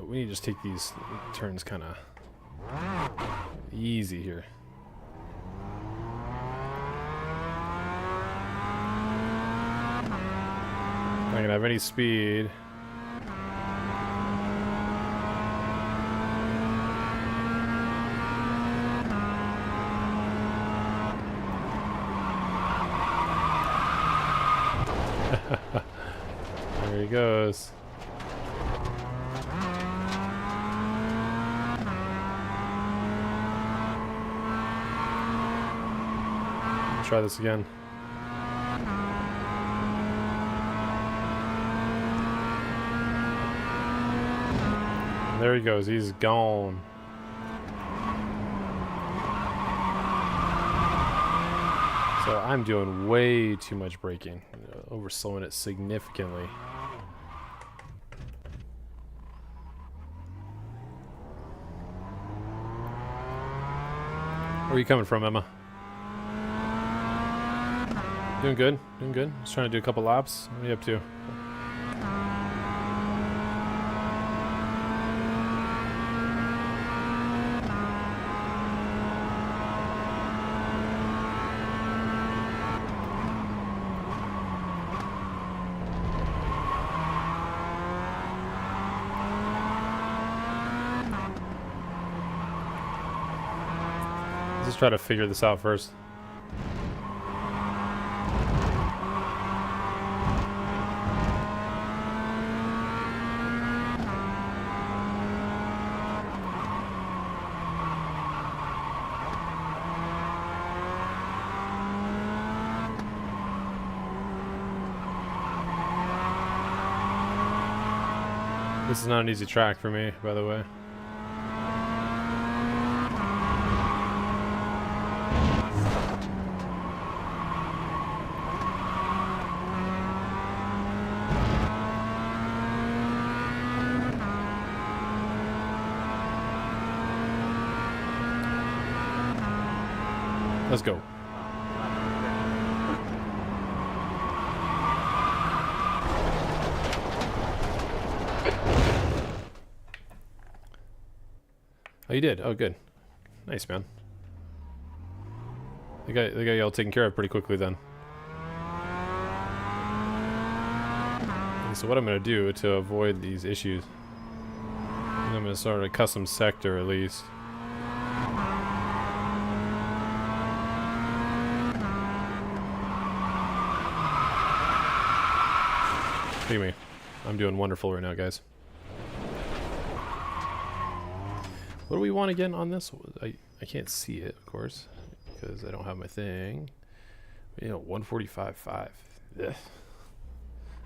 We need to just take these turns kind of easy here. Not gonna have any speed. There he goes. Try this again. And there he goes. He's gone. So I'm doing way too much braking, overslowing it significantly. Where are you coming from, Emma? Doing good, doing good. Just trying to do a couple laps. What are you up to? Let's just try to figure this out first. This is not an easy track for me, by the way. Let's go. Oh, you did? Oh, good. Nice, man. They got y'all taken care of pretty quickly then. And so what I'm going to do to avoid these issues, I'm going to start a custom sector at least. Look at me. I'm doing wonderful right now, guys. What do we want again on this? I can't see it, of course, because I don't have my thing. You know, 145.5. Ugh.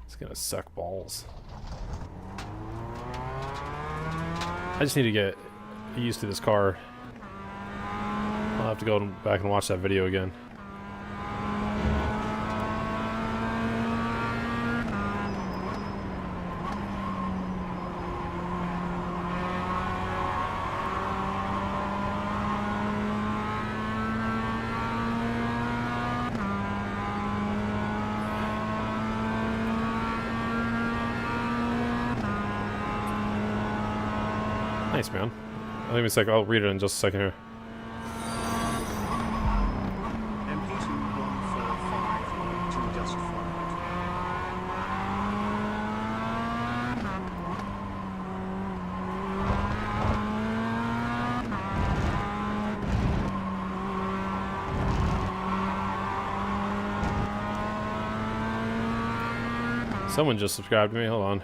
It's gonna suck balls. I just need to get used to this car. I'll have to go back and watch that video again. Nice, man. Give me a sec. I'll read it in just a second here. MP21452 just fired. Someone just subscribed to me. Hold on.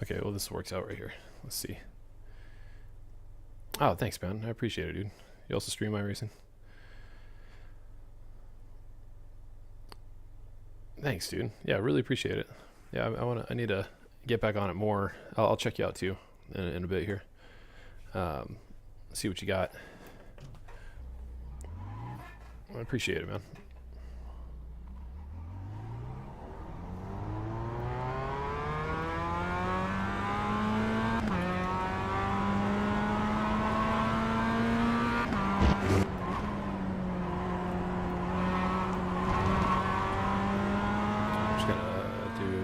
Okay, well, this works out right here. Let's see. Oh, thanks, man. I appreciate it, dude. You also stream iRacing? Thanks, dude. Yeah, I really appreciate it. Yeah, I need to get back on it more. I'll check you out too in a bit here. See what you got. I appreciate it, man.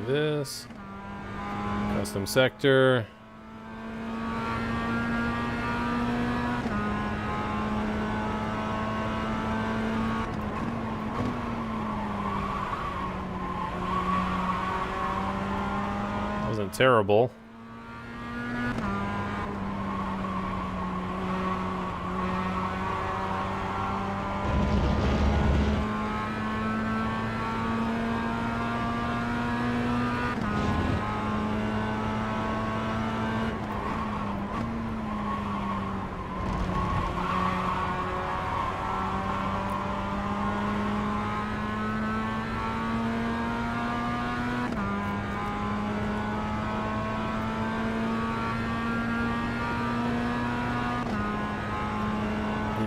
This custom sector. wasn't terrible.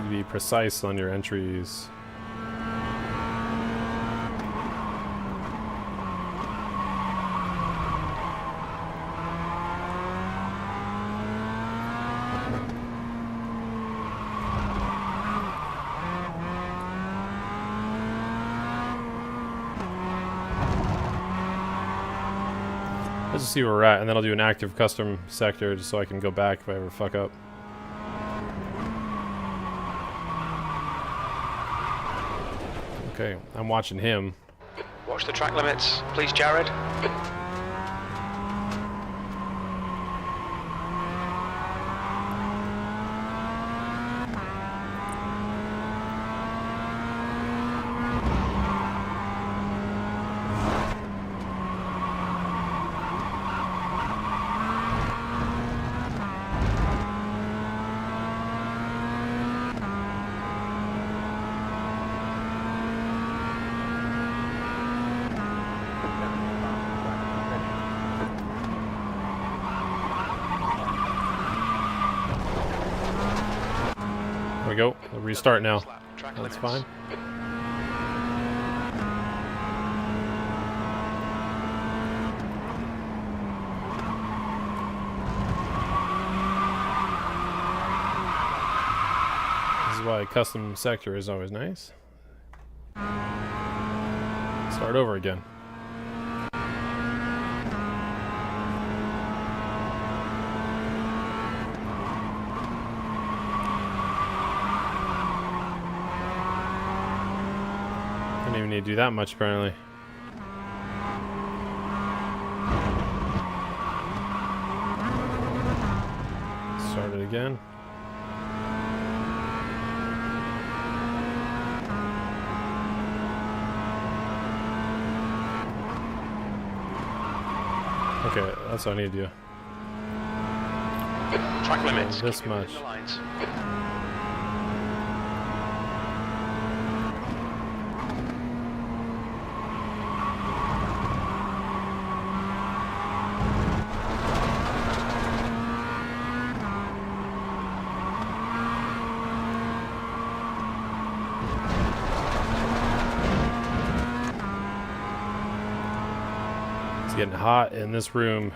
Be precise on your entries. Let's just see where we're at, and then I'll do an active custom sector just so I can go back if I ever fuck up. Okay, I'm watching him. Watch the track limits, please, Jared. There we go. We'll restart now. Track That's limits. fine. This is why a custom sector is always nice. Start over again. Didn't even need to do that much, apparently. Start it again. Okay, that's what I need to do. Track limits. This keep it within much. the lines. It's getting hot in this room.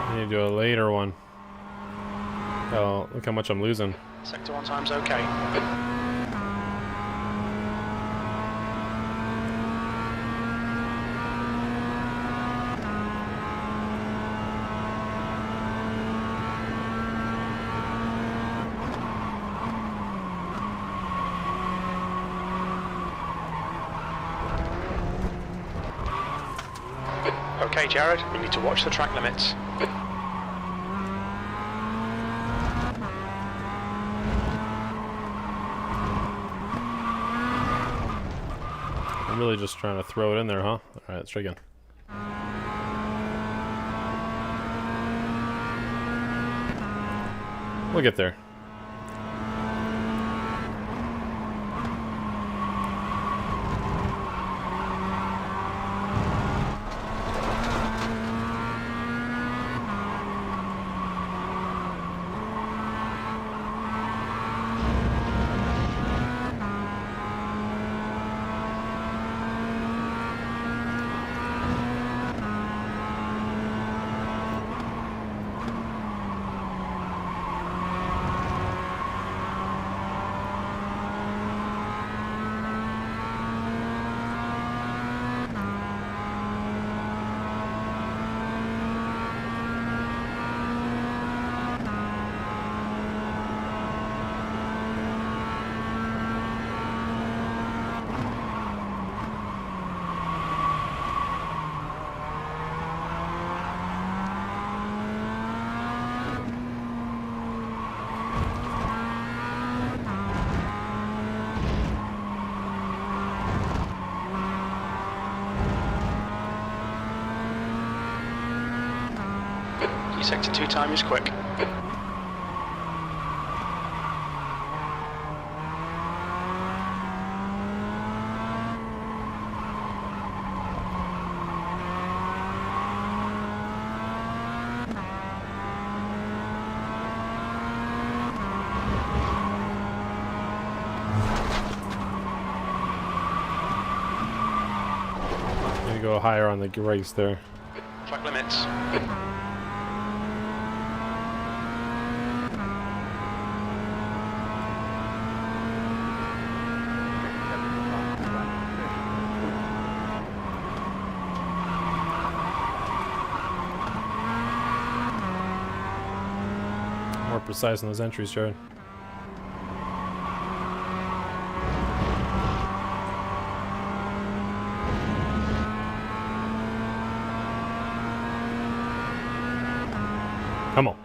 I need to do a later one. Oh, look how much I'm losing. Sector 1 time's okay. Okay, Jared, we need to watch the track limits. I'm really just trying to throw it in there, huh? Alright, let's try again. We'll get there. Sector 2 time is quick. Gonna go higher on the race there. Track limits. More precise in those entries, Jared. Come on.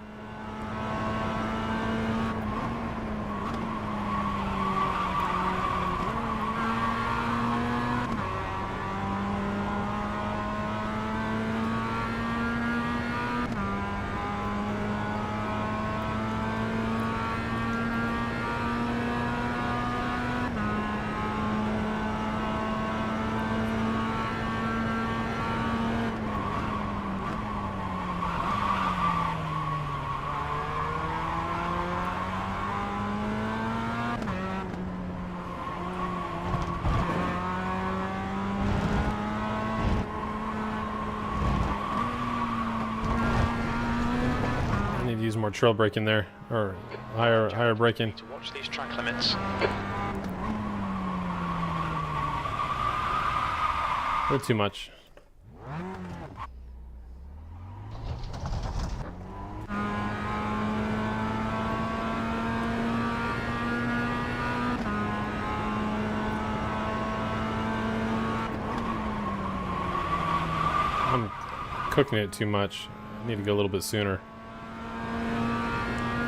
Use more trail braking there, or higher braking. To watch these track limits. A little too much. I'm cooking it too much. I need to go a little bit sooner.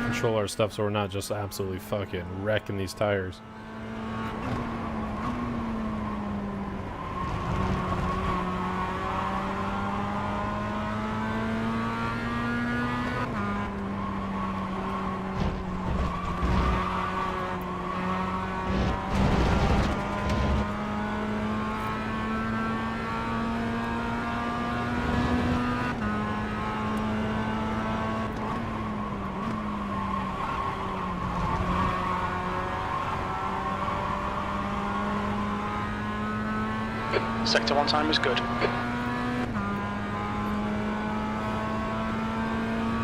Control our stuff so we're not just absolutely fucking wrecking these tires. Sector 1 time is good.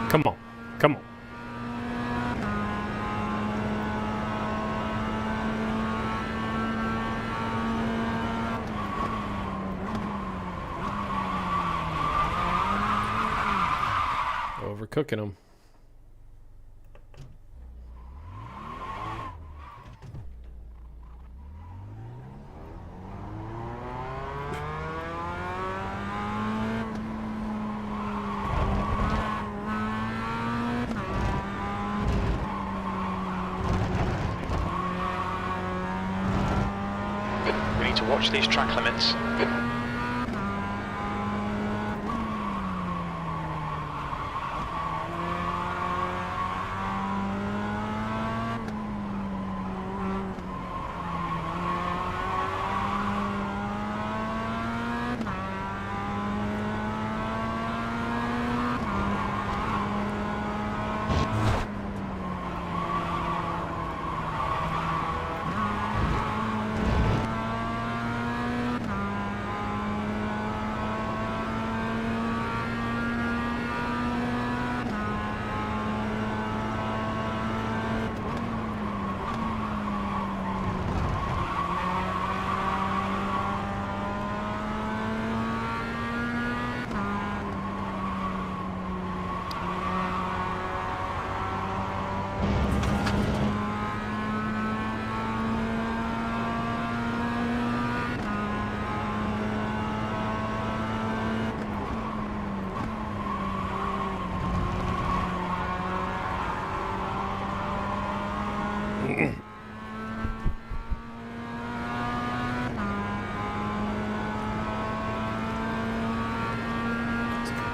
Come on. Come on. Overcooking them. Watch these track limits.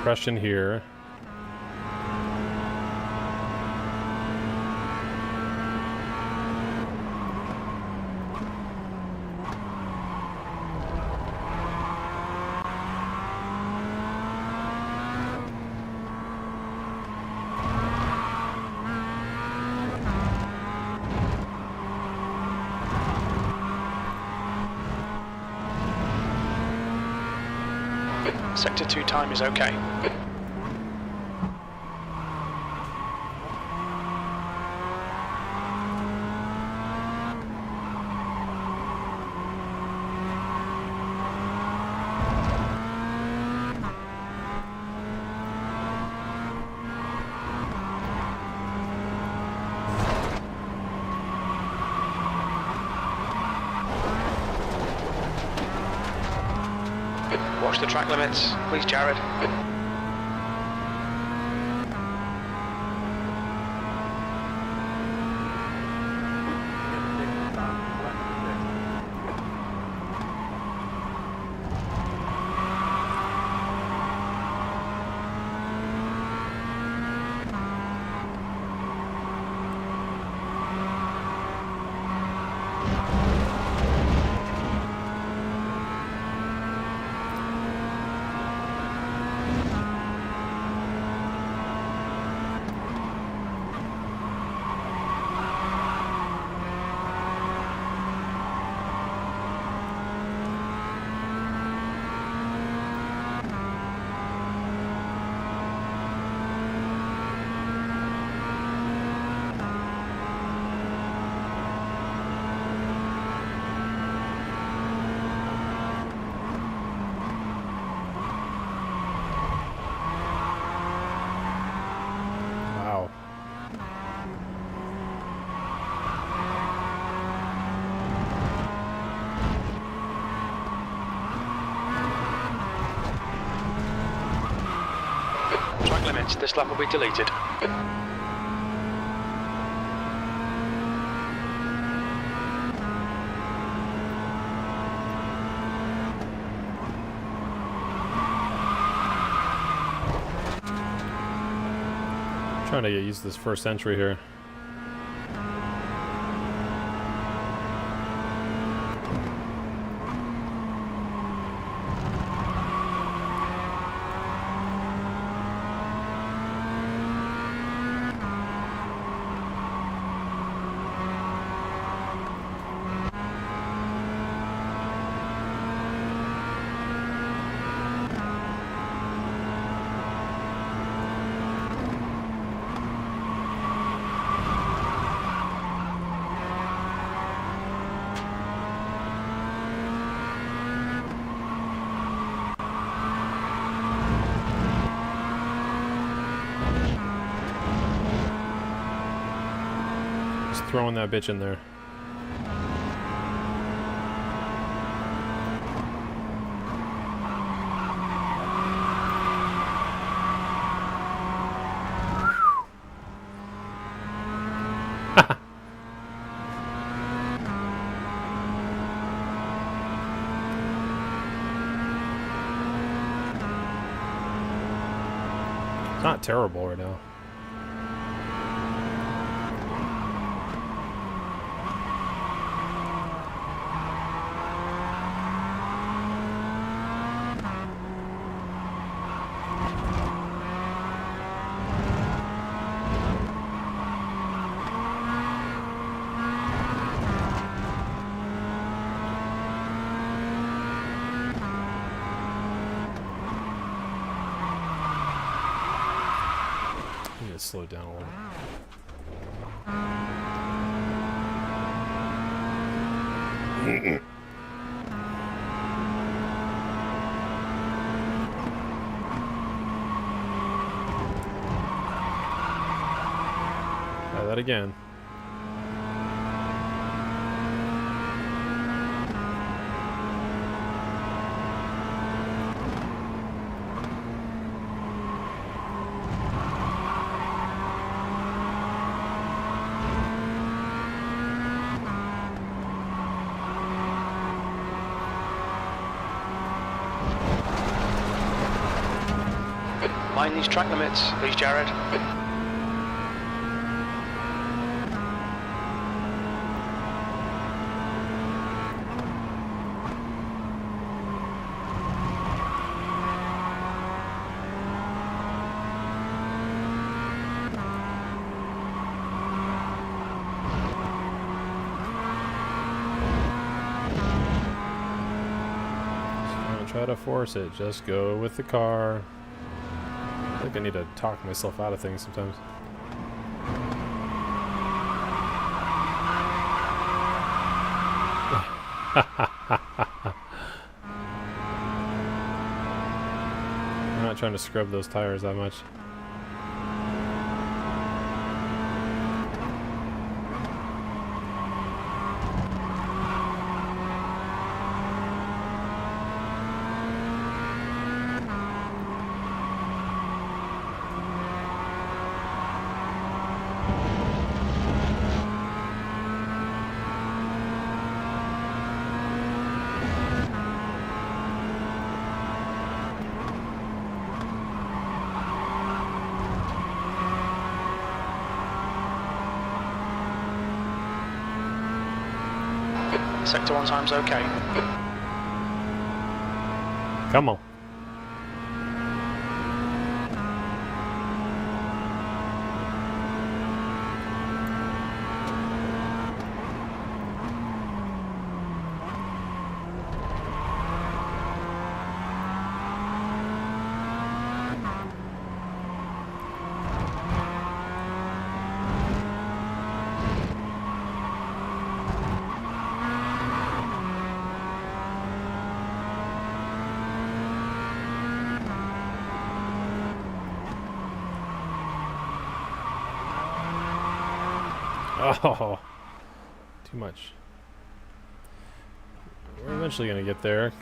Compression here. Sector 2 time is okay. Watch the track limits, please, Jared. Wow. Track limits, this lap will be deleted. Trying to get used to this first entry here. Just throwing that bitch in there. Not terrible right now. I need to slow down a little. Try that again. Mind these track limits, please, Jared. Don't try to force it. Just go with the car. I think I need to talk myself out of things sometimes. I'm not trying to scrub those tires that much. Sector 1 time's okay. Come on. Oh, too much. We're eventually gonna get there.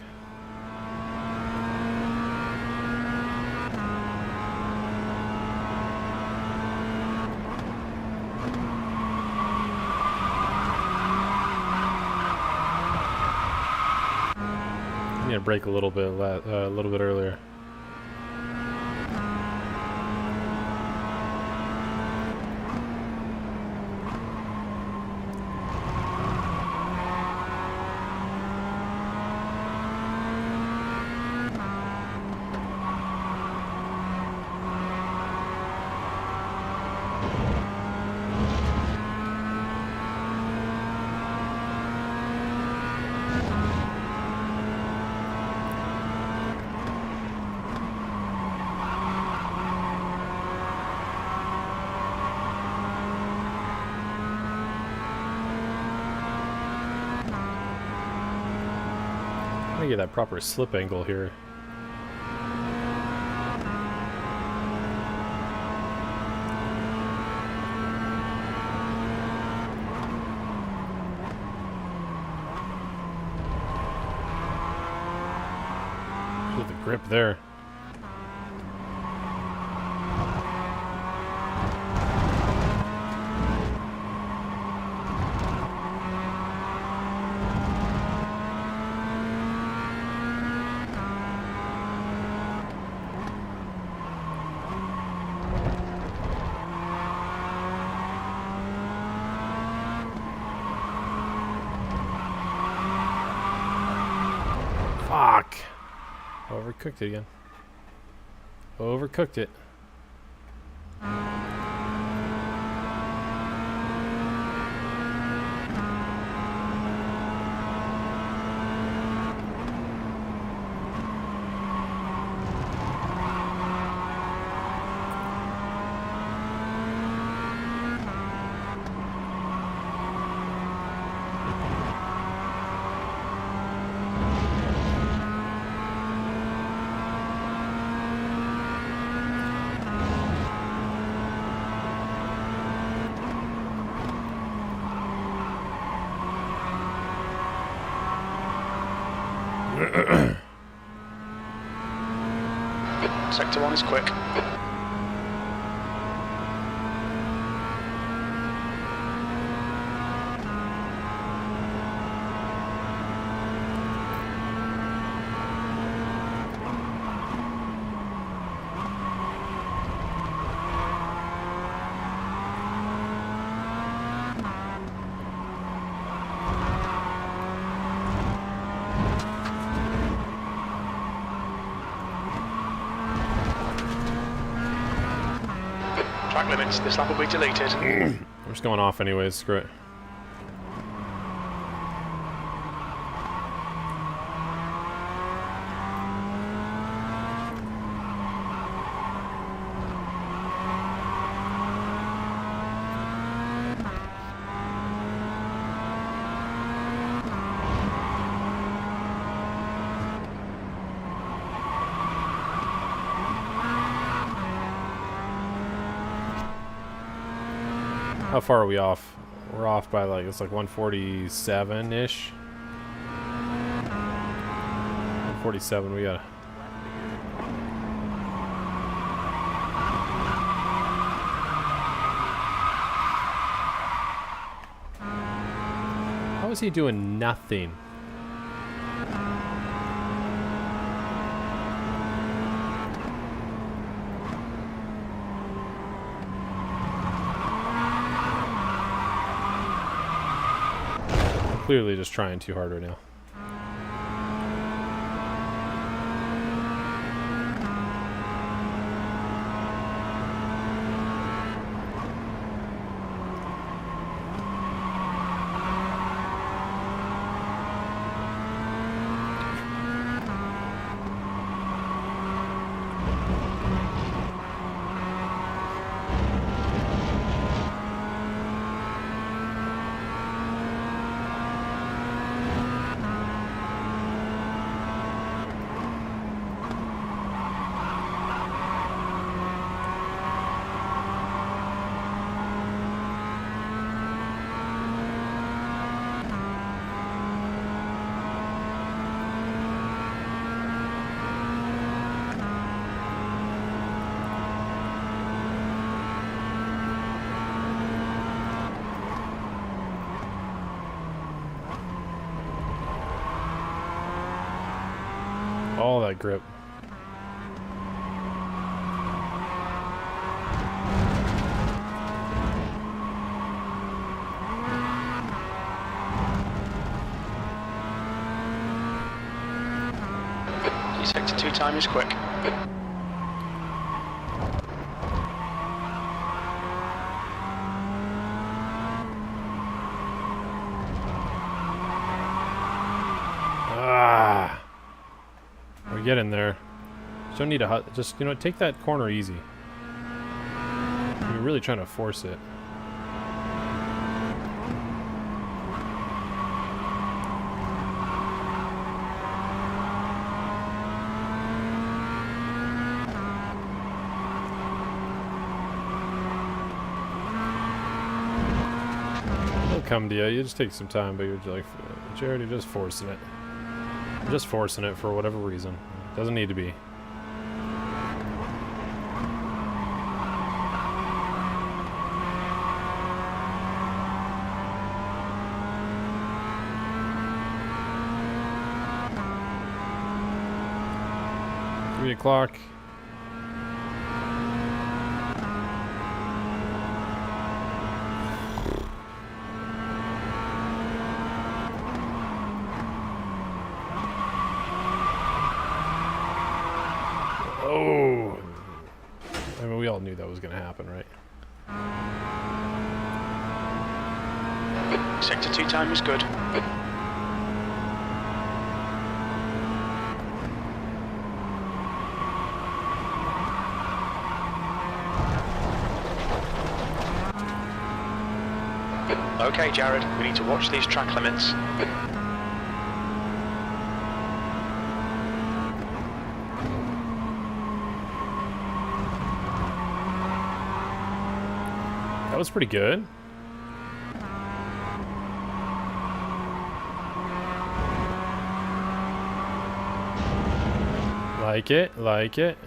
I need to brake a little bit earlier. I get that proper slip angle here. Feel the grip there. Overcooked it again. Overcooked it. Sector 1 is quick. Track limits, this lap will be deleted. I'm just going off anyways, screw it. How far are we off? We're off by like, it's like 147-ish. 147, we got. How is he doing nothing? Clearly just trying too hard right now. All that grip. Sector 2 time is quick. Ah, we're getting there. Just don't need to just, you know, take that corner easy. You're really trying to force it. It'll come to you. You just take some time, but you're like, Jared, you're just forcing it. You're just forcing it for whatever reason. Doesn't need to be. Three o'clock. we all knew that was going to happen, right? Sector 2 time was good. Okay, Jared, we need to watch these track limits. That was pretty good. Like it, like it.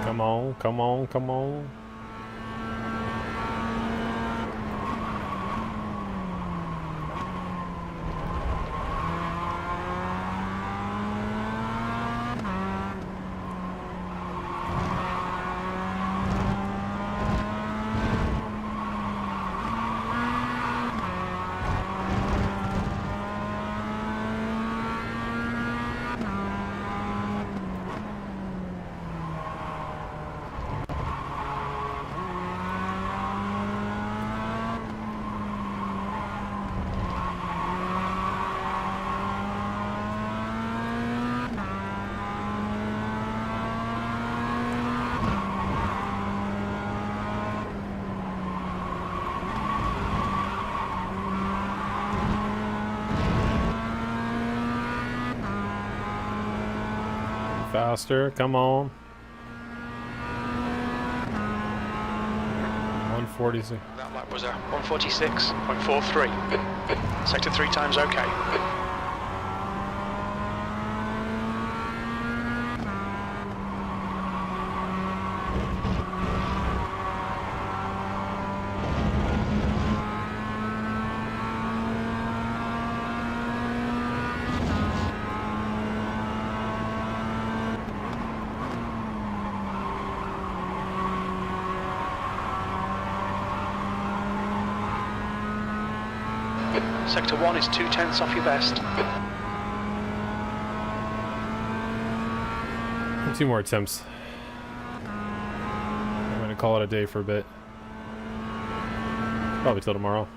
Come on, come on, come on. Faster, come on. 146. That lap was a 146.43. Sector 3 time's okay. Sector 1 is 2/10 off your best. 2 more attempts. I'm gonna call it a day for a bit. Probably till tomorrow.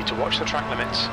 To watch the track limits.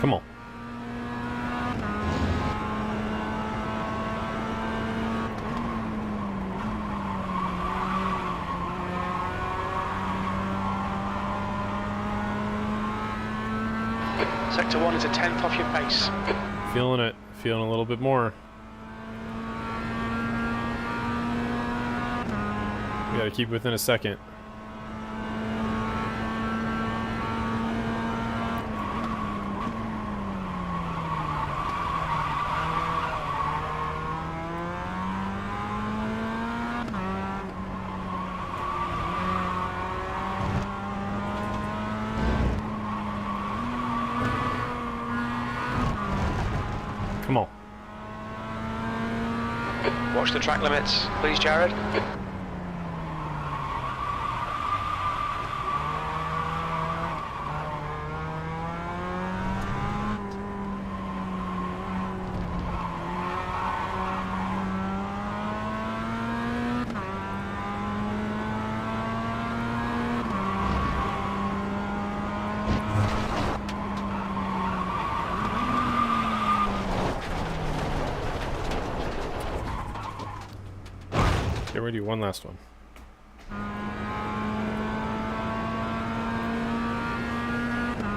Come on. Sector 1 is a 10th off your pace. Feeling it. Feeling a little bit more. We gotta keep within a second. Watch the track limits, please, Jared. Get ready, one last one.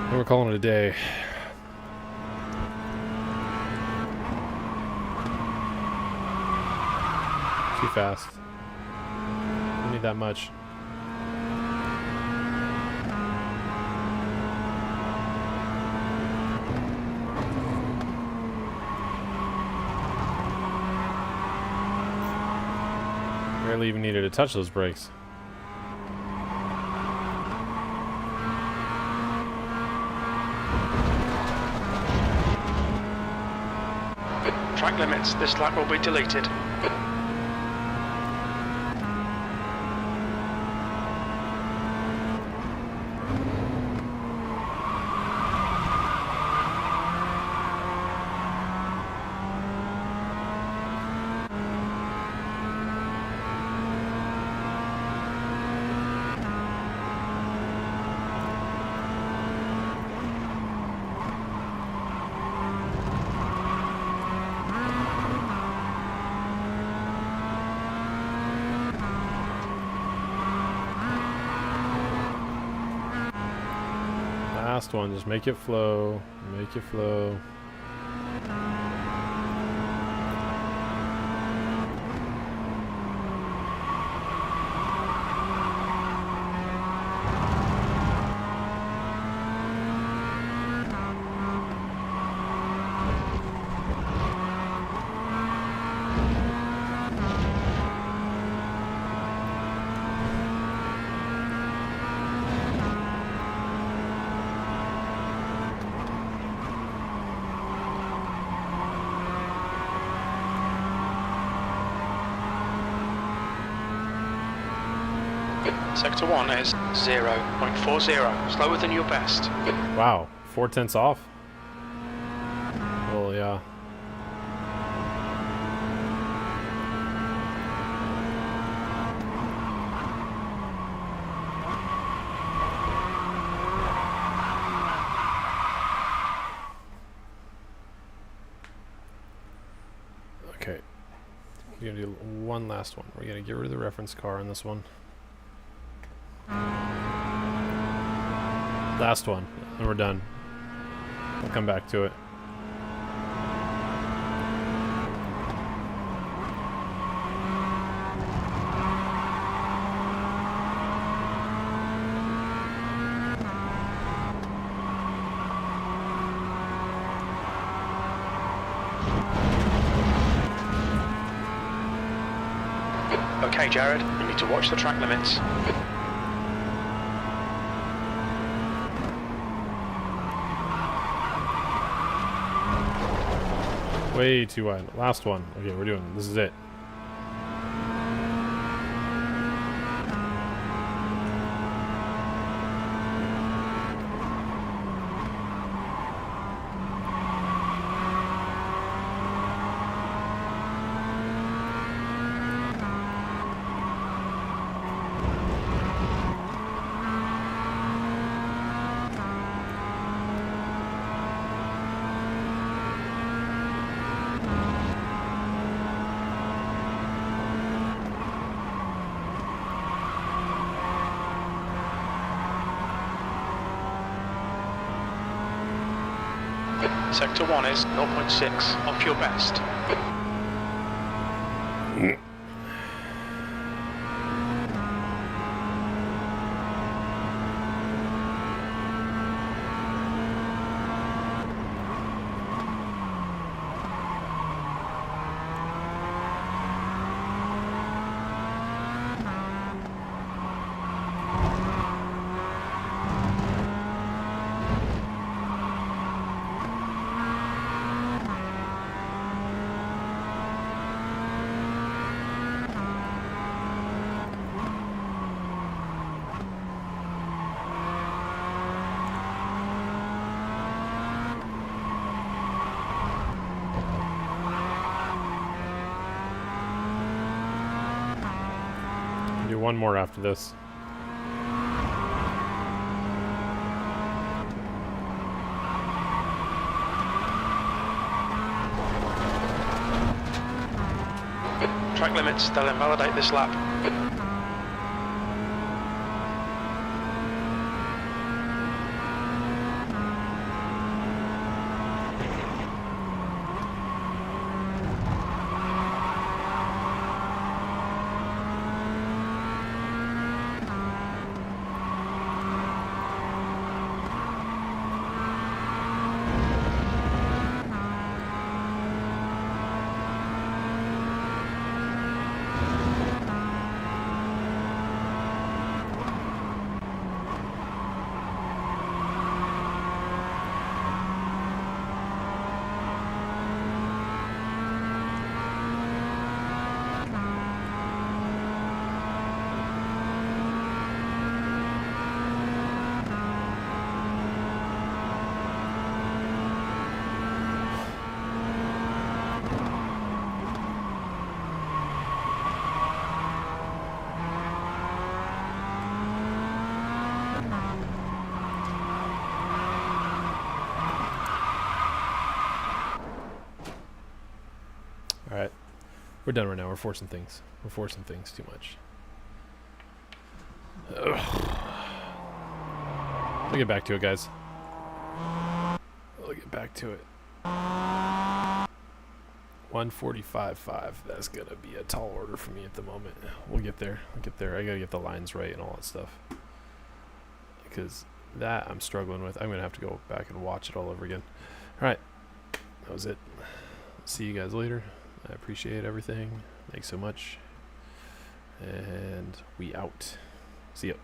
And we're calling it a day. Too fast. Don't need that much. Barely even needed to touch those brakes. Track limits, this lap will be deleted. Last one, just make it flow. Make it flow. Sector 1 is 0.40, slower than your best. Wow, 4/10 off? Well, yeah. Okay. We're gonna do one last one. We're gonna get rid of the reference car on this one. Last one, and we're done. We'll come back to it. Okay, Jared, you need to watch the track limits. Way too wide. Last one. Okay, we're doing this is it. Sector 1 is 0.6, off your best. one more after this. Track limits, they'll invalidate this lap. Alright. We're done right now. We're forcing things. We're forcing things too much. Ugh. We'll get back to it, guys. We'll get back to it. 145.5. That's going to be a tall order for me at the moment. We'll get there. We'll get there. I got to get the lines right and all that stuff. Because that I'm struggling with. I'm going to have to go back and watch it all over again. Alright. That was it. See you guys later. I appreciate everything. Thanks so much. And we out. See ya.